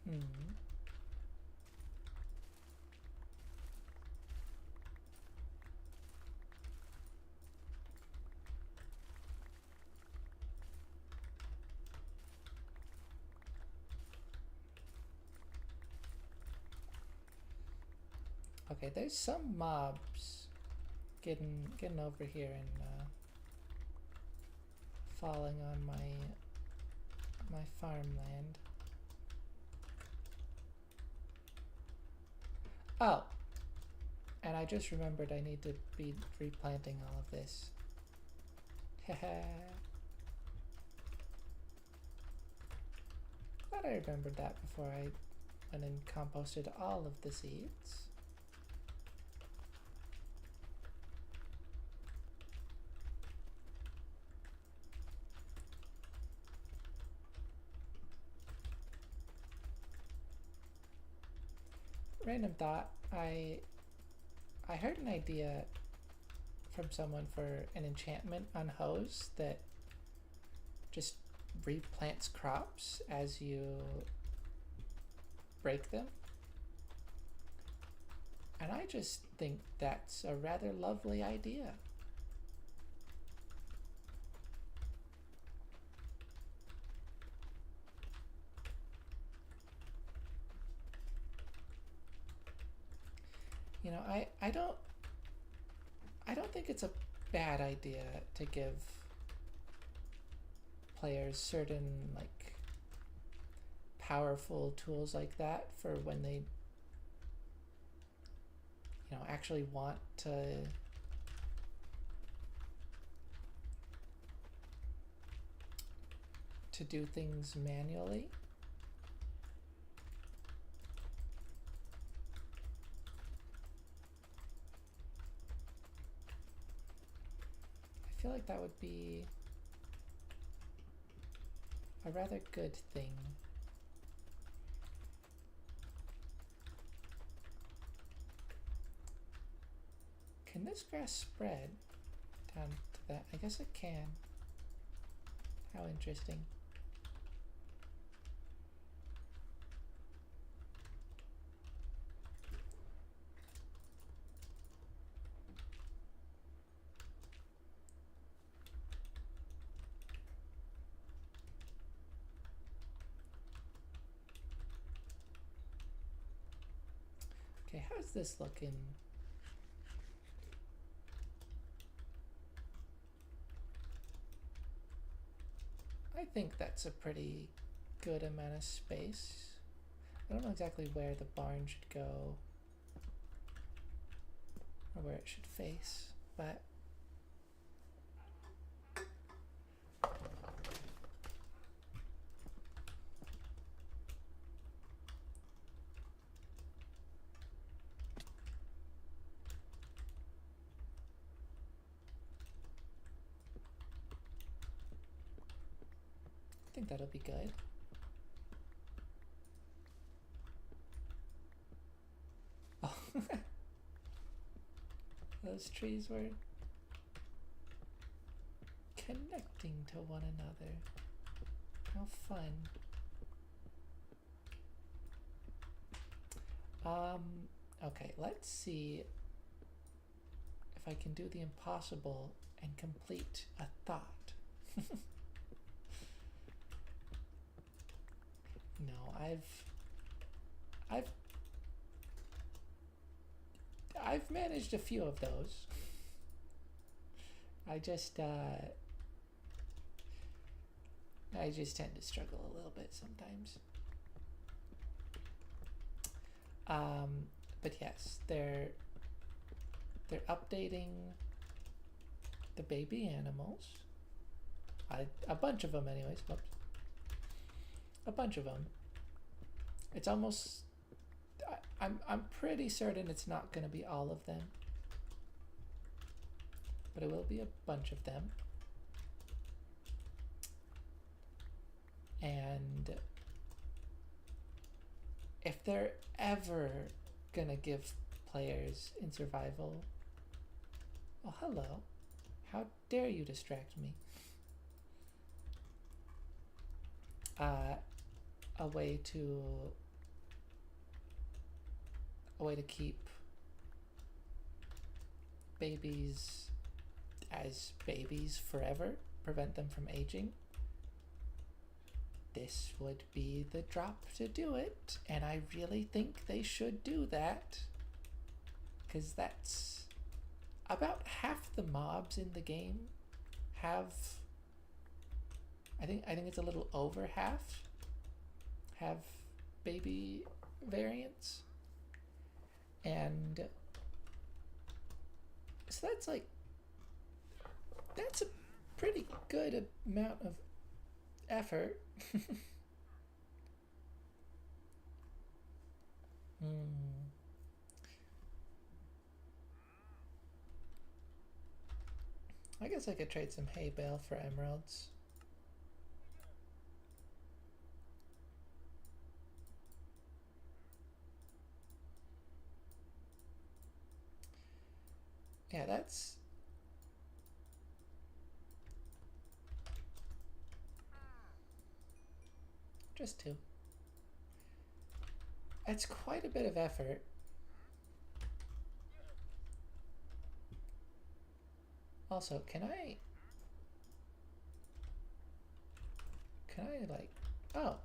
Hmm. Okay, there's some mobs getting over here and falling on my farmland. Oh, and I just remembered I need to be replanting all of this. Haha. Glad I remembered that before I went and composted all of the seeds. Random thought, I heard an idea from someone for an enchantment on hoes that just replants crops as you break them. And I just think that's a rather lovely idea. You know, I don't think it's a bad idea to give players certain like powerful tools like that for when they actually want to do things manually. I feel like that would be a rather good thing. Can this grass spread down to that? I guess it can. How interesting. Okay, how's this looking? I think that's a pretty good amount of space. I don't know exactly where the barn should go or where it should face, but I think that'll be good. Oh, those trees were connecting to one another. How fun. Okay, let's see if I can do the impossible and complete a thought. No, I've managed a few of those. I just tend to struggle a little bit sometimes. But yes, they're updating the baby animals. A bunch of them, anyways. Whoops. A bunch of them. It's almost. I'm pretty certain it's not going to be all of them, but it will be a bunch of them. And if they're ever gonna give players in survival, oh hello, how dare you distract me, a way to a way to keep babies as babies forever, prevent them from aging, this would be the drop to do it. And I really think they should do that, because that's about half the mobs in the game have, I think it's a little over half have baby variants. And so that's a pretty good amount of effort. I guess I could trade some hay bale for emeralds. Yeah, that's just two. That's quite a bit of effort. Also, can I like, oh,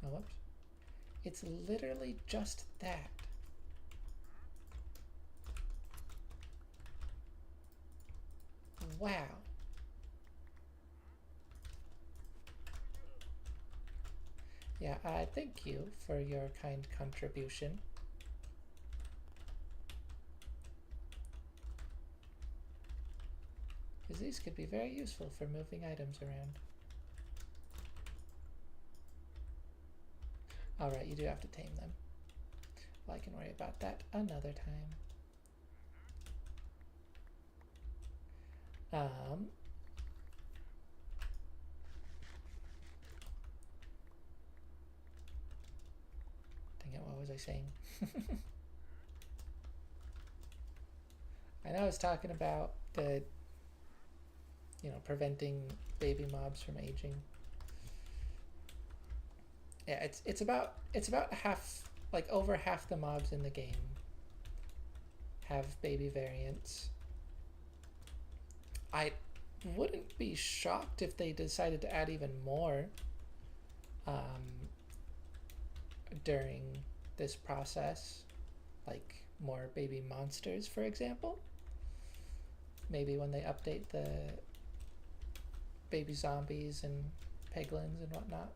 whoops. It's literally just that. Wow. Yeah, thank you for your kind contribution. Because these could be very useful for moving items around. Alright, you do have to tame them. Well, I can worry about that another time. Dang it, what was I saying? I know I was talking about the, preventing baby mobs from aging. Yeah, it's about half, like over half the mobs in the game have baby variants. I wouldn't be shocked if they decided to add even more during this process, like more baby monsters, for example. Maybe when they update the baby zombies and piglins and whatnot.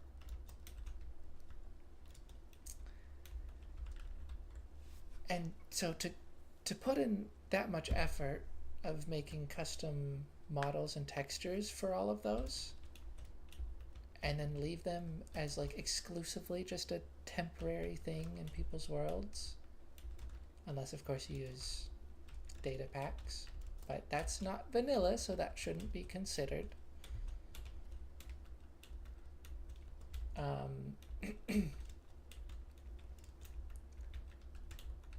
And so to put in that much effort of making custom models and textures for all of those, and then leave them as like exclusively just a temporary thing in people's worlds, unless of course you use data packs, but that's not vanilla, so that shouldn't be considered.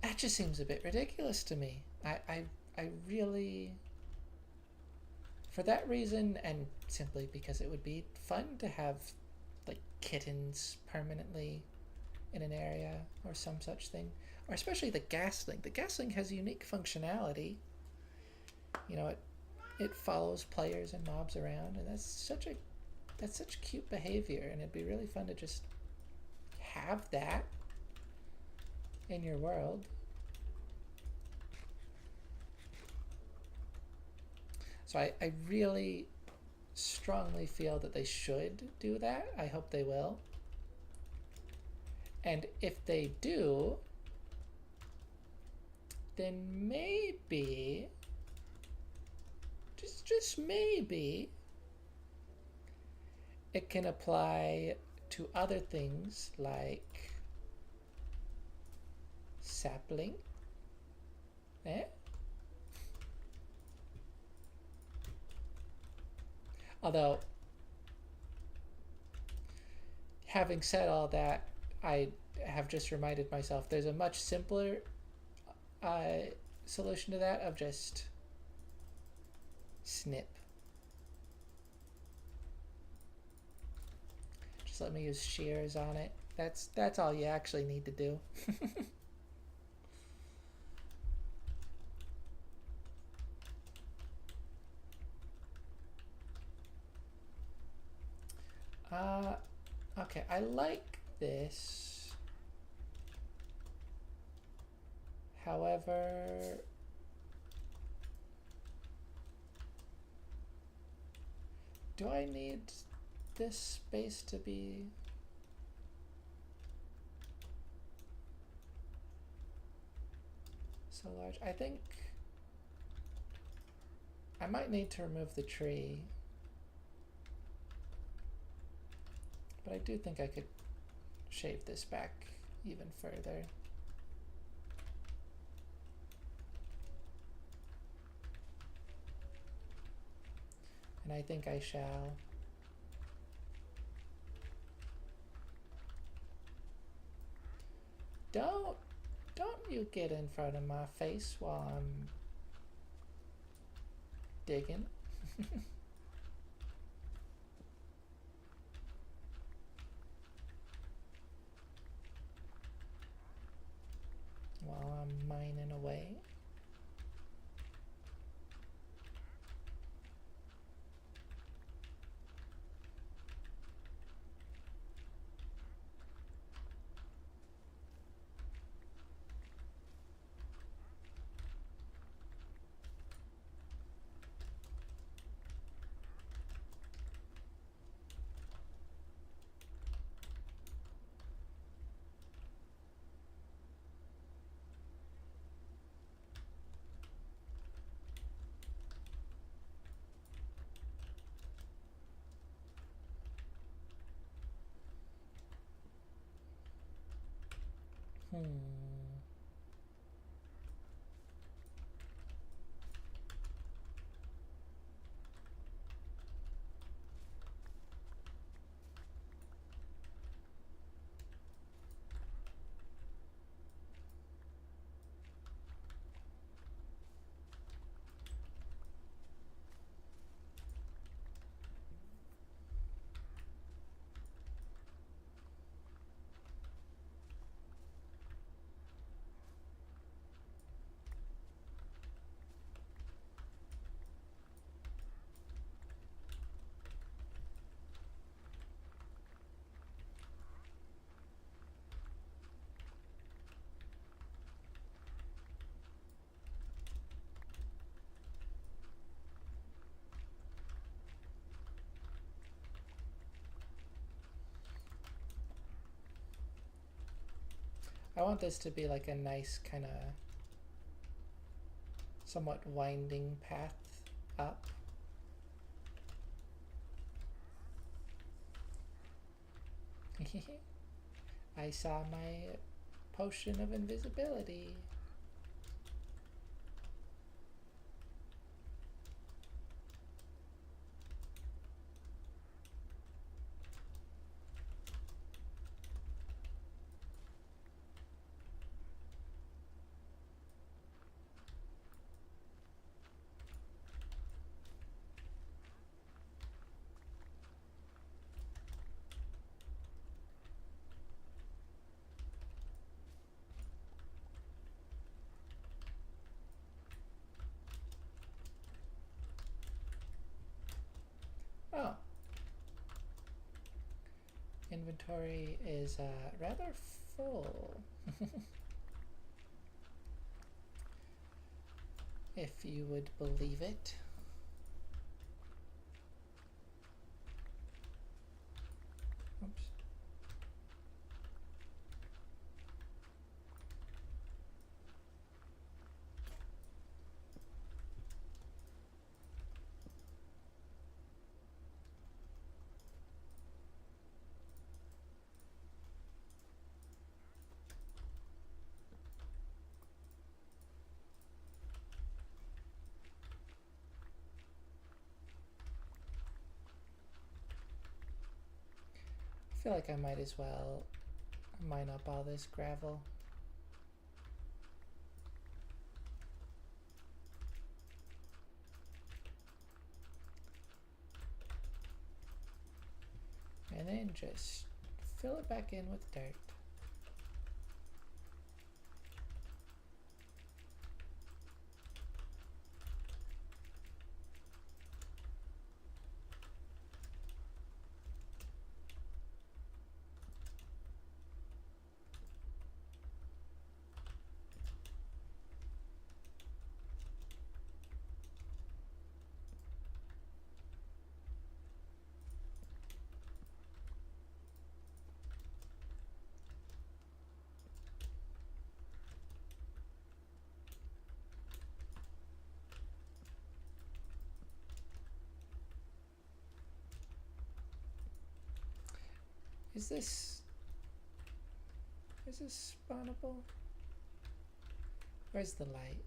That just seems a bit ridiculous to me. I really, for that reason, and simply because it would be fun to have like kittens permanently in an area or some such thing, or especially the gasling. The gasling has unique functionality. It follows players and mobs around, and that's such cute behavior, and it'd be really fun to just have that in your world. So I really strongly feel that they should do that. I hope they will. And if they do, then maybe, just maybe, it can apply to other things like sapling. Although, having said all that, I have just reminded myself there's a much simpler solution to that of just snip. Just let me use shears on it. That's all you actually need to do. Okay, I like this. However, do I need this space to be so large? I think I might need to remove the tree. But I do think I could shave this back even further. And I think I shall. Don't you get in front of my face while I'm digging. While I'm mining away. I want this to be like a nice kind of somewhat winding path up. I saw my potion of invisibility. Oh. Inventory is rather full. If you would believe it. Oops. I feel like I might as well mine up all this gravel. and then just fill it back in with dirt. Is this spawnable? Where's the light?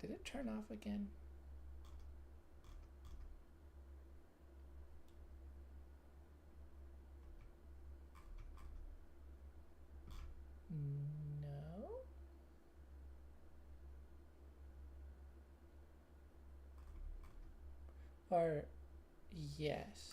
Did it turn off again? No. Or yes.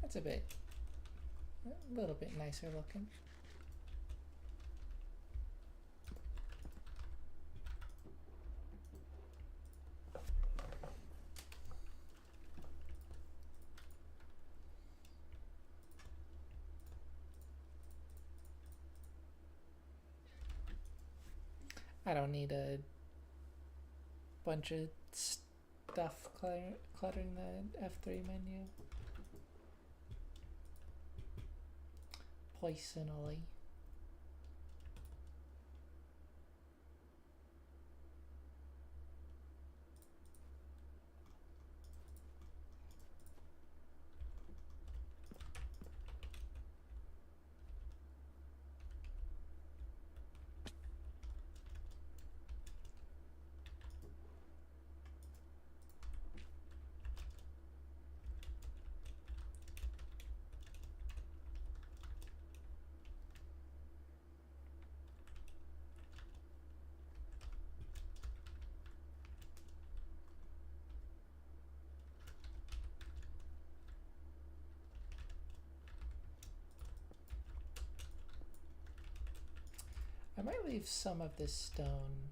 That's a little bit nicer looking. I don't need a bunch of stuff cluttering the F3 menu. Personally. I might leave some of this stone.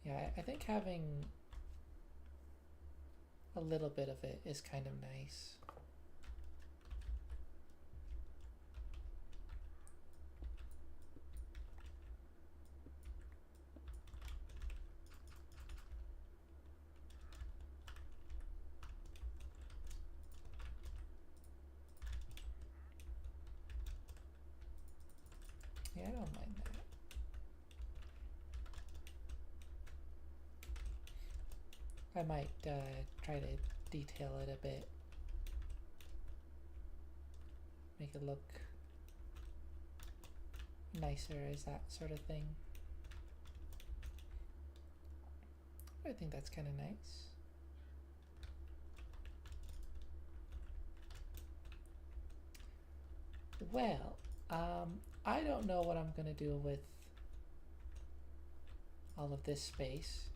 Yeah, I think having a little bit of it is kind of nice. Yeah, I don't mind that. I might try to detail it a bit. Make it look nicer as that sort of thing. I think that's kind of nice. Well, I don't know what I'm gonna do with all of this space.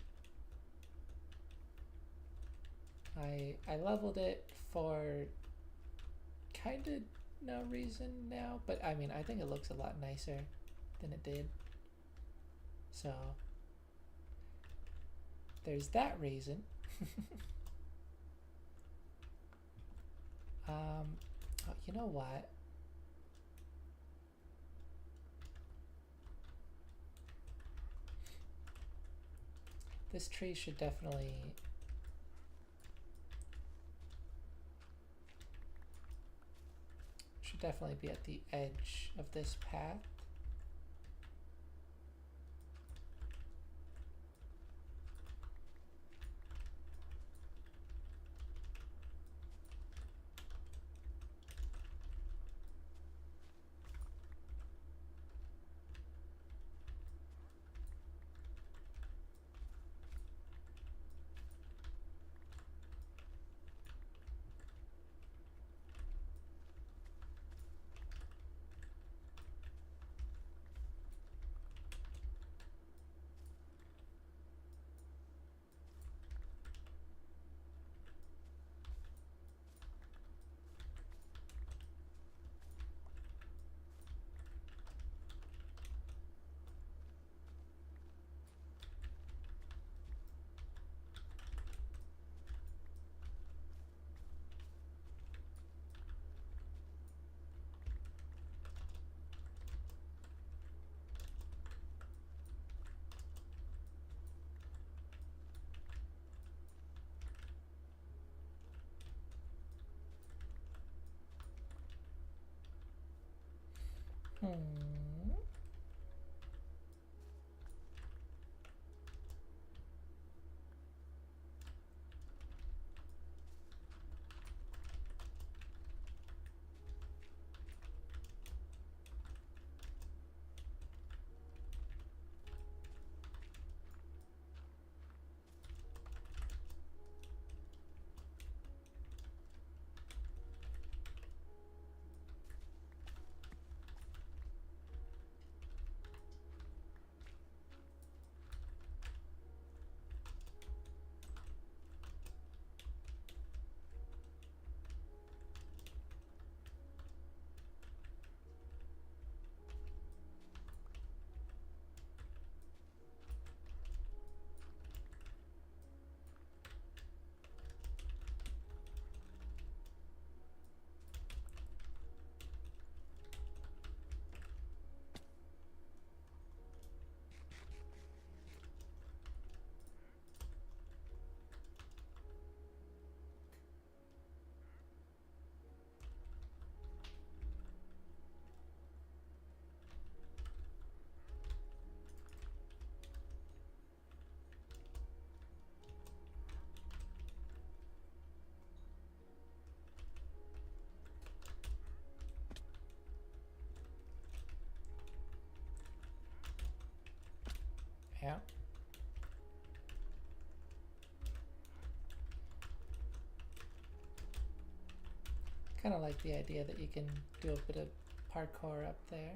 I leveled it for kind of no reason now, but I mean, I think it looks a lot nicer than it did. So there's that reason. Oh, you know what? This tree should definitely be at the edge of this path. Yeah. Kind of like the idea that you can do a bit of parkour up there.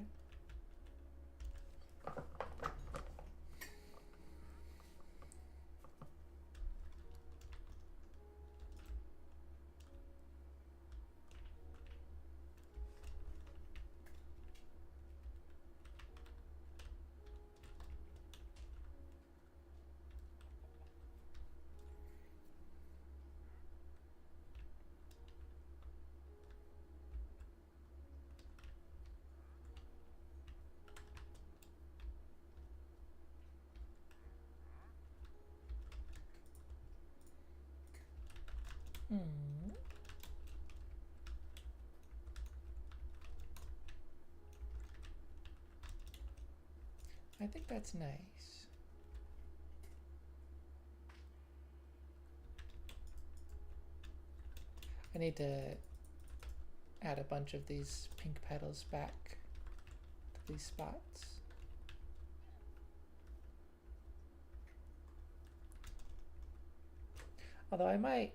I think that's nice. I need to add a bunch of these pink petals back to these spots. Although I might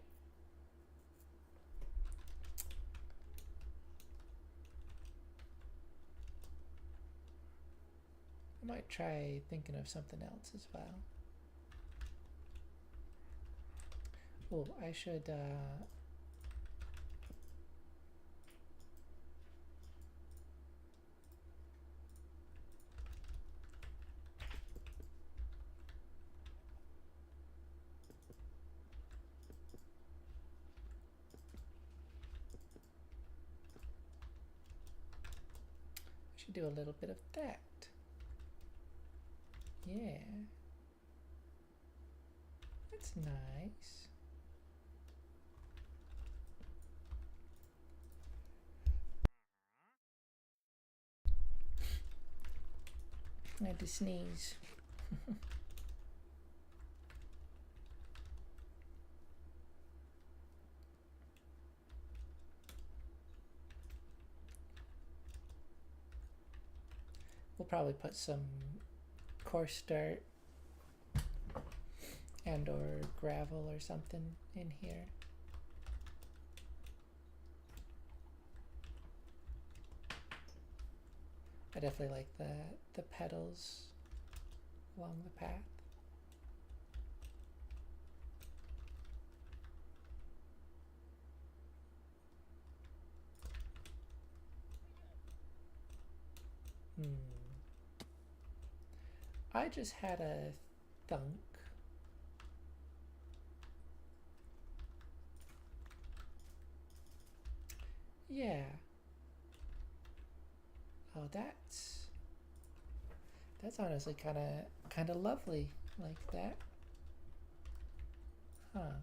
try thinking of something else as well. Oh, I should do a little bit of that. Yeah. That's nice. I had to sneeze. We'll probably put some coarse dirt and or gravel or something in here. I definitely like the petals along the path. I just had a thunk. Yeah. Oh, that's honestly kind of lovely like that. Huh.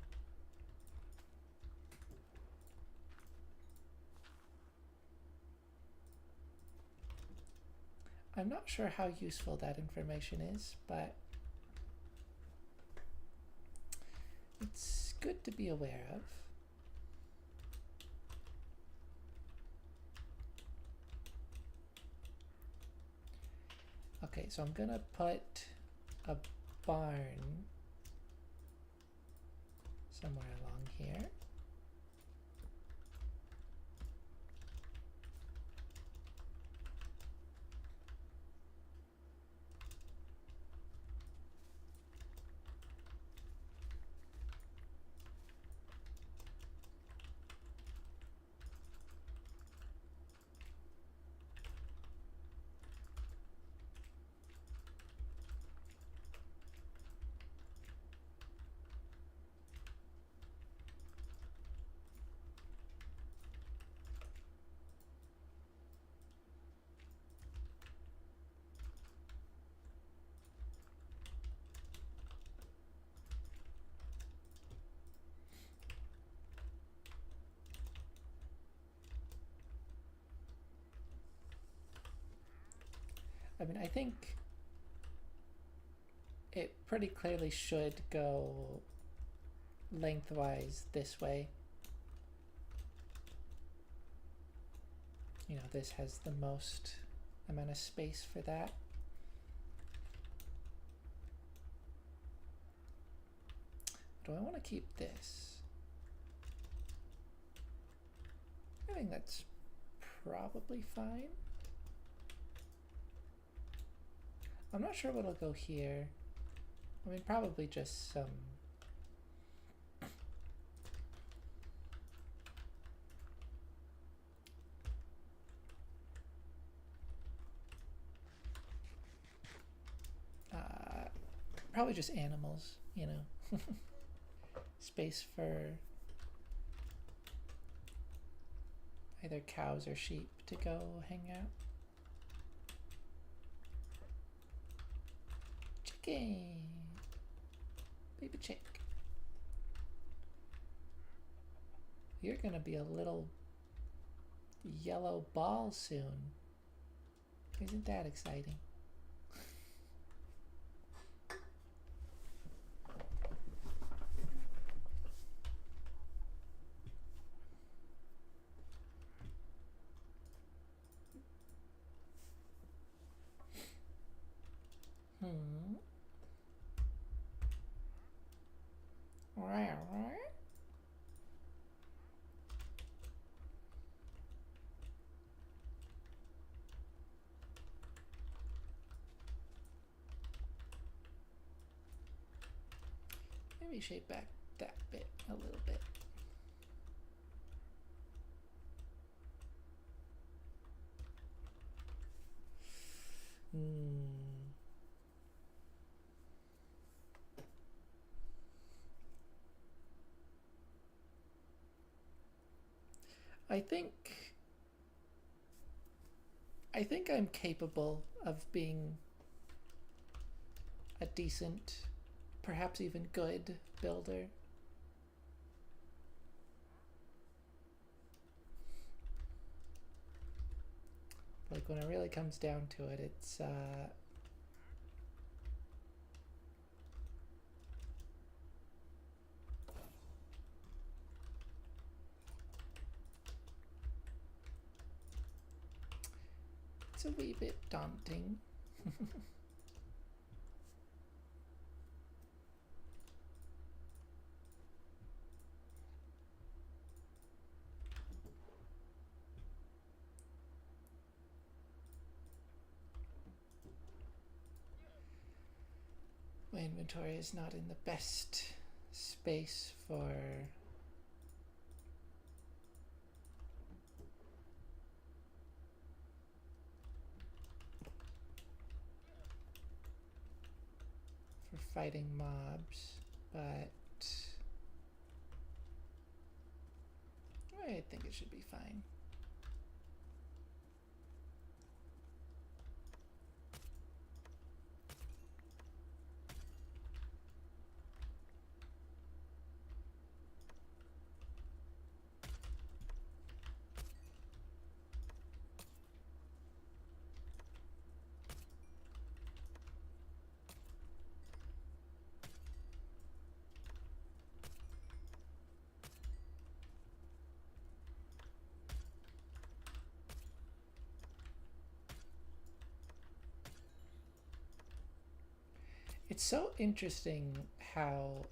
I'm not sure how useful that information is, but it's good to be aware of. Okay, so I'm gonna put a barn somewhere along here. I mean, I think it pretty clearly should go lengthwise this way. You know, this has the most amount of space for that. Do I want to keep this? I think that's probably fine. I'm not sure what'll go here. I mean, probably just some probably just animals, you know. Space for either cows or sheep to go hang out. Chicken! Baby chick. You're gonna be a little yellow ball soon. Isn't that exciting? Maybe shape back that bit a little bit. I think I'm capable of being a decent, perhaps even good builder. Like when it really comes down to it, it's a wee bit daunting. My inventory is not in the best space for fighting mobs, but I think it should be fine. It's so interesting how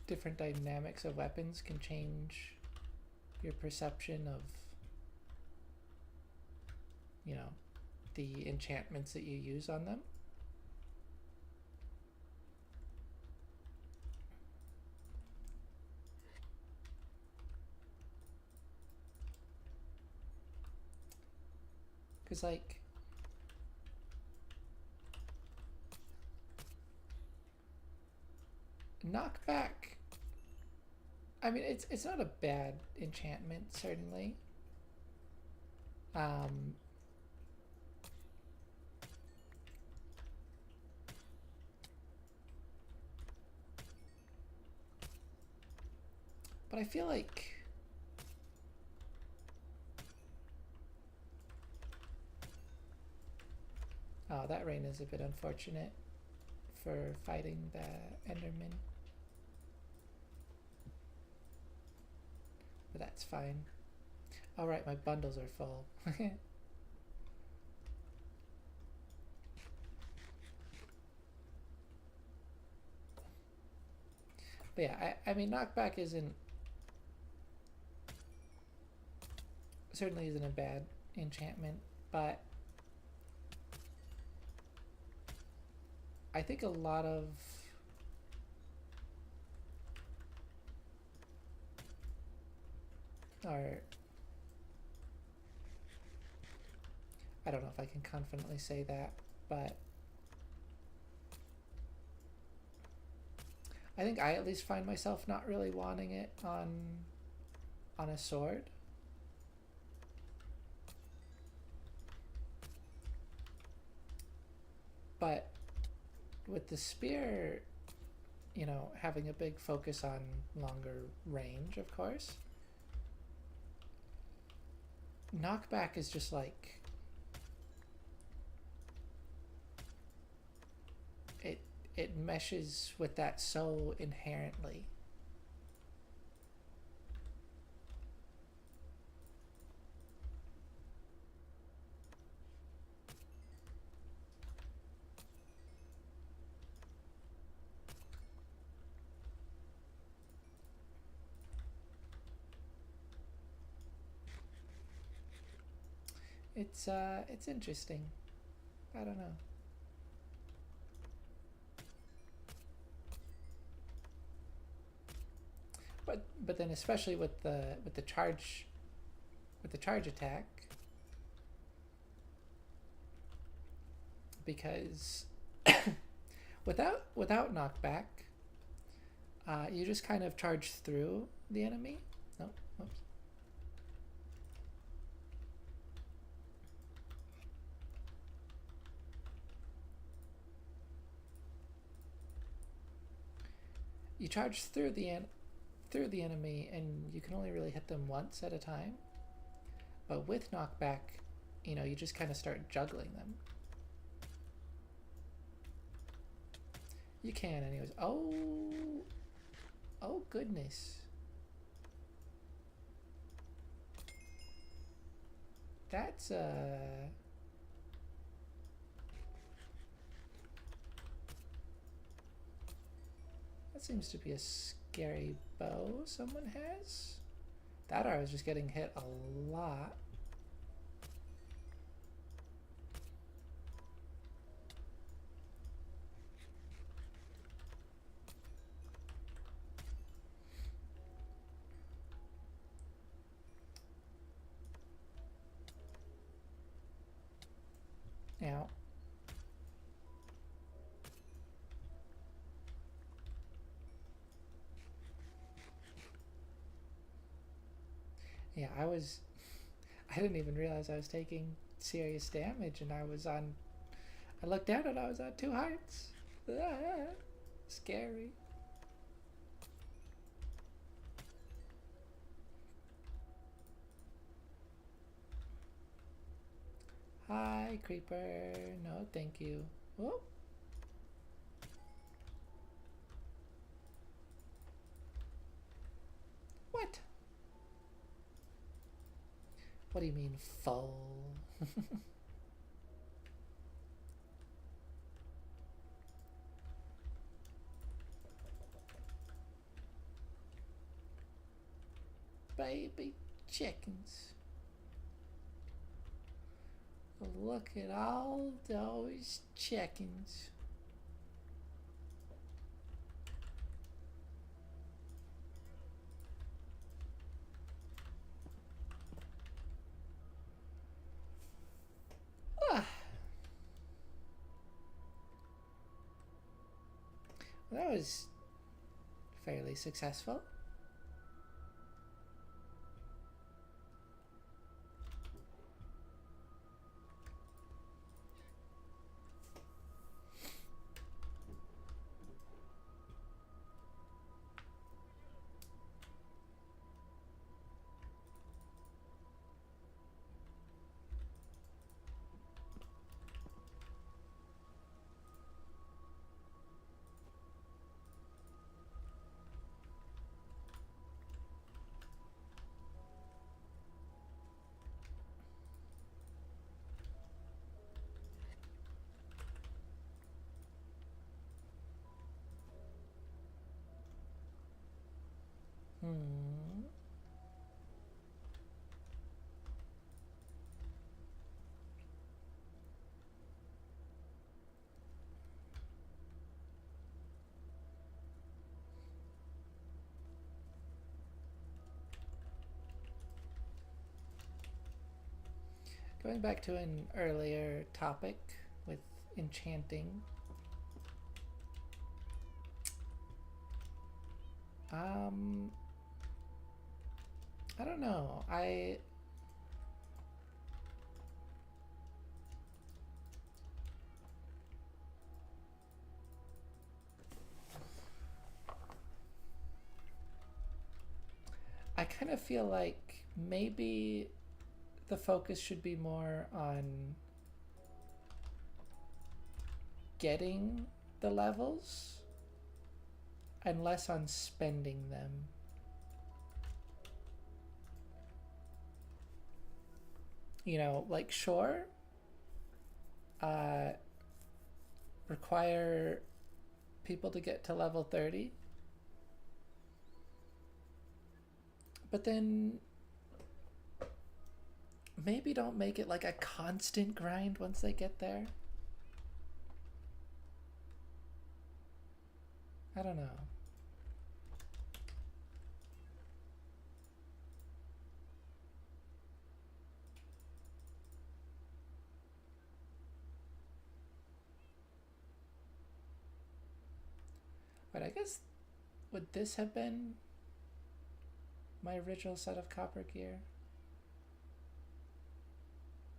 different dynamics of weapons can change your perception of, you know, the enchantments that you use on them. Because, like, knockback, I mean, it's not a bad enchantment, certainly. But I feel like oh, that rain is a bit unfortunate for fighting the Enderman. But that's fine. Alright, my bundles are full. But yeah, I mean, knockback certainly isn't a bad enchantment, but I think a lot of our, I don't know if I can confidently say that, but I think I at least find myself not really wanting it on a sword. But with the spear, you know, having a big focus on longer range, of course, knockback is just like it meshes with that so inherently. It's interesting. I don't know. but then especially with the charge attack, because without knockback, you just kind of charge through the enemy. No, oops. You charge through the enemy, and you can only really hit them once at a time. But with knockback, you know, you just kind of start juggling them. You can, anyways. Oh goodness. That's that seems to be a scary bow someone has. That I was just getting hit a lot. Now, yeah, I didn't even realize I was taking serious damage, and I looked down and I was on 2 hearts. Scary. Hi, creeper. No, thank you. Oh. What? What do you mean, full? Baby chickens. Look at all those chickens. Ah. That was fairly successful. Going back to an earlier topic with enchanting. I don't know. I kind of feel like maybe the focus should be more on getting the levels and less on spending them. You know, like, sure, require people to get to level 30, but then maybe don't make it like a constant grind once they get there. I don't know. I guess, would this have been my original set of copper gear?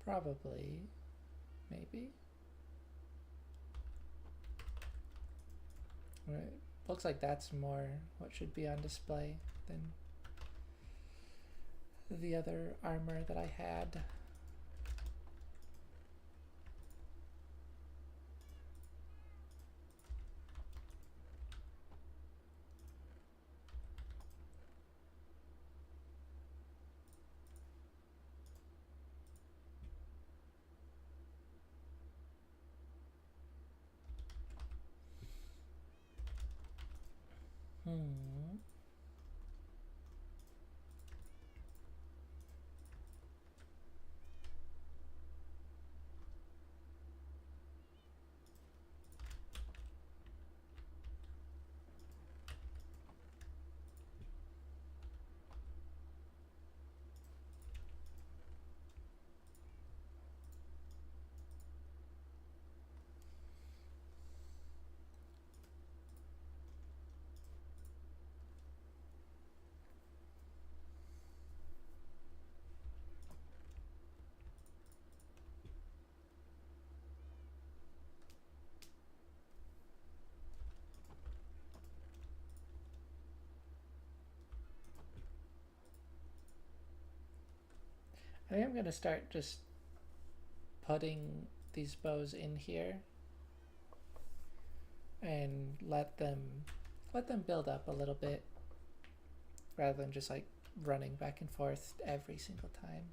Probably. Maybe. Right. Looks like that's more what should be on display than the other armor that I had. Hmm. I think I'm gonna start just putting these bows in here and let them build up a little bit rather than just like running back and forth every single time.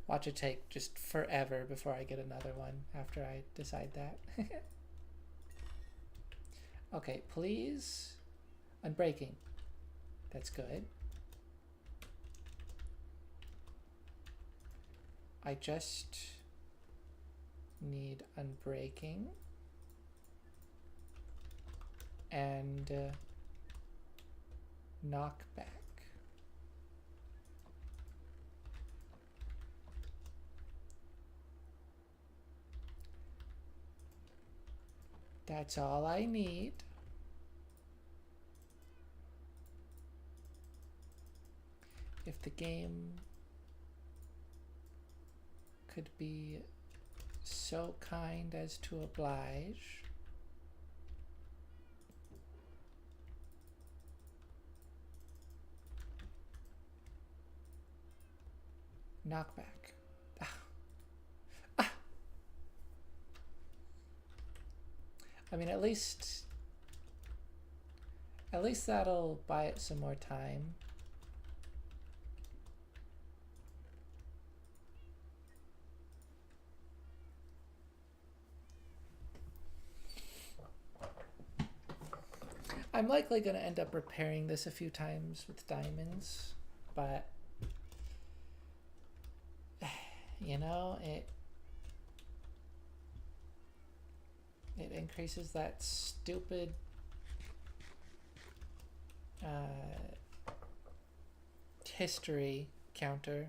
Watch it take just forever before I get another one after I decide that. Okay, please. Unbreaking. That's good. I just need unbreaking and knockback. That's all I need. If the game could be so kind as to oblige. Knockback. I mean, at least that'll buy it some more time. I'm likely going to end up repairing this a few times with diamonds, but you know, it increases that stupid history counter.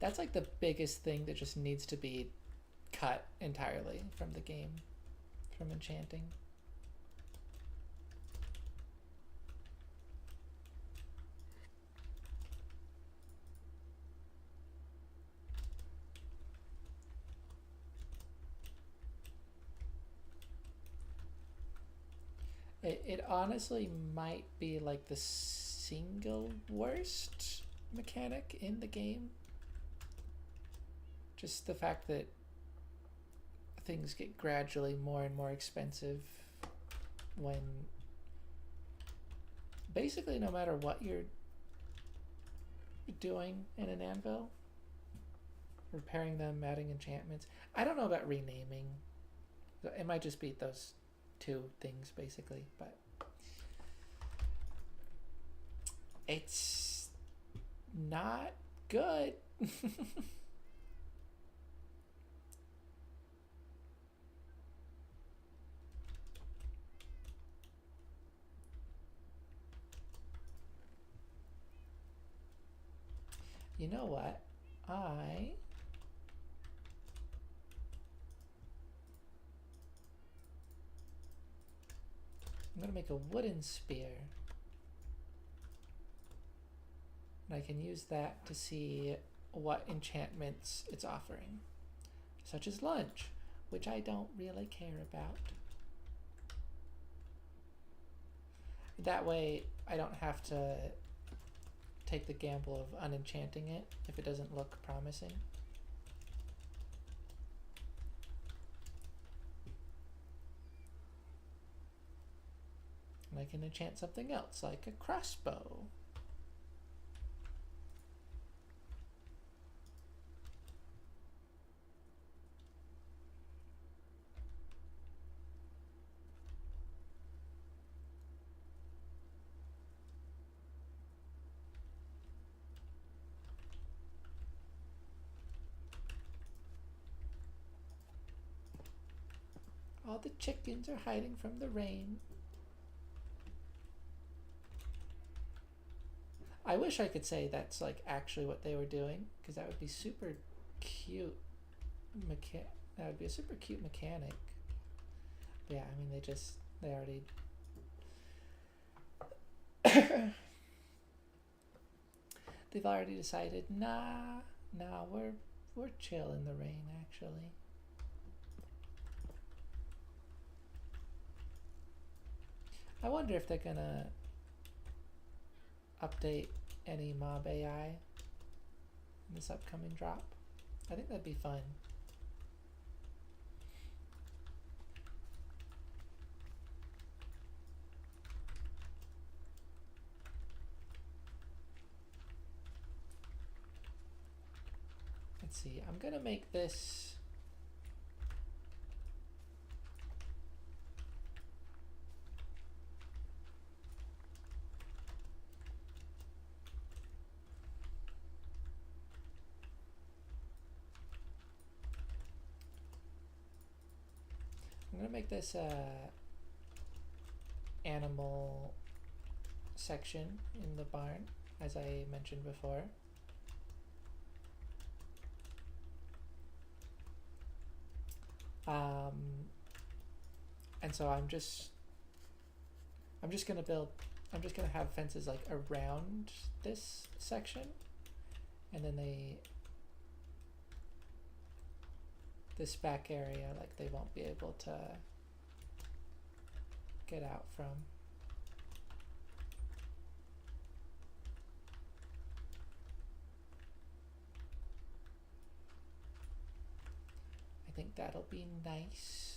That's like the biggest thing that just needs to be cut entirely from the game, from enchanting. It honestly might be like the single worst mechanic in the game. Just the fact that things get gradually more and more expensive when basically no matter what you're doing in an anvil, repairing them, adding enchantments. I don't know about renaming. It might just be those two things basically, but it's not good. You know what? I'm gonna make a wooden spear. And I can use that to see what enchantments it's offering, such as lunch, which I don't really care about. That way I don't have to take the gamble of unenchanting it if it doesn't look promising. And I can enchant something else, like a crossbow. All the chickens are hiding from the rain. I wish I could say that's like actually what they were doing, because that would be super cute. That would be a super cute mechanic. But yeah, I mean they already they've already decided, nah, we're chill in the rain actually. I wonder if they're gonna update any mob AI in this upcoming drop. I think that'd be fun. Let's see, I'm gonna make this animal section in the barn, as I mentioned before. And so I'm just gonna have fences like around this section, and then this back area, like they won't be able to get out from. I think that'll be nice.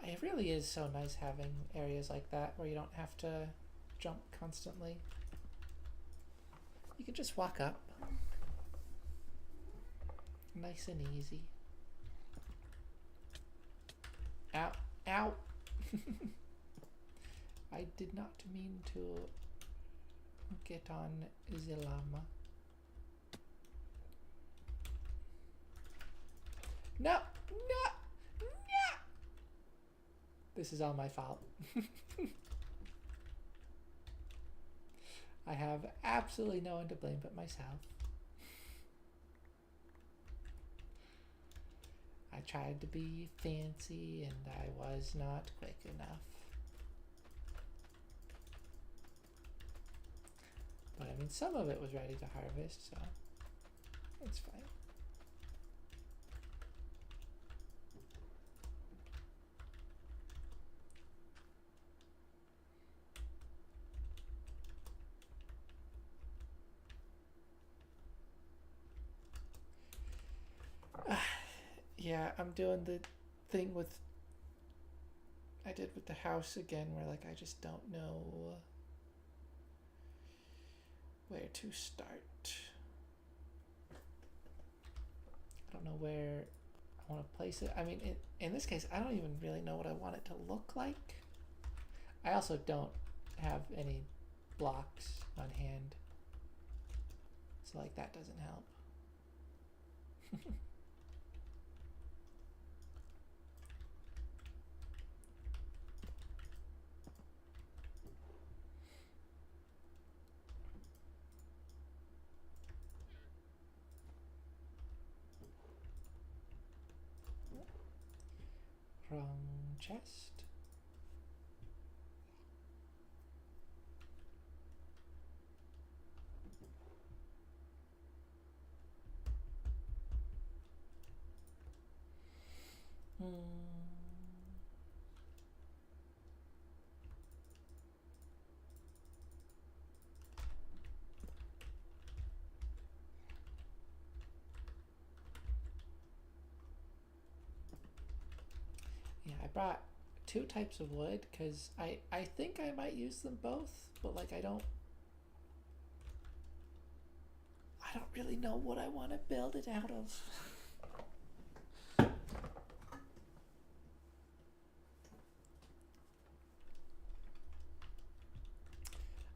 It really is so nice having areas like that where you don't have to jump constantly. You can just walk up. Nice and easy. Ow. Ow! I did not mean to get on the llama. No! No! No! This is all my fault. I have absolutely no one to blame but myself. I tried to be fancy and I was not quick enough. But I mean, some of it was ready to harvest, so it's fine. Yeah, I'm doing the thing I did with the house again, where like I just don't know where to start. I don't know where I want to place it. I mean, in this case, I don't even really know what I want it to look like. I also don't have any blocks on hand. So like that doesn't help. Wrong chest. Yeah, I brought two types of wood because I think I might use them both, but like I don't really know what I want to build it out of.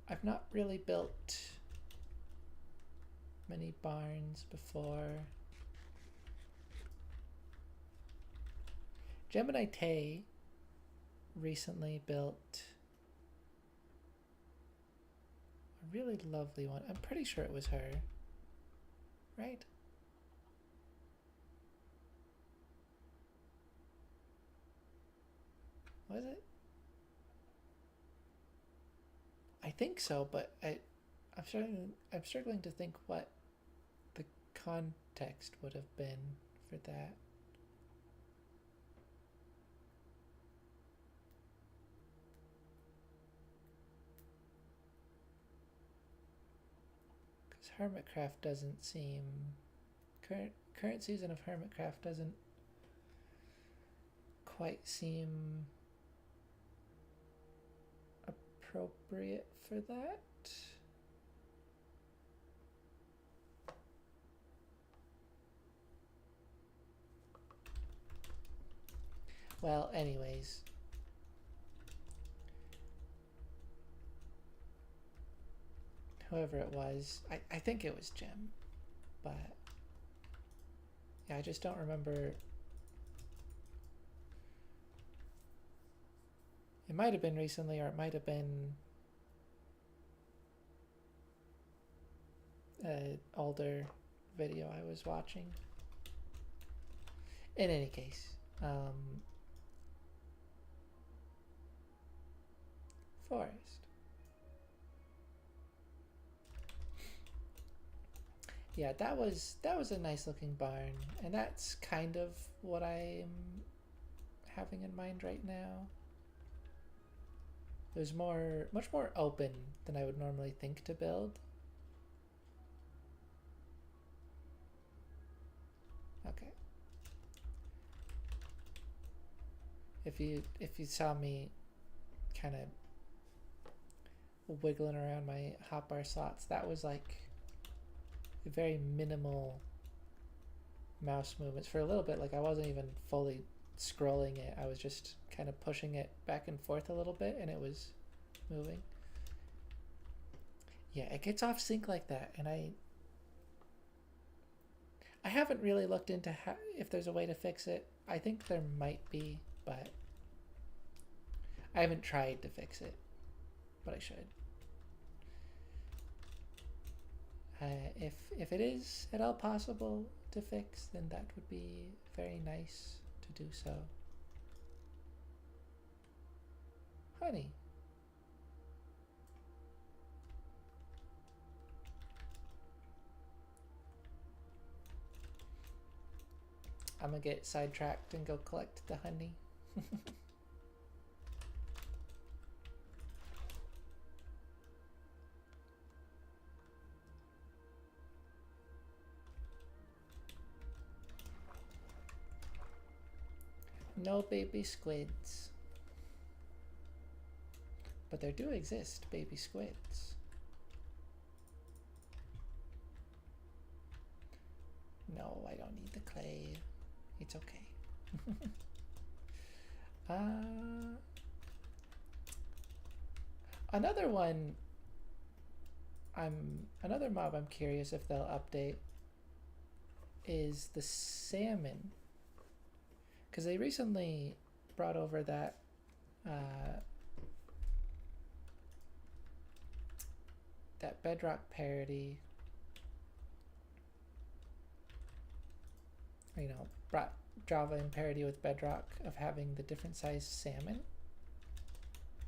I've not really built many barns before. Gemini Tay recently built a really lovely one. I'm pretty sure it was her, right? Was it? I think so, but I'm struggling to think what the context would have been for that. Because Hermitcraft doesn't seem current season of Hermitcraft doesn't quite seem appropriate for that. Well, anyways. Whoever it was, I think it was Jim, but yeah, I just don't remember. It might have been recently, or it might have been an older video I was watching. In any case, forest. Yeah, that was a nice looking barn, and that's kind of what I'm having in mind right now. It was much more open than I would normally think to build. Okay. If you saw me kind of wiggling around my hotbar slots, that was like very minimal mouse movements for a little bit. Like I wasn't even fully scrolling it, I was just kind of pushing it back and forth a little bit and it was moving. Yeah, it gets off sync like that, and I haven't really looked into if there's a way to fix it. I think there might be, but I haven't tried to fix it, but I should. If it is at all possible to fix, then that would be very nice to do so. Honey. I'm gonna get sidetracked and go collect the honey. No baby squids. But there do exist baby squids. No, I don't need the clay. It's okay. Another one Another mob I'm curious if they'll update is the salmon, because they recently brought over that that Bedrock parody. You know, brought Java in parody with Bedrock of having the different size salmon,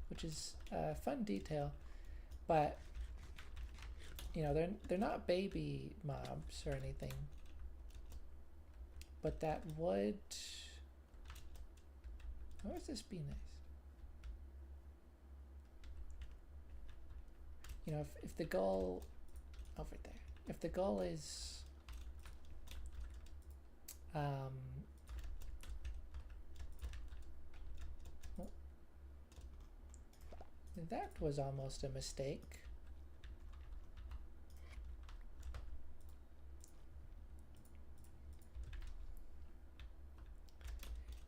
which is a fun detail, but you know, they're not baby mobs or anything, but that would, how would this be nice? You know, if the goal over there, if the goal is oh, that was almost a mistake.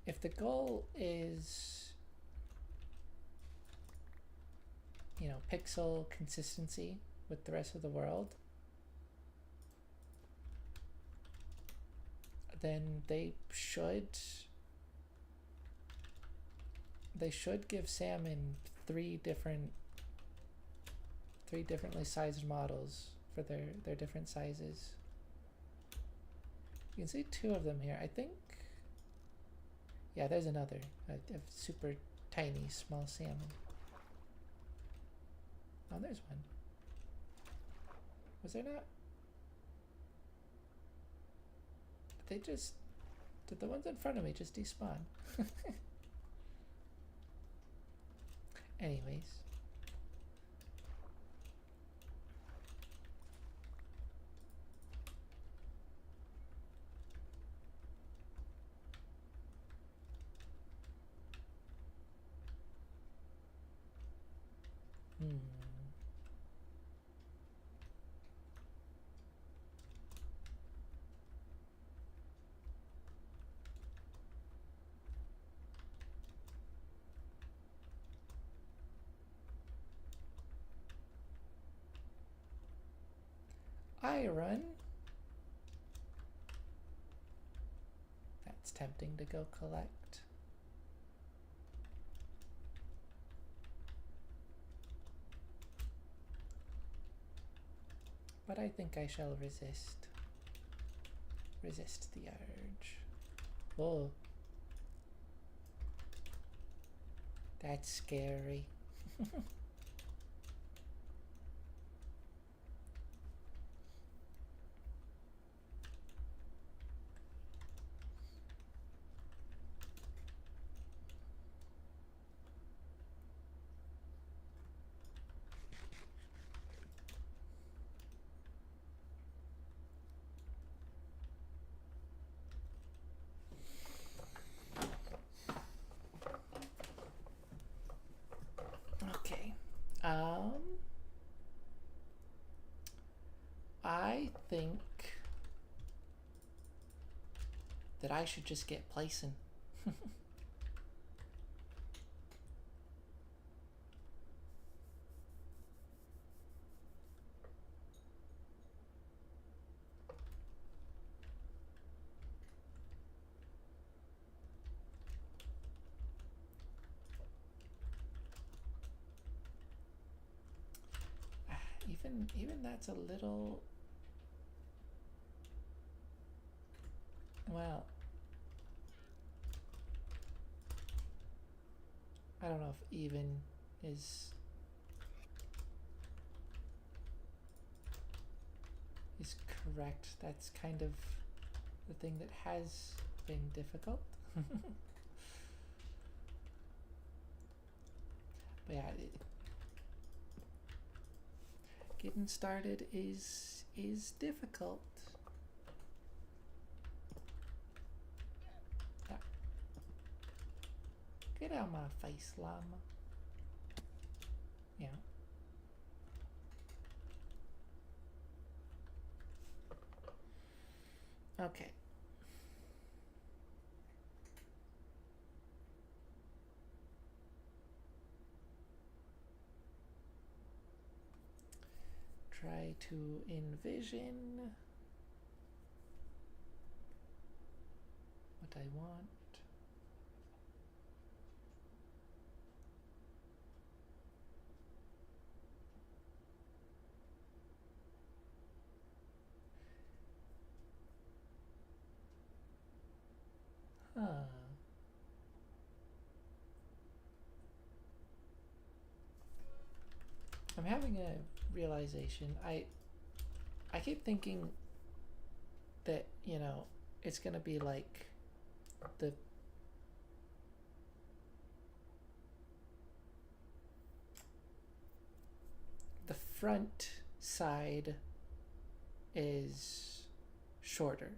If the goal is, you know, pixel consistency with the rest of the world, then they should give salmon three differently sized models for their different sizes. You can see two of them here. I think, yeah, there's another, a super tiny small salmon. Oh, there's one. Was there not? Did the ones in front of me just despawn? Anyways. Iron. That's tempting to go collect. But I think I shall resist. Resist the urge. Whoa. That's scary. Okay. I think that I should just get placing. Even that's a little, well, I don't know if even is correct. That's kind of the thing that has been difficult. But yeah, getting started is difficult. Yeah. Get out of my face, llama. Yeah. Okay. try to envision what I want. Huh. I'm having a realization. I keep thinking that, you know, it's gonna be like the front side is shorter,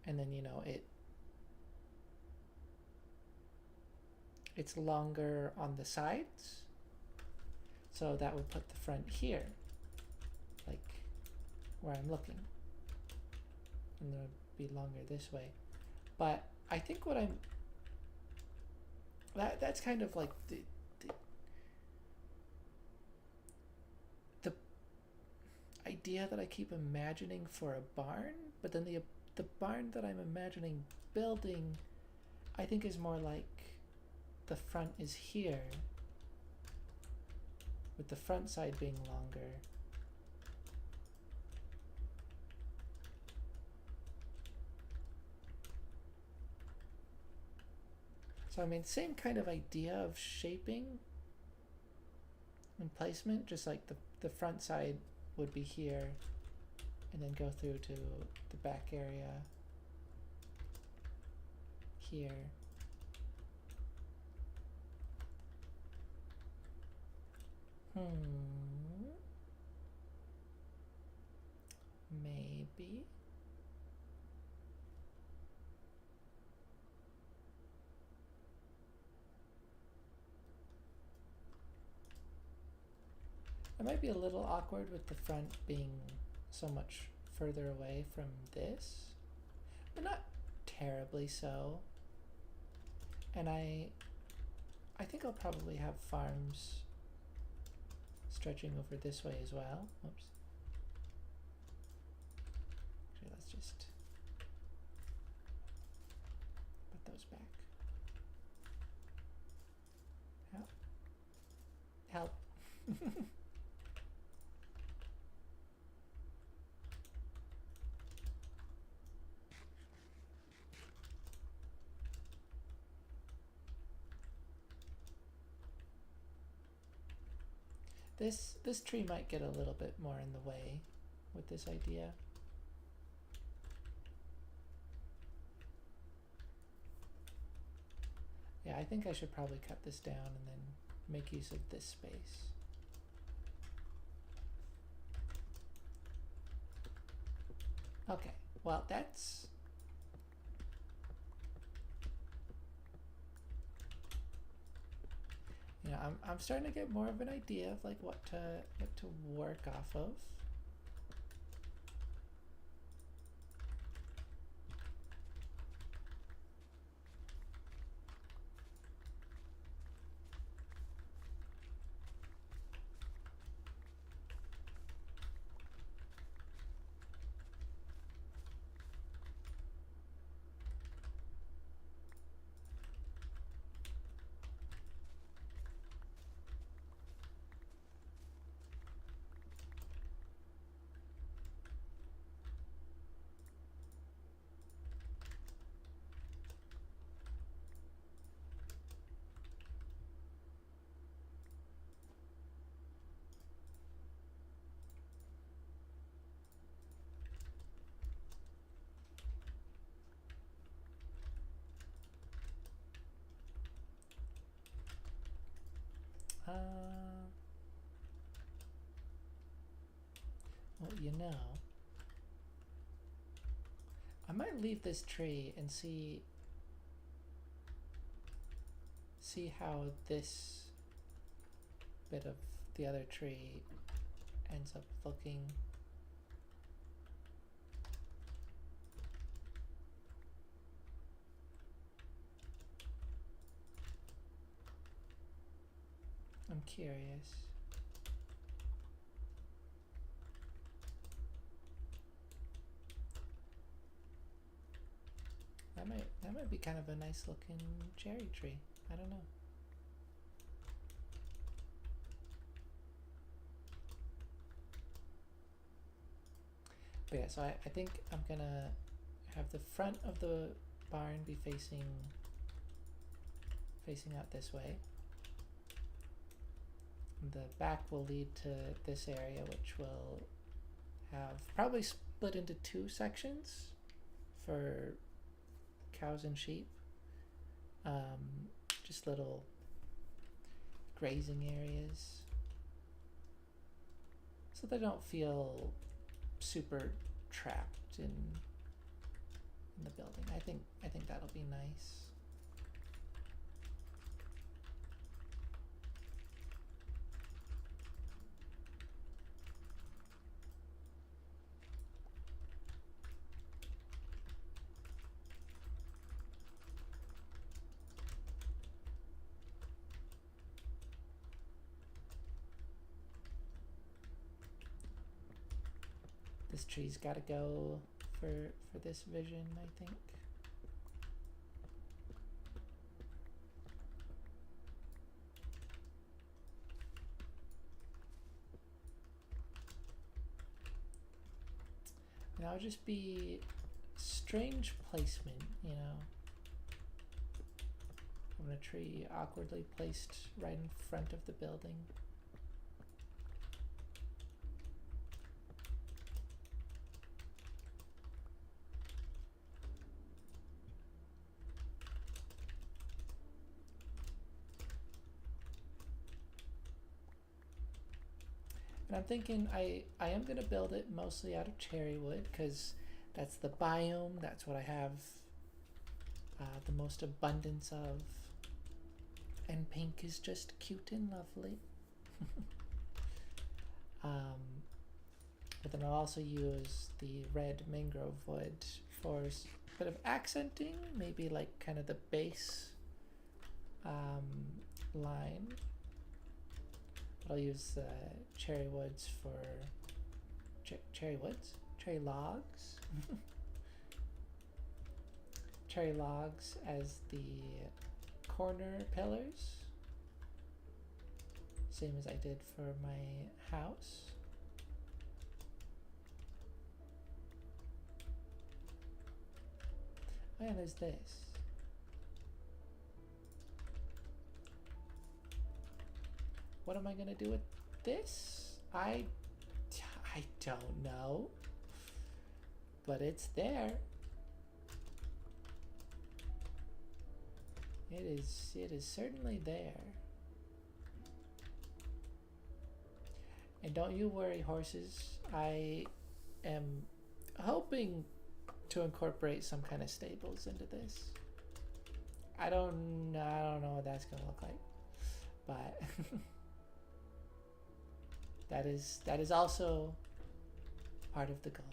and then, you know, it's longer on the sides, so that would put the front here, like where I'm looking, and it would be longer this way. But I think what I'm that's kind of like the idea that I keep imagining for a barn, but then the barn that I'm imagining building, I think, is more like the front is here, with the front side being longer. So I mean, same kind of idea of shaping and placement, just like the front side would be here and then go through to the back area here. Maybe. It might be a little awkward with the front being so much further away from this, but not terribly so. And I think I'll probably have farms stretching over this way as well. Oops. Actually, let's just put those back. Help. This tree might get a little bit more in the way with this idea. Yeah, I think I should probably cut this down and then make use of this space. Okay, well, that's you know, I'm starting to get more of an idea of like what to work off of. Well, you know, I might leave this tree and see how this bit of the other tree ends up looking. I'm curious. That might be kind of a nice looking cherry tree. I don't know. But yeah, so I think I'm gonna have the front of the barn be facing out this way. And the back will lead to this area, which will have probably split into two sections for cows and sheep. Just little grazing areas, so they don't feel super trapped in the building. I think that'll be nice. This tree's got to go for this vision, I think. And that would just be strange placement, you know. Having a tree awkwardly placed right in front of the building. And I'm thinking I am going to build it mostly out of cherry wood because that's the biome. That's what I have the most abundance of. And pink is just cute and lovely. But then I'll also use the red mangrove wood for a bit of accenting, maybe like kind of the base line. I'll use cherry woods for cherry logs. Cherry logs as the corner pillars, same as I did for my house. Oh yeah, there's this. What am I gonna do with this? I don't know, but it's there. It is certainly there. And don't you worry, horses. I am hoping to incorporate some kind of stables into this. I don't know what that's gonna look like, but that is also part of the goal.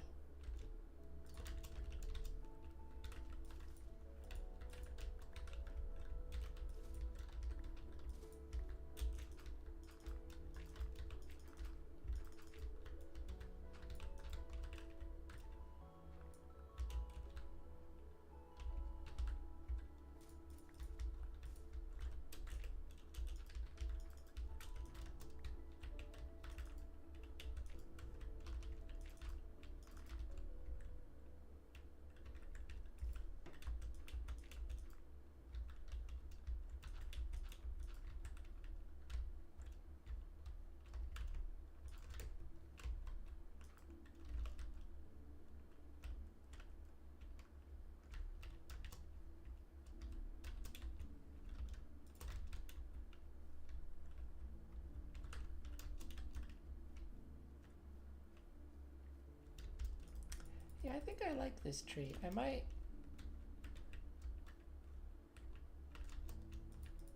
Yeah, I think I like this tree. I might,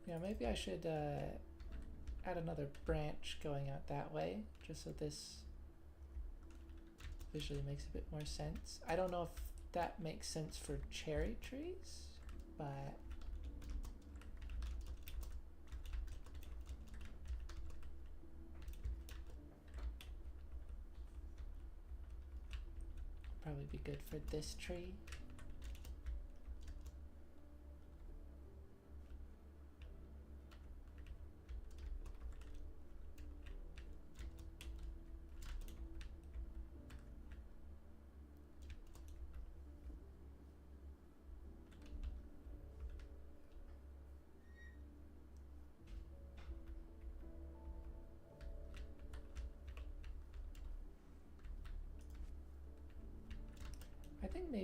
maybe I should add another branch going out that way, just so this visually makes a bit more sense. I don't know if that makes sense for cherry trees, but probably be good for this tree.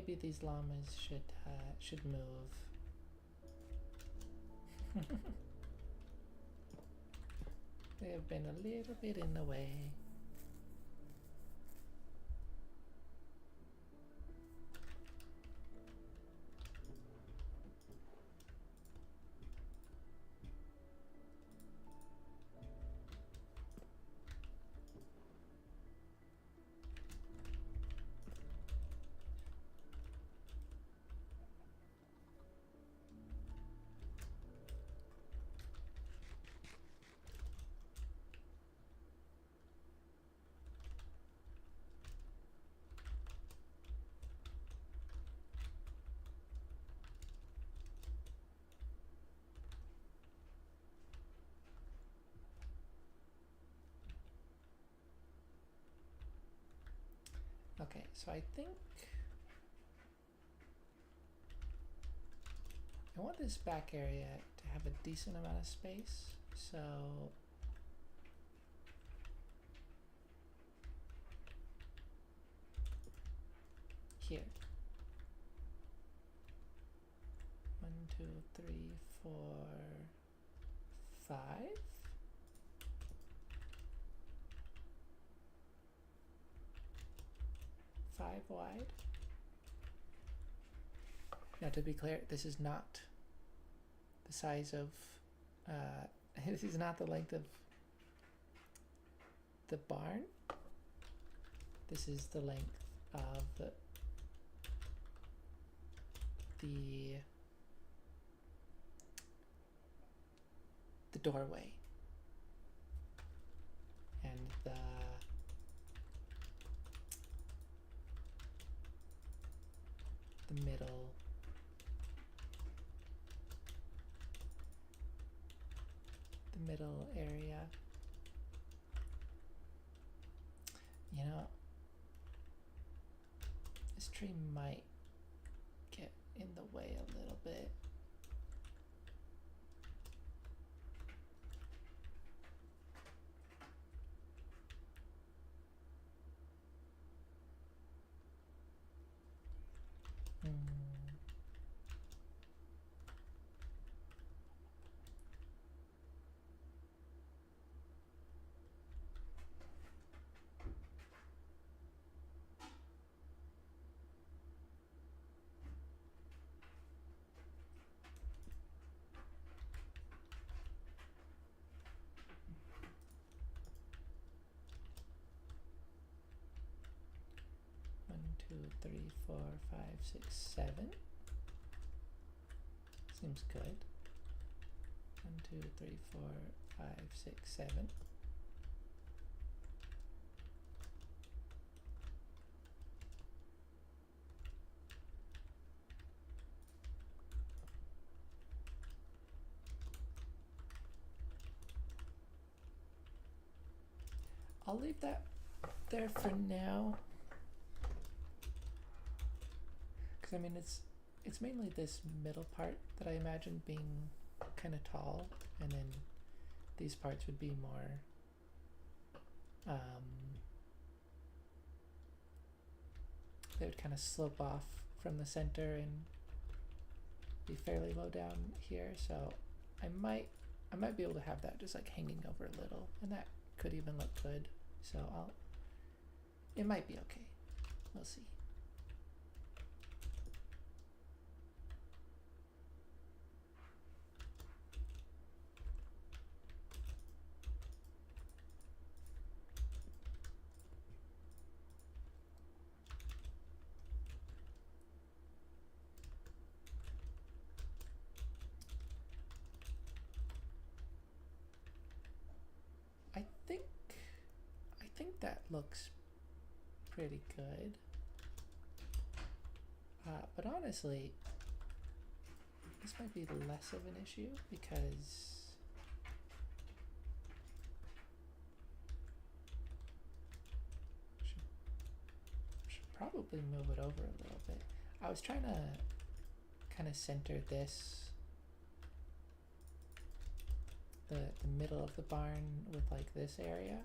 maybe these llamas should move. They have been a little bit in the way. Okay, so I think I want this back area to have a decent amount of space, so here. 1, 2, 3, 4, 5. Five wide. Now, to be clear, this is not the size of, this is not the length of the barn. This is the length of the doorway and the middle area. You know, this tree might get in the way a little bit. One, 2, 3, 4, 5, 6, 7. Seems good. 1, 2, 3, 4, 5, 6, 7. I'll leave that there for now. Because I mean, it's mainly this middle part that I imagine being kind of tall, and then these parts would be more they would kind of slope off from the center and be fairly low down here. So I might be able to have that just like hanging over a little, and that could even look good. So it might be okay. We'll see. I think that looks pretty good. But honestly, this might be less of an issue because should probably move it over a little bit. I was trying to kind of center this, the middle of the barn with like this area,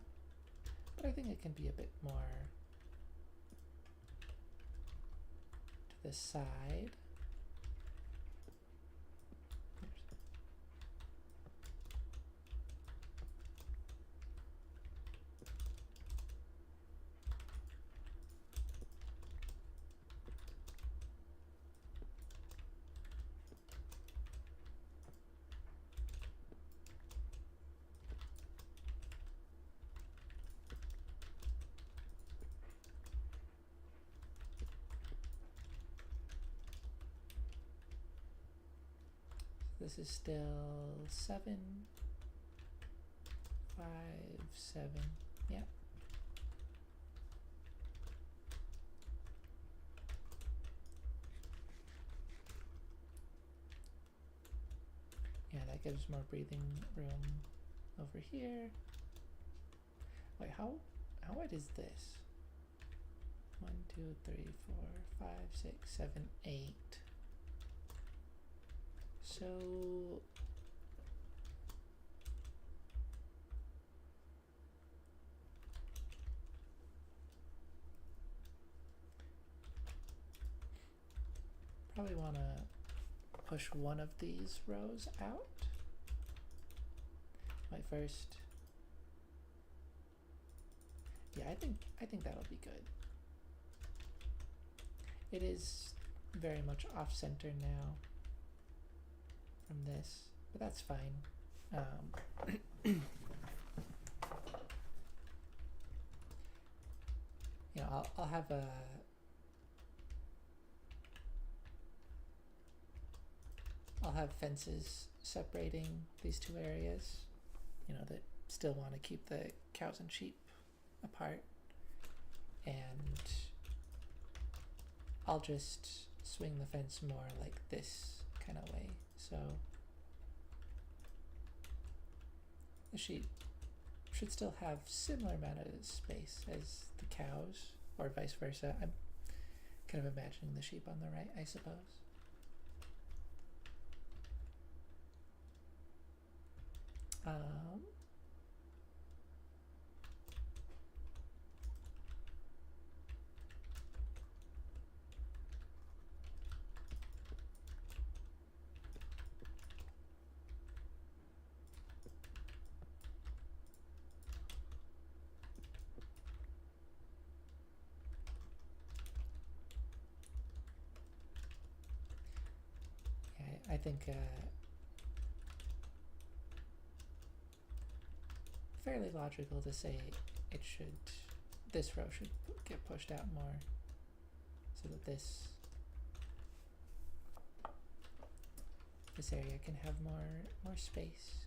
but I think it can be a bit more to the side. This is still 7, 5, 7. Yeah. Yeah, that gives more breathing room over here. Wait, how wide is this? 1, 2, 3, 4, 5, 6, 7, 8. So probably want to push one of these rows out. Wait, first. Yeah, I think that'll be good. It is very much off center now from this, but that's fine. You know, I'll have a fences separating these two areas, you know, that still want to keep the cows and sheep apart, and I'll just swing the fence more like this kind of way, so the sheep should still have similar amount of space as the cows, or vice versa. I'm kind of imagining the sheep on the right, I suppose. I think fairly logical to say this row should get pushed out more, so that this area can have more space.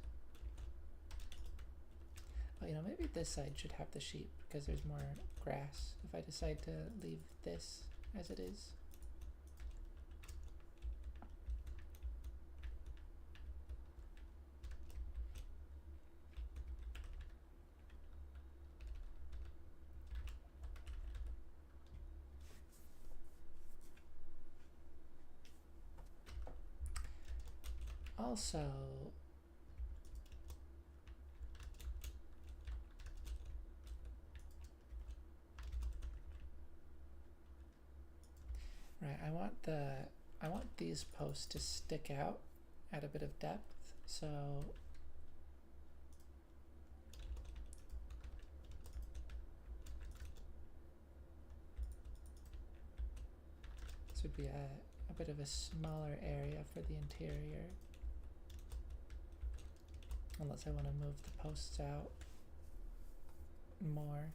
Oh, you know, maybe this side should have the sheep because there's more grass if I decide to leave this as it is. Also, right, I want these posts to stick out at a bit of depth, so this would be a bit of a smaller area for the interior. Unless I want to move the posts out more.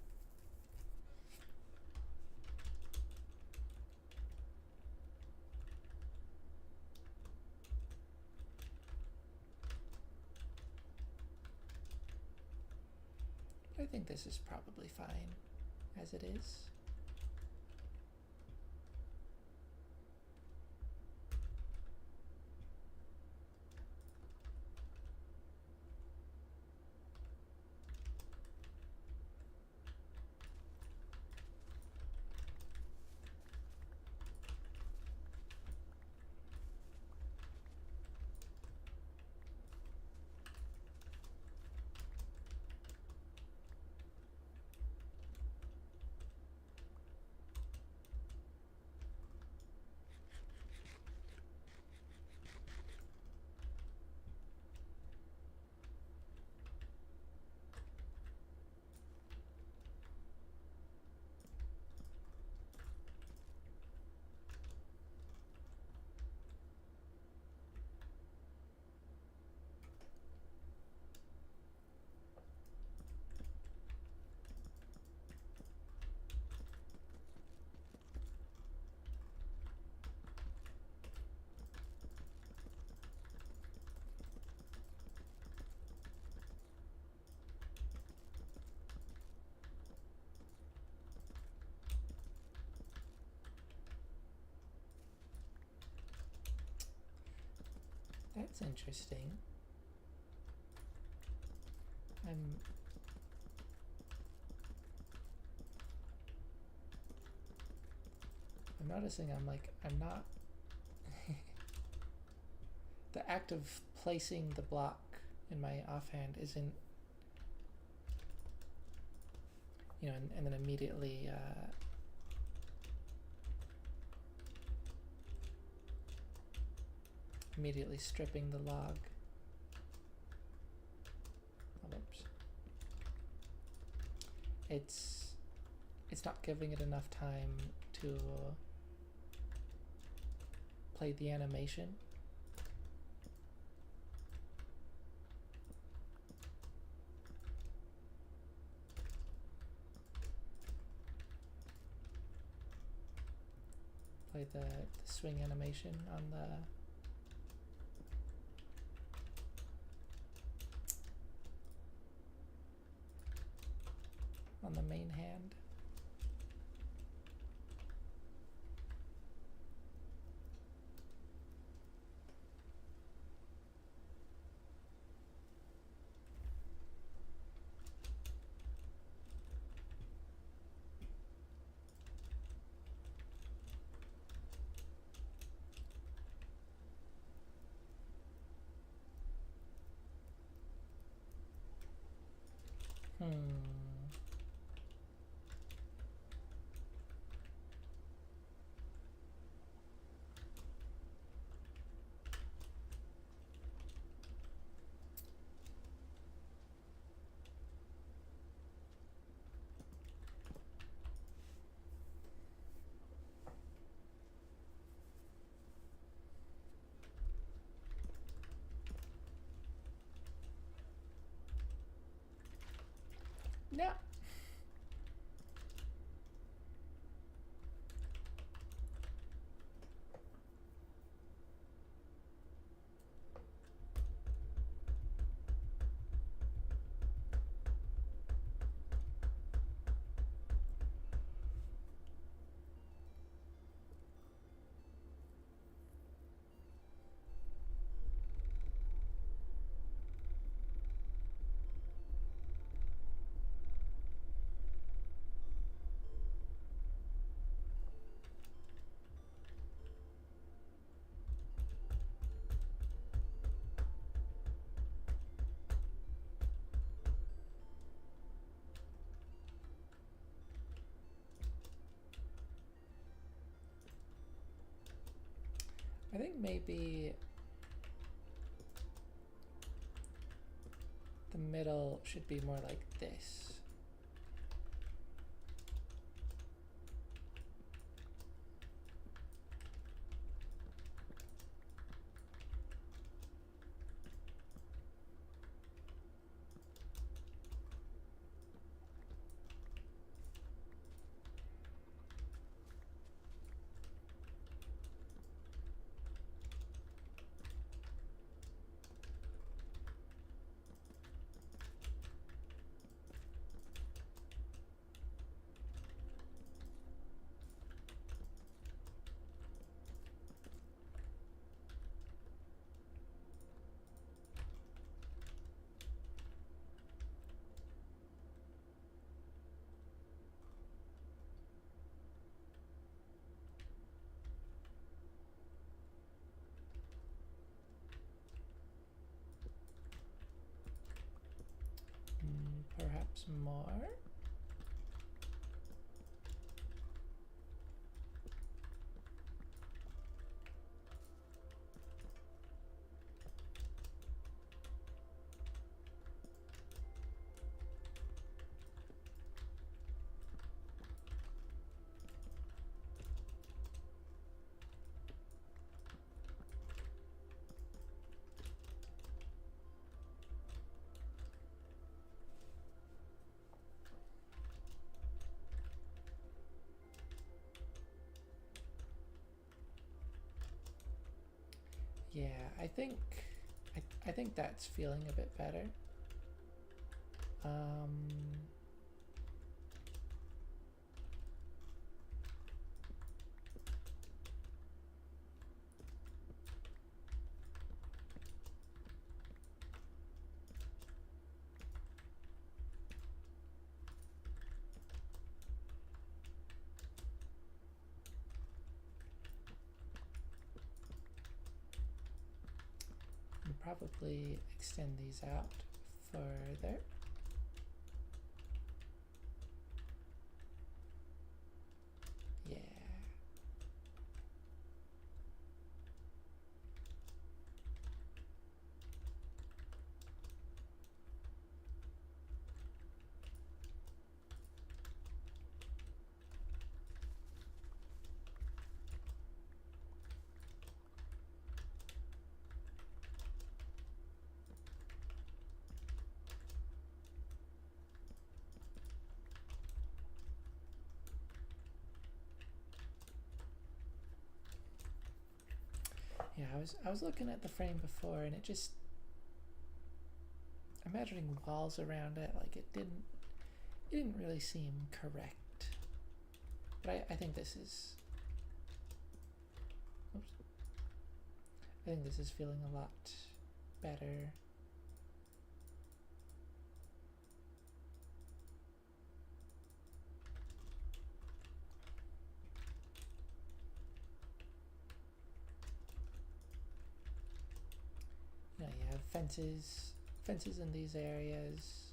I think this is probably fine as it is. That's interesting. I'm noticing I'm not the act of placing the block in my offhand isn't, you know, and then immediately stripping the log. Oh, oops. It's not giving it enough time to play the animation. Play the swing animation on the main hand. No. I think maybe the middle should be more like this. Perhaps more. Yeah, I think that's feeling a bit better. probably extend these out further. Yeah. Yeah, I was looking at the frame before, and it just, imagining walls around it, like it didn't really seem correct. But I think this is, oops, I think this is feeling a lot better. You know, you have fences in these areas,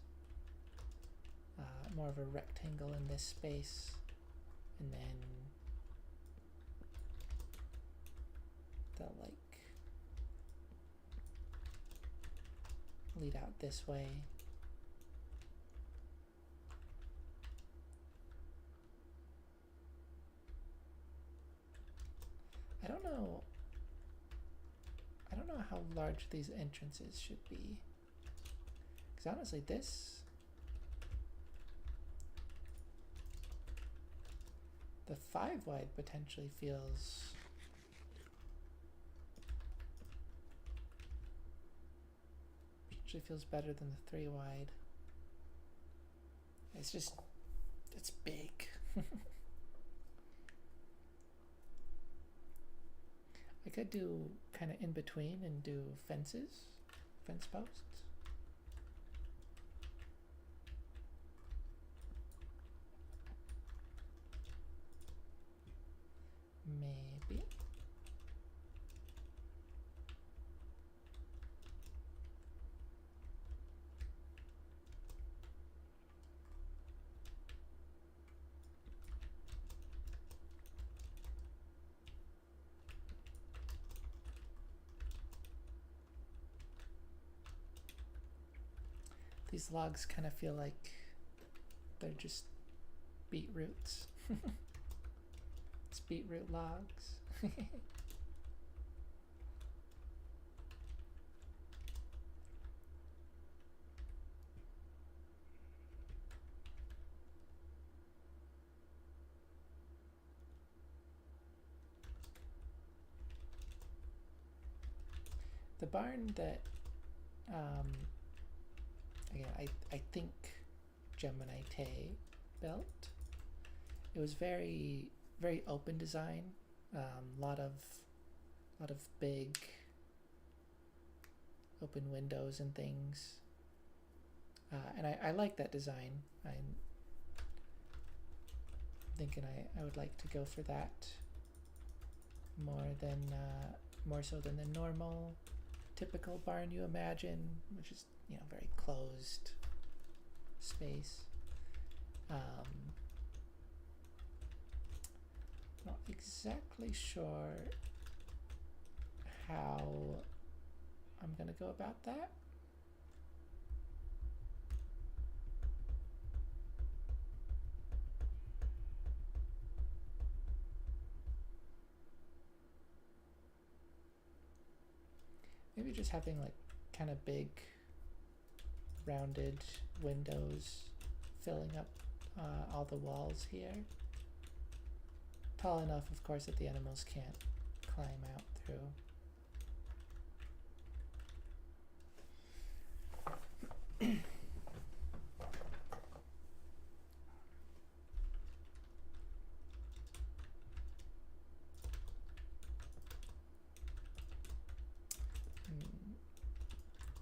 more of a rectangle in this space, and then they'll like lead out this way. I don't know how large these entrances should be, because honestly the 5 wide potentially feels better than the 3 wide. It's big. I could do kind of in between and do fence posts. Maybe. These logs kind of feel like they're just beetroots. It's beetroot logs. The barn that, again, I think Gemini Tay built, it was very open design, lot of big open windows and things, and I like that design. I'm thinking I would like to go for that more so than the normal typical barn you imagine, which is, you know, very closed space. Not exactly sure how I'm gonna go about that. Maybe just having like kind of big rounded windows filling up all the walls here. Tall enough, of course, that the animals can't climb out through.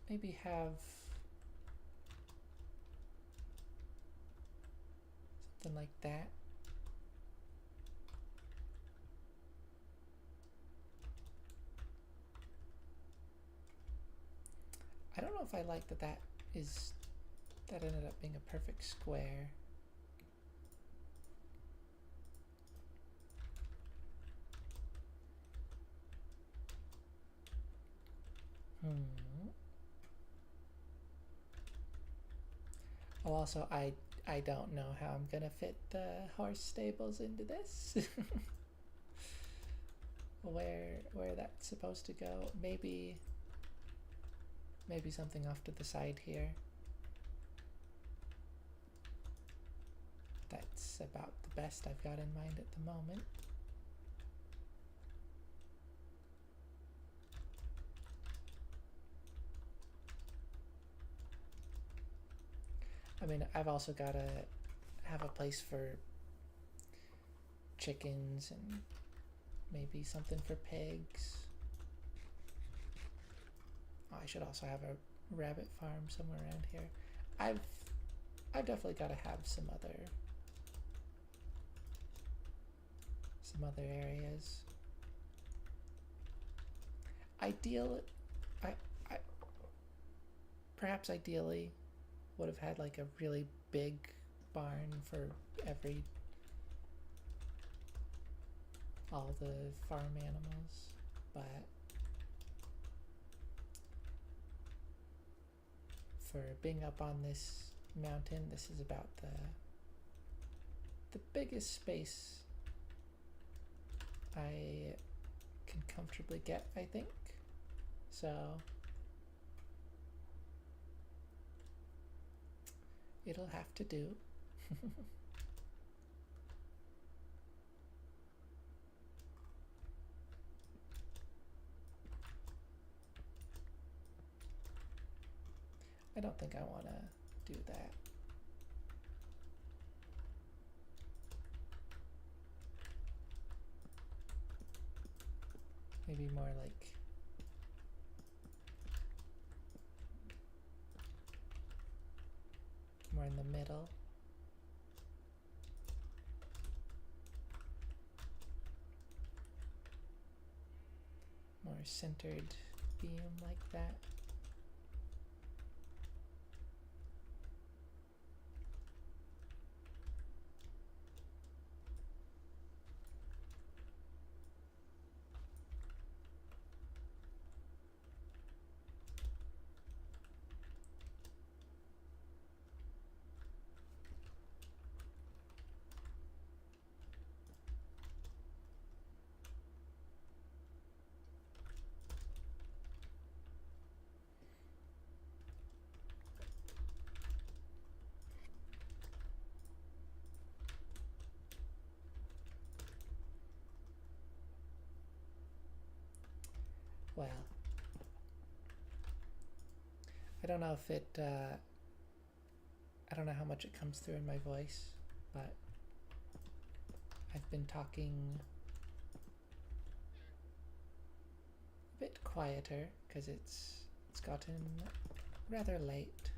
Maybe have something like that. if I like that that ended up being a perfect square. Oh, also, I don't know how I'm gonna fit the horse stables into this. Where that's supposed to go? Maybe something off to the side here. That's about the best I've got in mind at the moment. I mean, I've also got to have a place for chickens and maybe something for pigs. Oh, I should also have a rabbit farm somewhere around here. I've definitely got to have some other areas. I perhaps ideally would have had like a really big barn for all the farm animals, but for being up on this mountain, this is about the biggest space I can comfortably get, I think. So it'll have to do. I don't think I want to do that. Maybe more like more in the middle. More centered beam like that. Well, I don't know if I don't know how much it comes through in my voice, but I've been talking a bit quieter because it's gotten rather late.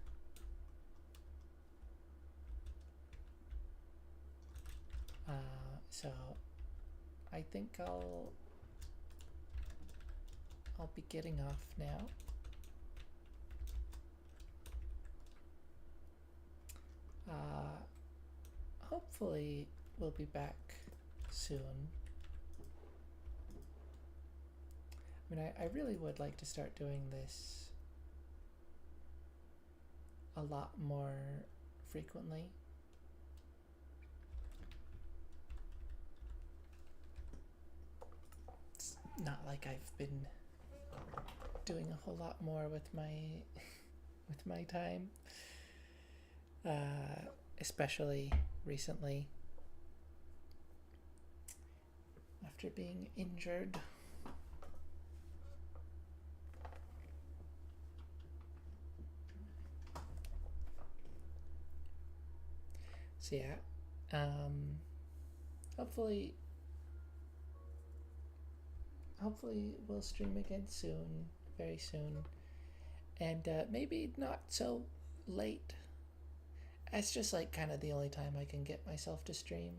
So I think I'll be getting off now. Hopefully we'll be back soon. I mean, I really would like to start doing this a lot more frequently. It's not like I've been doing a whole lot more with my time, especially recently after being injured. So yeah, hopefully we'll stream again soon, very soon, and maybe not so late. It's just like kind of the only time I can get myself to stream.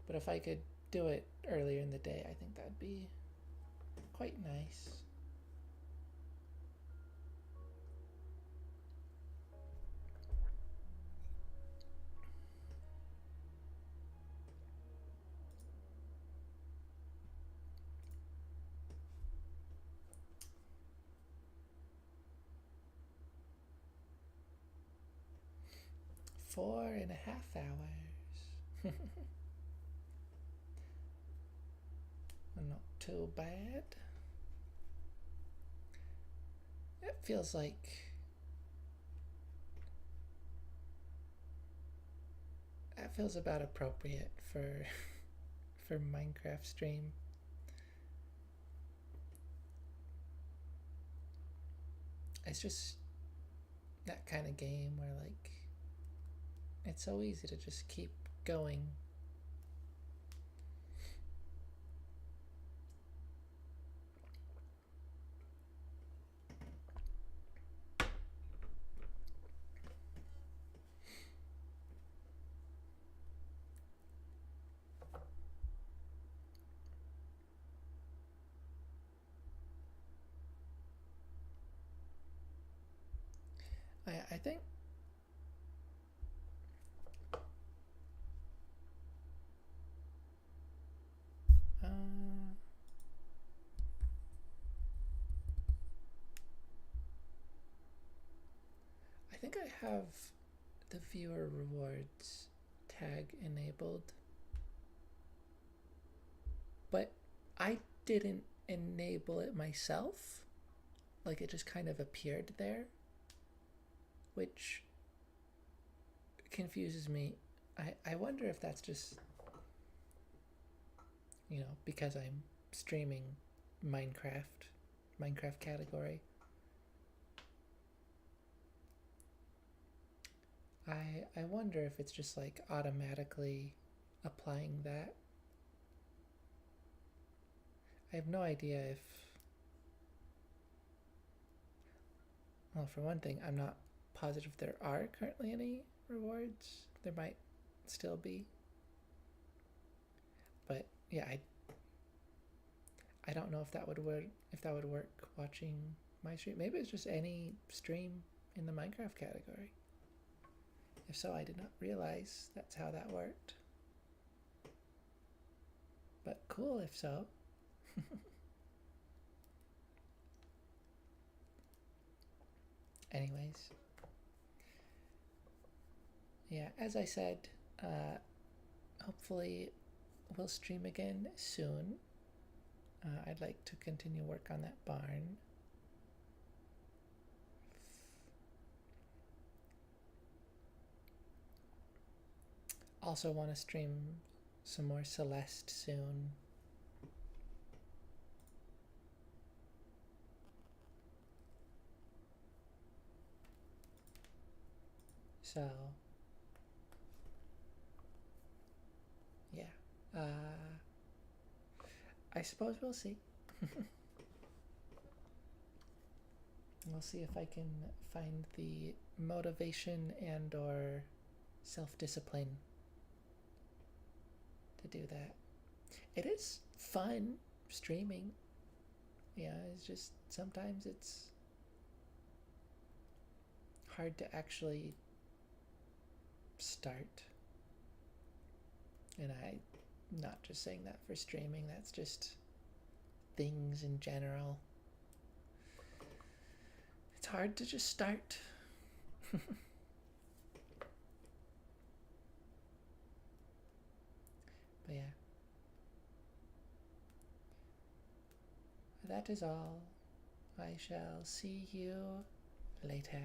But if I could do it earlier in the day, I think that'd be quite nice. 4.5 hours. Not too bad. It feels like that feels about appropriate for for Minecraft stream. It's just that kind of game where like it's so easy to just keep going. I think I think I have the viewer rewards tag enabled, but I didn't enable it myself. Like it just kind of appeared there, which confuses me. I wonder if that's just, because I'm streaming Minecraft category. I wonder if it's just like automatically applying that. I have no idea if, well, for one thing, I'm not positive there are currently any rewards. There might still be. But yeah, I don't know if that would work watching my stream. Maybe it's just any stream in the Minecraft category. If so, I did not realize that's how that worked. But cool if so. Anyways, yeah, as I said, hopefully we'll stream again soon. I'd like to continue work on that barn. Also want to stream some more Celeste soon. So, yeah. I suppose we'll see. We'll see if I can find the motivation and or self-discipline to do that. It is fun streaming. Yeah, it's just sometimes it's hard to actually start. And I'm not just saying that for streaming, that's just things in general. It's hard to just start. But yeah. That is all. I shall see you later.